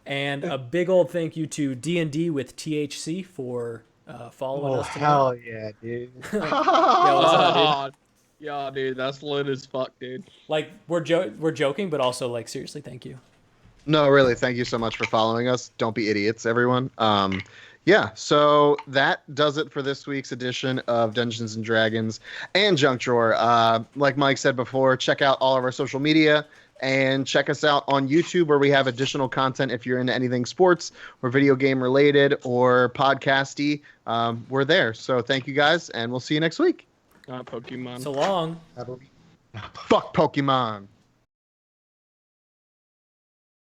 Speaker 2: And a big old thank you to D&D with THC for following us tonight.
Speaker 5: Hell yeah, dude.
Speaker 2: Yeah, what's up, dude?
Speaker 6: Yeah, dude, that's lit as fuck, dude.
Speaker 2: Like, we're joking, but also, like, seriously, thank you.
Speaker 3: No, really, thank you so much for following us. Don't be idiots, everyone. Yeah, so that does it for this week's edition of Dungeons and Dragons and Junk Drawer. Like Mike said before, check out all of our social media and check us out on YouTube where we have additional content if you're into anything sports or video game related or podcasty. We're there. So thank you guys, and we'll see you next week.
Speaker 6: Pokemon.
Speaker 2: So long.
Speaker 3: Fuck Pokemon.